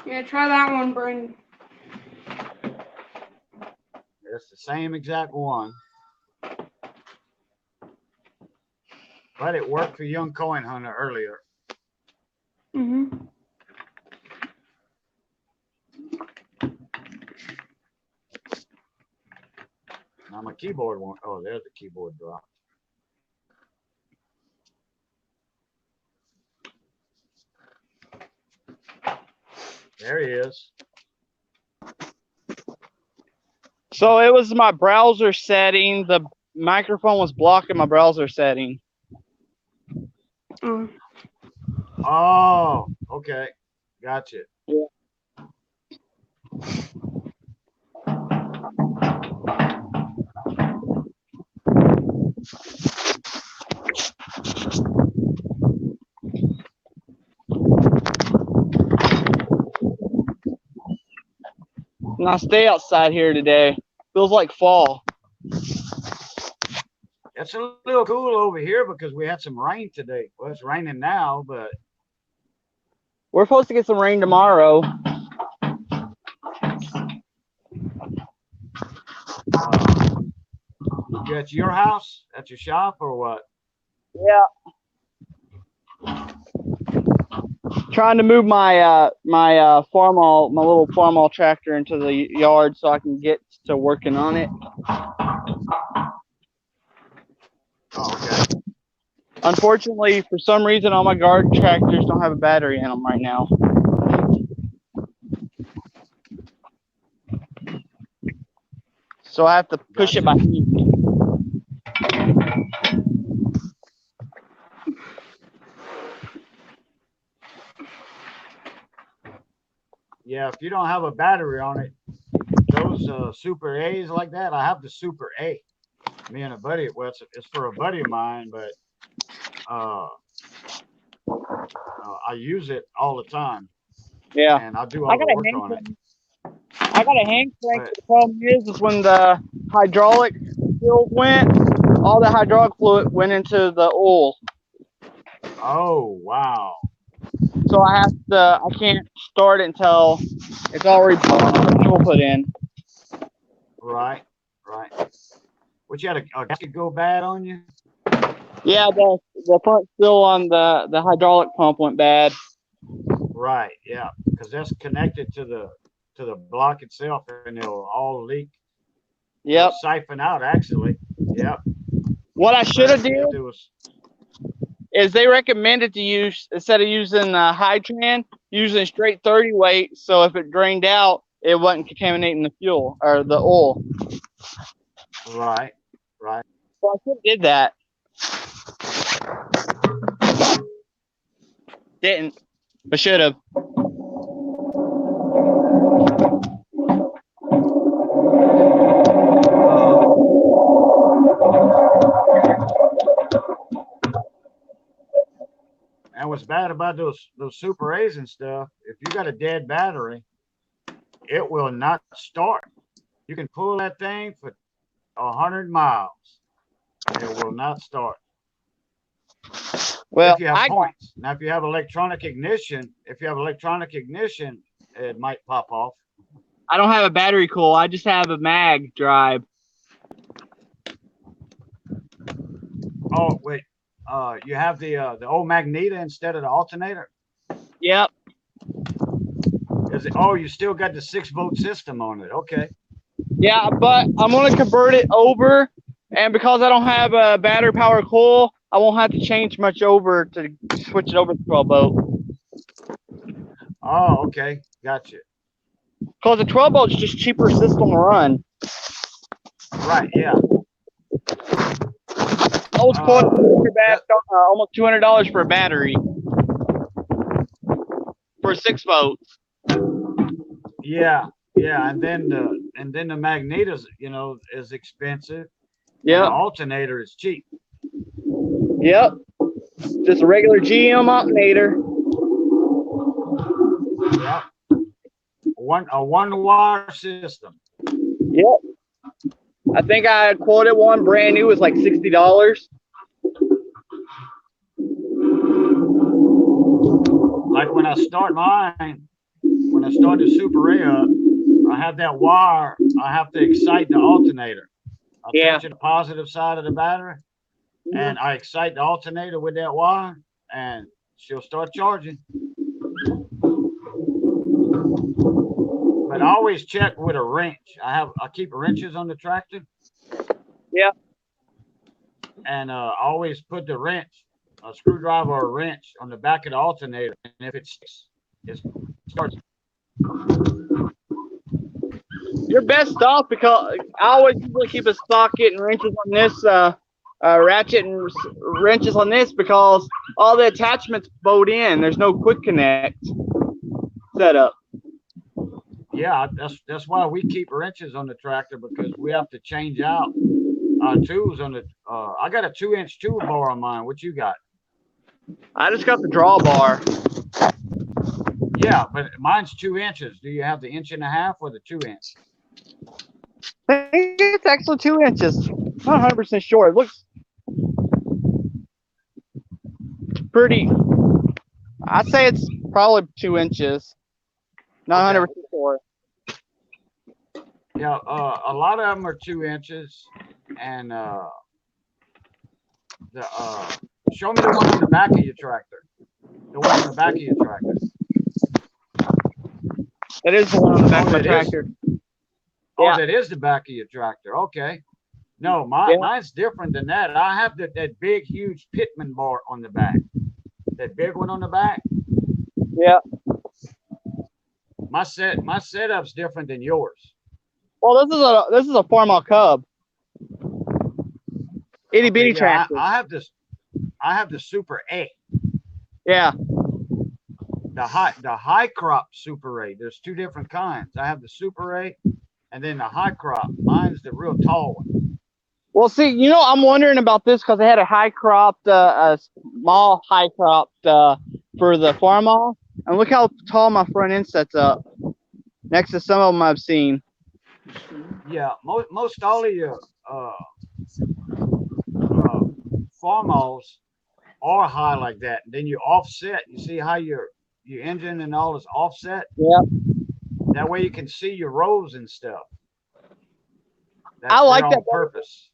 Yeah, try that one, Brandon. It's the same exact one. But it worked for Young Coin Hunter earlier. Mm-hmm. Now my keyboard won't. Oh, there's the keyboard drop. There he is. So it was my browser setting. The microphone was blocking my browser setting. Oh, okay. Gotcha. Yeah. And I stay outside here today. Feels like fall. It's a little cool over here because we had some rain today. Well, it's raining now, but We're supposed to get some rain tomorrow. you at your house, at your shop, or what? Yeah. Trying to move my my little farmall tractor into the yard so I can get to working on it. Oh, okay. Unfortunately, for some reason, all my garden tractors don't have a battery in them right now. So I have to push it by hand. Yeah, if you don't have a battery on it, those Super A's like that, I have the Super A. Me and a buddy, well, it's for a buddy of mine, but I use it all the time. Yeah. And I do all the work on it. I got a hand crank. But- The problem is when the hydraulic fluid went, all the hydraulic fluid went into the oil. Oh, wow. So I can't start it until it's already put in. Right, right. What, you had a gasket go bad on you? Yeah, the front seal on the hydraulic pump went bad. Right, yeah, because that's connected to the block itself, and it'll all leak. Yep. It'll siphon out, actually. Yep. What I should have did It was, is they recommended to use, instead of using Hydran, using straight 30 weight. So if it drained out, it wasn't contaminating the fuel or the oil. right, right. So I should have did that. Didn't, but should have. And what's bad about those Super A's and stuff, if you got a dead battery, it will not start. You can pull that thing for 100 miles. It will not start. Well, if you have points. Now, if you have electronic ignition, it might pop off. I don't have a battery coil. I just have a mag drive. Oh, wait. You have the old Magneta instead of the alternator? Yep. Is it? Oh, you still got the 6-volt system on it. Okay. Yeah, but I'm going to convert it over. And because I don't have a battery power coil, I won't have to change much over to switch it over to 12-volt. Oh, okay. Gotcha. Because the 12-volt is just cheaper system to run. Right, yeah. I was quoted almost $200 for a battery. for 6 volts. Yeah, yeah, and then the magnetos, you know, is expensive. And the Yep. alternator is cheap. Yep. Just a regular GM alternator. Yep. A one wire system. Yep. I think I quoted one brand new was like $60. Like when I start the Super A up, I have that wire. I have to excite the alternator. I Yeah. touch the positive side of the battery, and I excite the alternator with that wire, and she'll start charging. But I always check with a wrench. I keep wrenches on the tractor. Yeah. And I always put the wrench, a screwdriver or a wrench, on the back of the alternator, and if it starts. You're best off because I always usually keep a socket and wrenches on this, ratchet and wrenches on this because all the attachments bolt in. There's no quick connect setup. Yeah, that's why we keep wrenches on the tractor, because we have to change out our tools on the. I got a 2-inch tool bar on mine. What you got? I just got the drawbar. Yeah, but mine's 2 inches. Do you have the 1.5 or the 2-inch? I think it's actually 2 inches. Not 100% sure. It looks pretty. I'd say it's probably 2 inches. Not 100% sure. Yeah, a lot of them are 2 inches, and show me the one on the back of your tractor. The one on the back of your tractor. That is the one on the back of my that is? tractor. Oh, Yeah. that is the back of your tractor. Okay. No, mine's different than that. I have that big, huge Pitman bar on the back. That big one on the back. Yeah. My setup's different than yours. Well, this is a Farmall Cub. Itty bitty Yeah, tractor. I have the Super A. Yeah. The high crop Super A. There's 2 different kinds. I have the Super A, and then the high crop. Mine's the real tall one. Well, see, you know, I'm wondering about this because they had a high cropped, a small high cropped for the Farmall, and look how tall my front end sets up next to some of them I've seen. Yeah, most all of your Farmalls are high like that. And then you offset. You see how your engine and all is offset? Yeah. That way you can see your rows and stuff. I like on that purpose.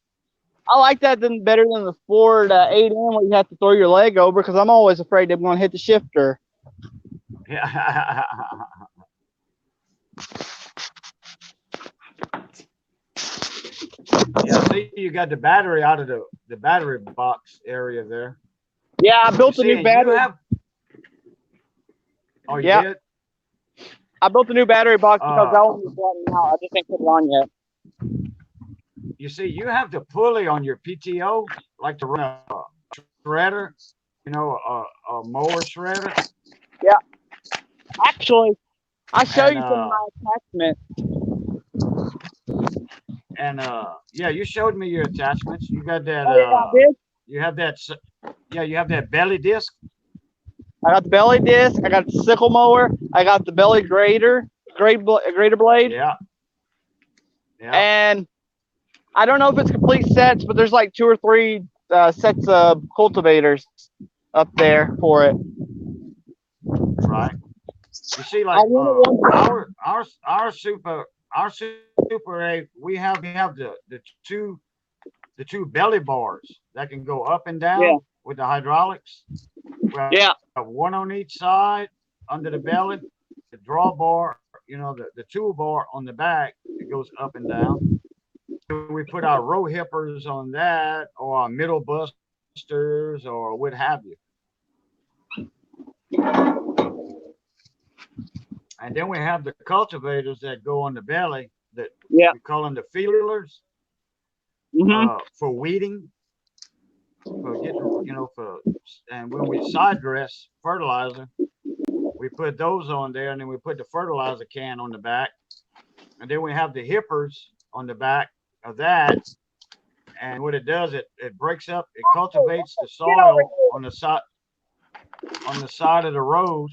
I like that better than the Ford 8M where you have to throw your leg over because I'm always afraid they're going to hit the shifter. Yeah. Yeah, see, you got the battery out of the battery box area there. Yeah, I built a new battery. Oh, you Yeah. did? I built a new battery box because that one was running out. I just ain't put it on yet. You see, you have the pulley on your PTO, like to run a shredder, you know, a mower shredder. Yeah. Actually, I'll show And, you some of my attachments. And yeah, you showed me your attachments. You got that. Oh, yeah, I did. You have that. Yeah, you have that belly disc. I got the belly disc. I got the sickle mower. I got the belly grader blade. Yeah. Yeah. And I don't know if it's complete sets, but there's like 2 or 3 sets of cultivators up there for it. Right. You see, like our Super A, we have the two belly bars that can go up and down with the hydraulics. Yeah. One on each side under the belly, the drawbar, you know, the tool bar on the back, it goes up and down. We put our row hippers on that, or our middle busters, or what have you. And then we have the cultivators that go on the belly that we call them the feelers for weeding, for getting, you know, and when we side dress fertilizer, We put those on there, and then we put the fertilizer can on the back. And then we have the hippers on the back of that. And what it does, it breaks up, it cultivates the soil on the side of the rows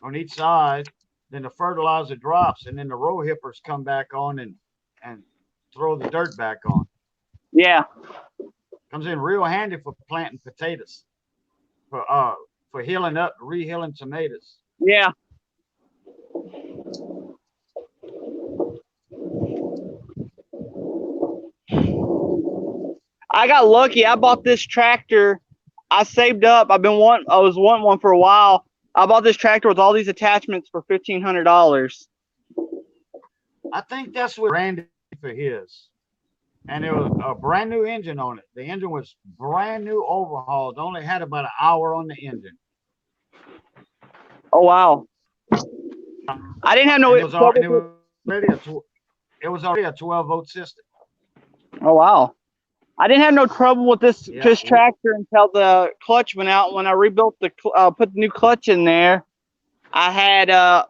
on each side. Then the fertilizer drops, and then the row hippers come back on and throw the dirt back on. Yeah. Comes in real handy for planting potatoes, for healing up, re-healing tomatoes. Yeah. I got lucky. I bought this tractor. I saved up. I was wanting one for a while. I bought this tractor with all these attachments for $1,500. I think that's what Randy for his. And there was a brand new engine on it. The engine was brand new overhauled. Only had about an hour on the engine. Oh wow! I didn't have no. It was already a 12-volt system. Oh wow! I didn't have no trouble with this Yeah. this tractor until the clutch went out. When I rebuilt put the new clutch in there, I had then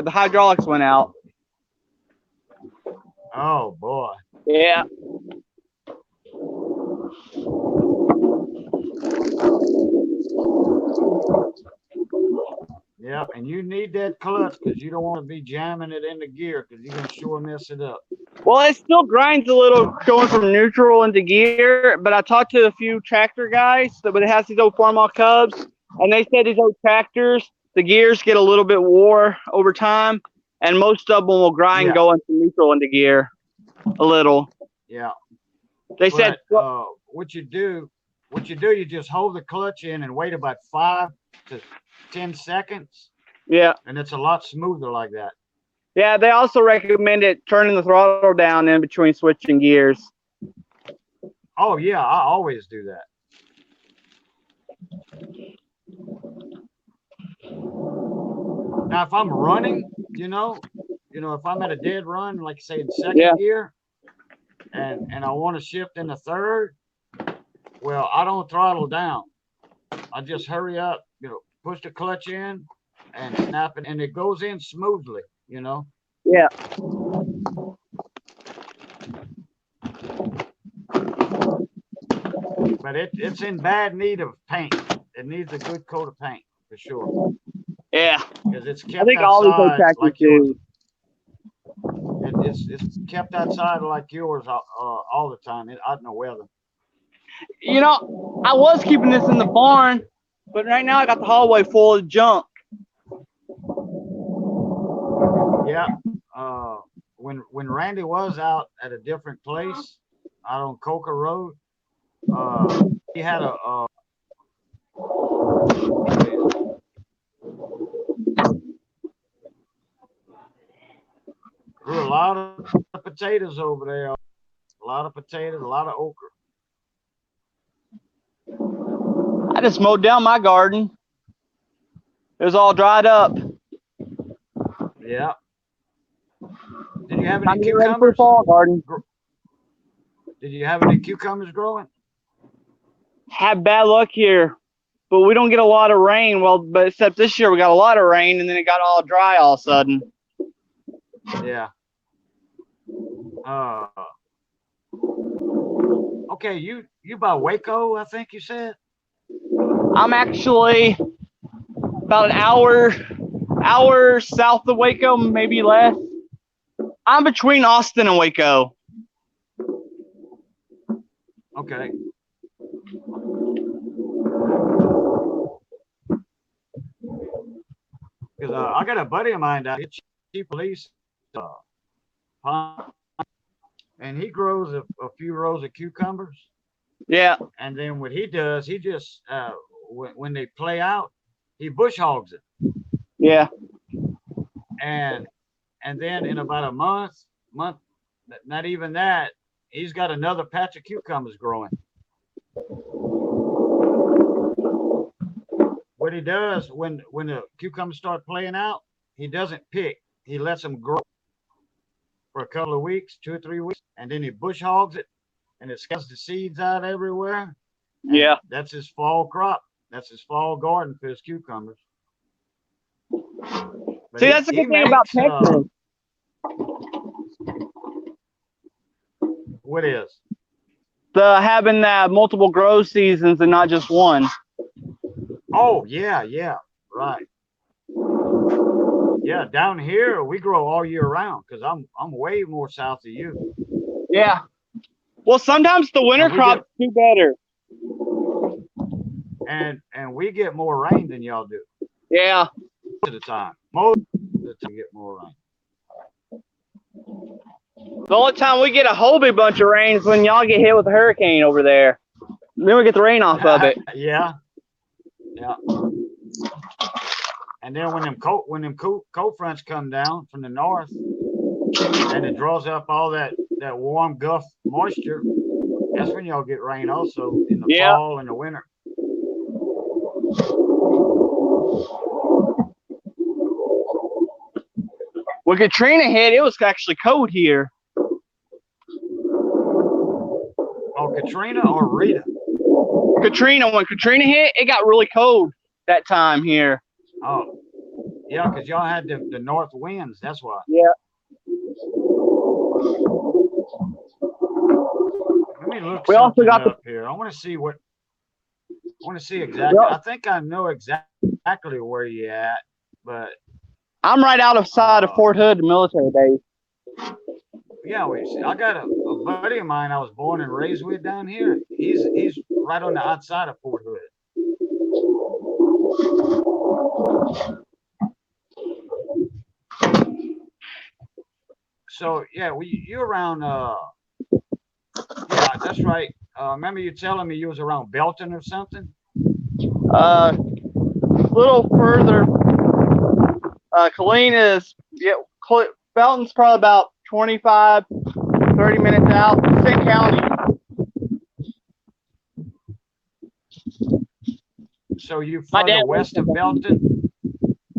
the hydraulics went out. Oh boy. Yeah. Yeah, and you need that clutch because you don't want to be jamming it in the gear because you're gonna sure mess it up. Well, it still grinds a little going from neutral into gear, but I talked to a few tractor guys but it has these old Farmall Cubs, and they said these old tractors, the gears get a little bit wore over time, and most of them will grind Yeah. going from neutral into gear a little. Yeah. They said, But, what you do, you just hold the clutch in and wait about 5 to 10 seconds, yeah. and it's a lot smoother like that. Yeah, they also recommended turning the throttle down in between switching gears. Oh yeah, I always do that. Now, if I'm running, if I'm at a dead run, like say in second Yeah. gear, and I want to shift in the third, well, I don't throttle down. I just hurry up, push the clutch in and snap it, and it goes in smoothly, Yeah. But it's in bad need of paint. It needs a good coat of paint for sure. Yeah. Because it's I kept think all these old outside tractors like yours. do. It's kept outside like yours all the time, out in the weather. You know, I was keeping this in the barn, but right now I got the hallway full of junk. Yeah. When Randy was out at a different place, out on Coker Road, he had grew a lot of potatoes over there. A lot of potatoes, a lot of okra. I just mowed down my garden. It was all dried up. Yeah. Did you have Time any to get ready for cucumbers? fall garden. Did you have any cucumbers growing? Had bad luck here, but we don't get a lot of rain. Well, but except this year we got a lot of rain, and then it got all dry all of a sudden. Yeah. Okay, you by Waco, I think you said? I'm actually about an hour south of Waco, maybe less. I'm between Austin and Waco. Okay. Because I got a buddy of mine down here, Chief Police, and he grows a few rows of cucumbers. Yeah. And then what he does, he just when they play out, he bush hogs it. Yeah. And then in about a month, not even that, he's got another patch of cucumbers growing. What he does when the cucumbers start playing out, he doesn't pick. He lets them grow for a couple of weeks, 2 or 3 weeks, and then he bush hogs it, and it scatters the seeds out everywhere. Yeah. That's his fall crop. That's his fall garden for his cucumbers. But See, that's the he good thing about makes, Texas. what is? The having multiple grow seasons and not just one. Oh, yeah, right. Yeah, down here we grow all year round because I'm way more south of you. Yeah. Well, sometimes the winter And we crops do better. And we get more rain than y'all do Yeah. most of the time. Most of the time we get more rain. The only time we get a whole big bunch of rain is when y'all get hit with a hurricane over there. Then we get the rain off of it. Yeah. And then when them cold fronts come down from the north, and it draws up all that warm Gulf moisture, that's when y'all get rain also in the fall and the winter. When Katrina hit, it was actually cold here. Oh, Katrina or Rita? Katrina, when Katrina hit, it got really cold that time here. Oh, yeah, because y'all had the north winds. That's why. Yeah. Let me look We also something got up here. I want to see exactly. I think I know exactly where you at, but I'm right outside of Fort Hood, the military base. yeah, I got a buddy of mine I was born and raised with down here. He's right on the outside of Fort Hood. So yeah, you around yeah, that's right. Remember you telling me you was around Belton or something? A little further. Killeen is Belton's probably about 25, 30 minutes out. Same county. So you further west of Belton?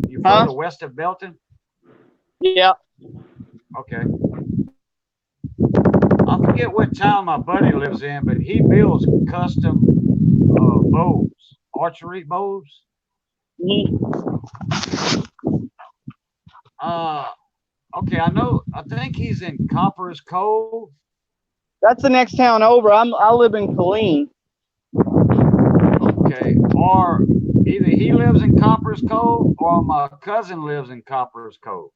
You further west of Belton? Yeah. Okay. I forget what town my buddy lives in, but he builds custom bows, archery bows. Okay, I think he's in Copper's Cove. That's the next town over. I live in Killeen. Okay, or either he lives in Copper's Cove or my cousin lives in Copper's Cove.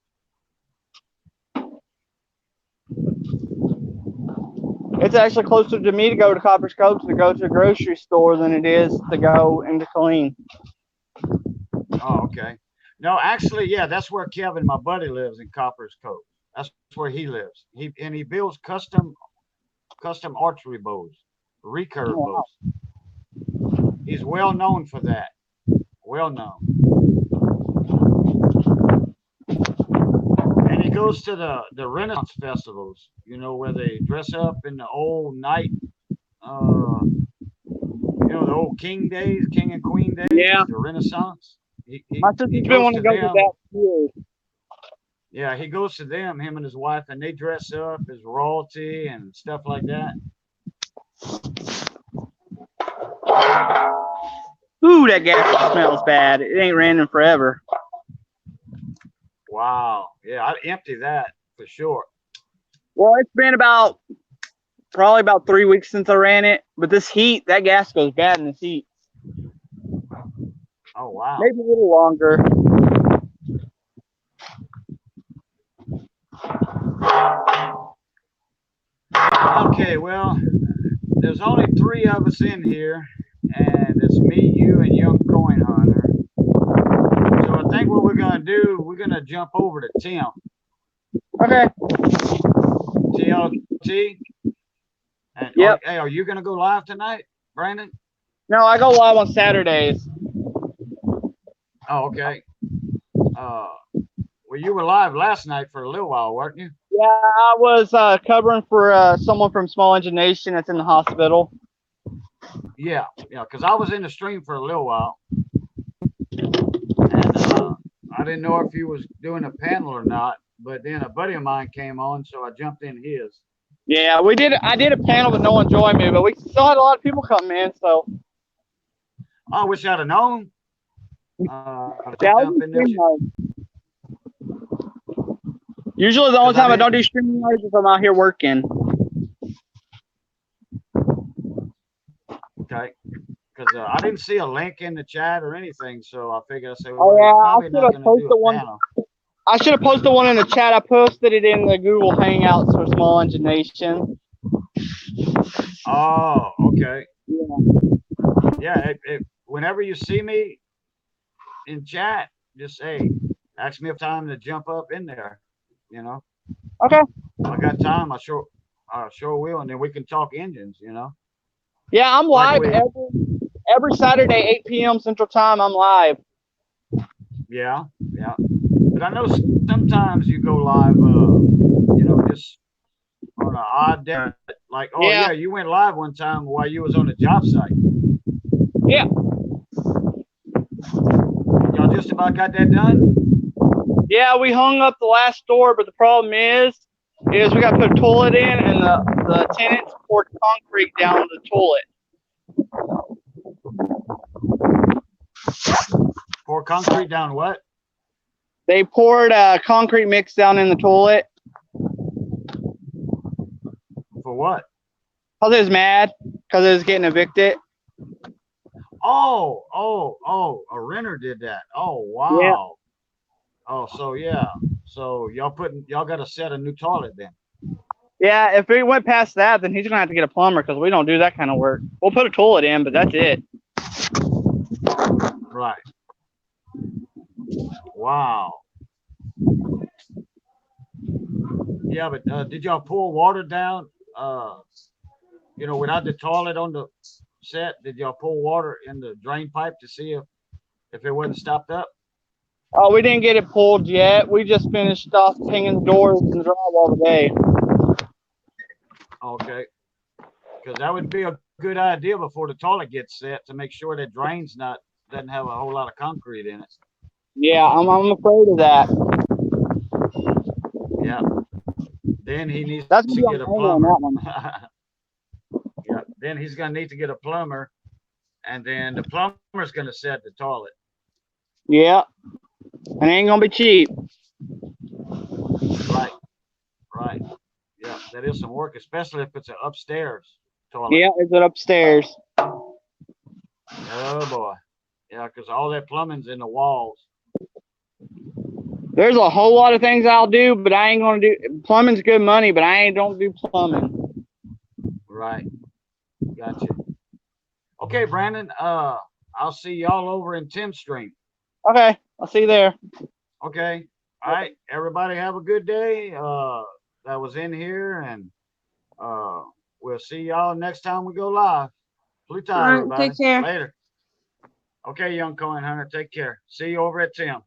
It's actually closer to me to go to Copper's Cove to go to a grocery store than it is to go into Killeen. Oh, okay. No, actually, yeah, that's where Kevin, my buddy, lives in Copper's Cove. That's where he lives. He builds custom archery bows, recurve bows. He's well known for that. Well known. And he goes to the Renaissance festivals, you know, where they dress up in the old knight, you know, the old king days, king and queen days, the Renaissance. My sister's been wanting to go to that too. Yeah, he goes to them, him and his wife, and they dress up as royalty and stuff like that. Ooh, that gas smells bad. It ain't raining forever. Wow. Yeah, I'd empty that for sure. Well, it's been probably about 3 weeks since I ran it, but this heat, that gas goes bad in this heat. Oh, wow. Maybe a little longer. Okay, well, there's only 3 of us in here, and it's me, you, and Young Coin Hunter. So I think what we're gonna do, we're gonna jump over to Tim. Okay. TLT. And yep. Hey, are you gonna go live tonight, Brandon? No, I go live on Saturdays. Oh, okay. Well, you were live last night for a little while, weren't you? Yeah, I was covering for someone from Small Engine Nation that's in the hospital. Yeah, because I was in the stream for a little while. And I didn't know if you was doing a panel or not, but then a buddy of mine came on, so I jumped in his. Yeah, I did a panel, but no one joined me, but we still had a lot of people come in, so. I wish I'd have known. Usually the only 'Cause I time I didn't- don't do streaming live is if I'm out here working. Okay. Because I didn't see a link in the chat or anything, so I figured I said, Oh, well, yeah, they're I probably should not have gonna posted do a one. panel. I should have posted one in the chat. I posted it in the Google Hangouts for Small Engine Nation. Oh, okay. Yeah. Yeah, whenever you see me in chat, just say, ask me if time to jump up in there, you know? Okay. If I got time, I sure will, and then we can talk engines, you know? Yeah, I'm Like live every Saturday, 8 p.m. Central Time. I'm live. Yeah, yeah. But I know sometimes you go live, you know, just on an odd day. Like, oh Yeah. yeah, you went live one time while you was on the job site. Yeah. Y'all just about got that done? Yeah, we hung up the last door, but the problem is we got to put a toilet in, and the tenants poured concrete down the toilet. Pour concrete down what? They poured a concrete mix down in the toilet For what? because it was mad because it was getting evicted. Oh, a renter did that. Oh, wow. Oh, so yeah. So y'all got to set a new toilet then. Yeah, if it went past that, then he's gonna have to get a plumber because we don't do that kind of work. We'll put a toilet in, but that's it. Right. Wow. Yeah, but did y'all pour water down? You know, without the toilet on the set, did y'all pour water in the drain pipe to see if it wasn't stopped up? Oh, we didn't get it pulled yet. We just finished off hanging the doors and drywall today. Okay. Because that would be a good idea before the toilet gets set to make sure that drain's doesn't have a whole lot of concrete in it. Yeah, I'm afraid of that. Yeah. Then he needs That's to gonna be get a on plumber. that one. Yeah. Then he's gonna need to get a plumber, and then the plumber's gonna set the toilet. Yeah, and it ain't gonna be cheap. Right. Right. Yeah, that is some work, especially if it's an upstairs toilet. Yeah, is it upstairs? Oh boy. Yeah, because all that plumbing's in the walls. There's a whole lot of things I'll do, but I ain't gonna do. Plumbing's good money, but I don't do plumbing. Right. Gotcha. Okay, Brandon. I'll see y'all over in Tim's stream. Okay, I'll see you there. Okay. All right. Everybody have a good day. That was in here, and we'll see y'all next time we go live. Pluton, All right, everybody. take care. Later. Okay, young coin hunter. Take care. See you over at Tim.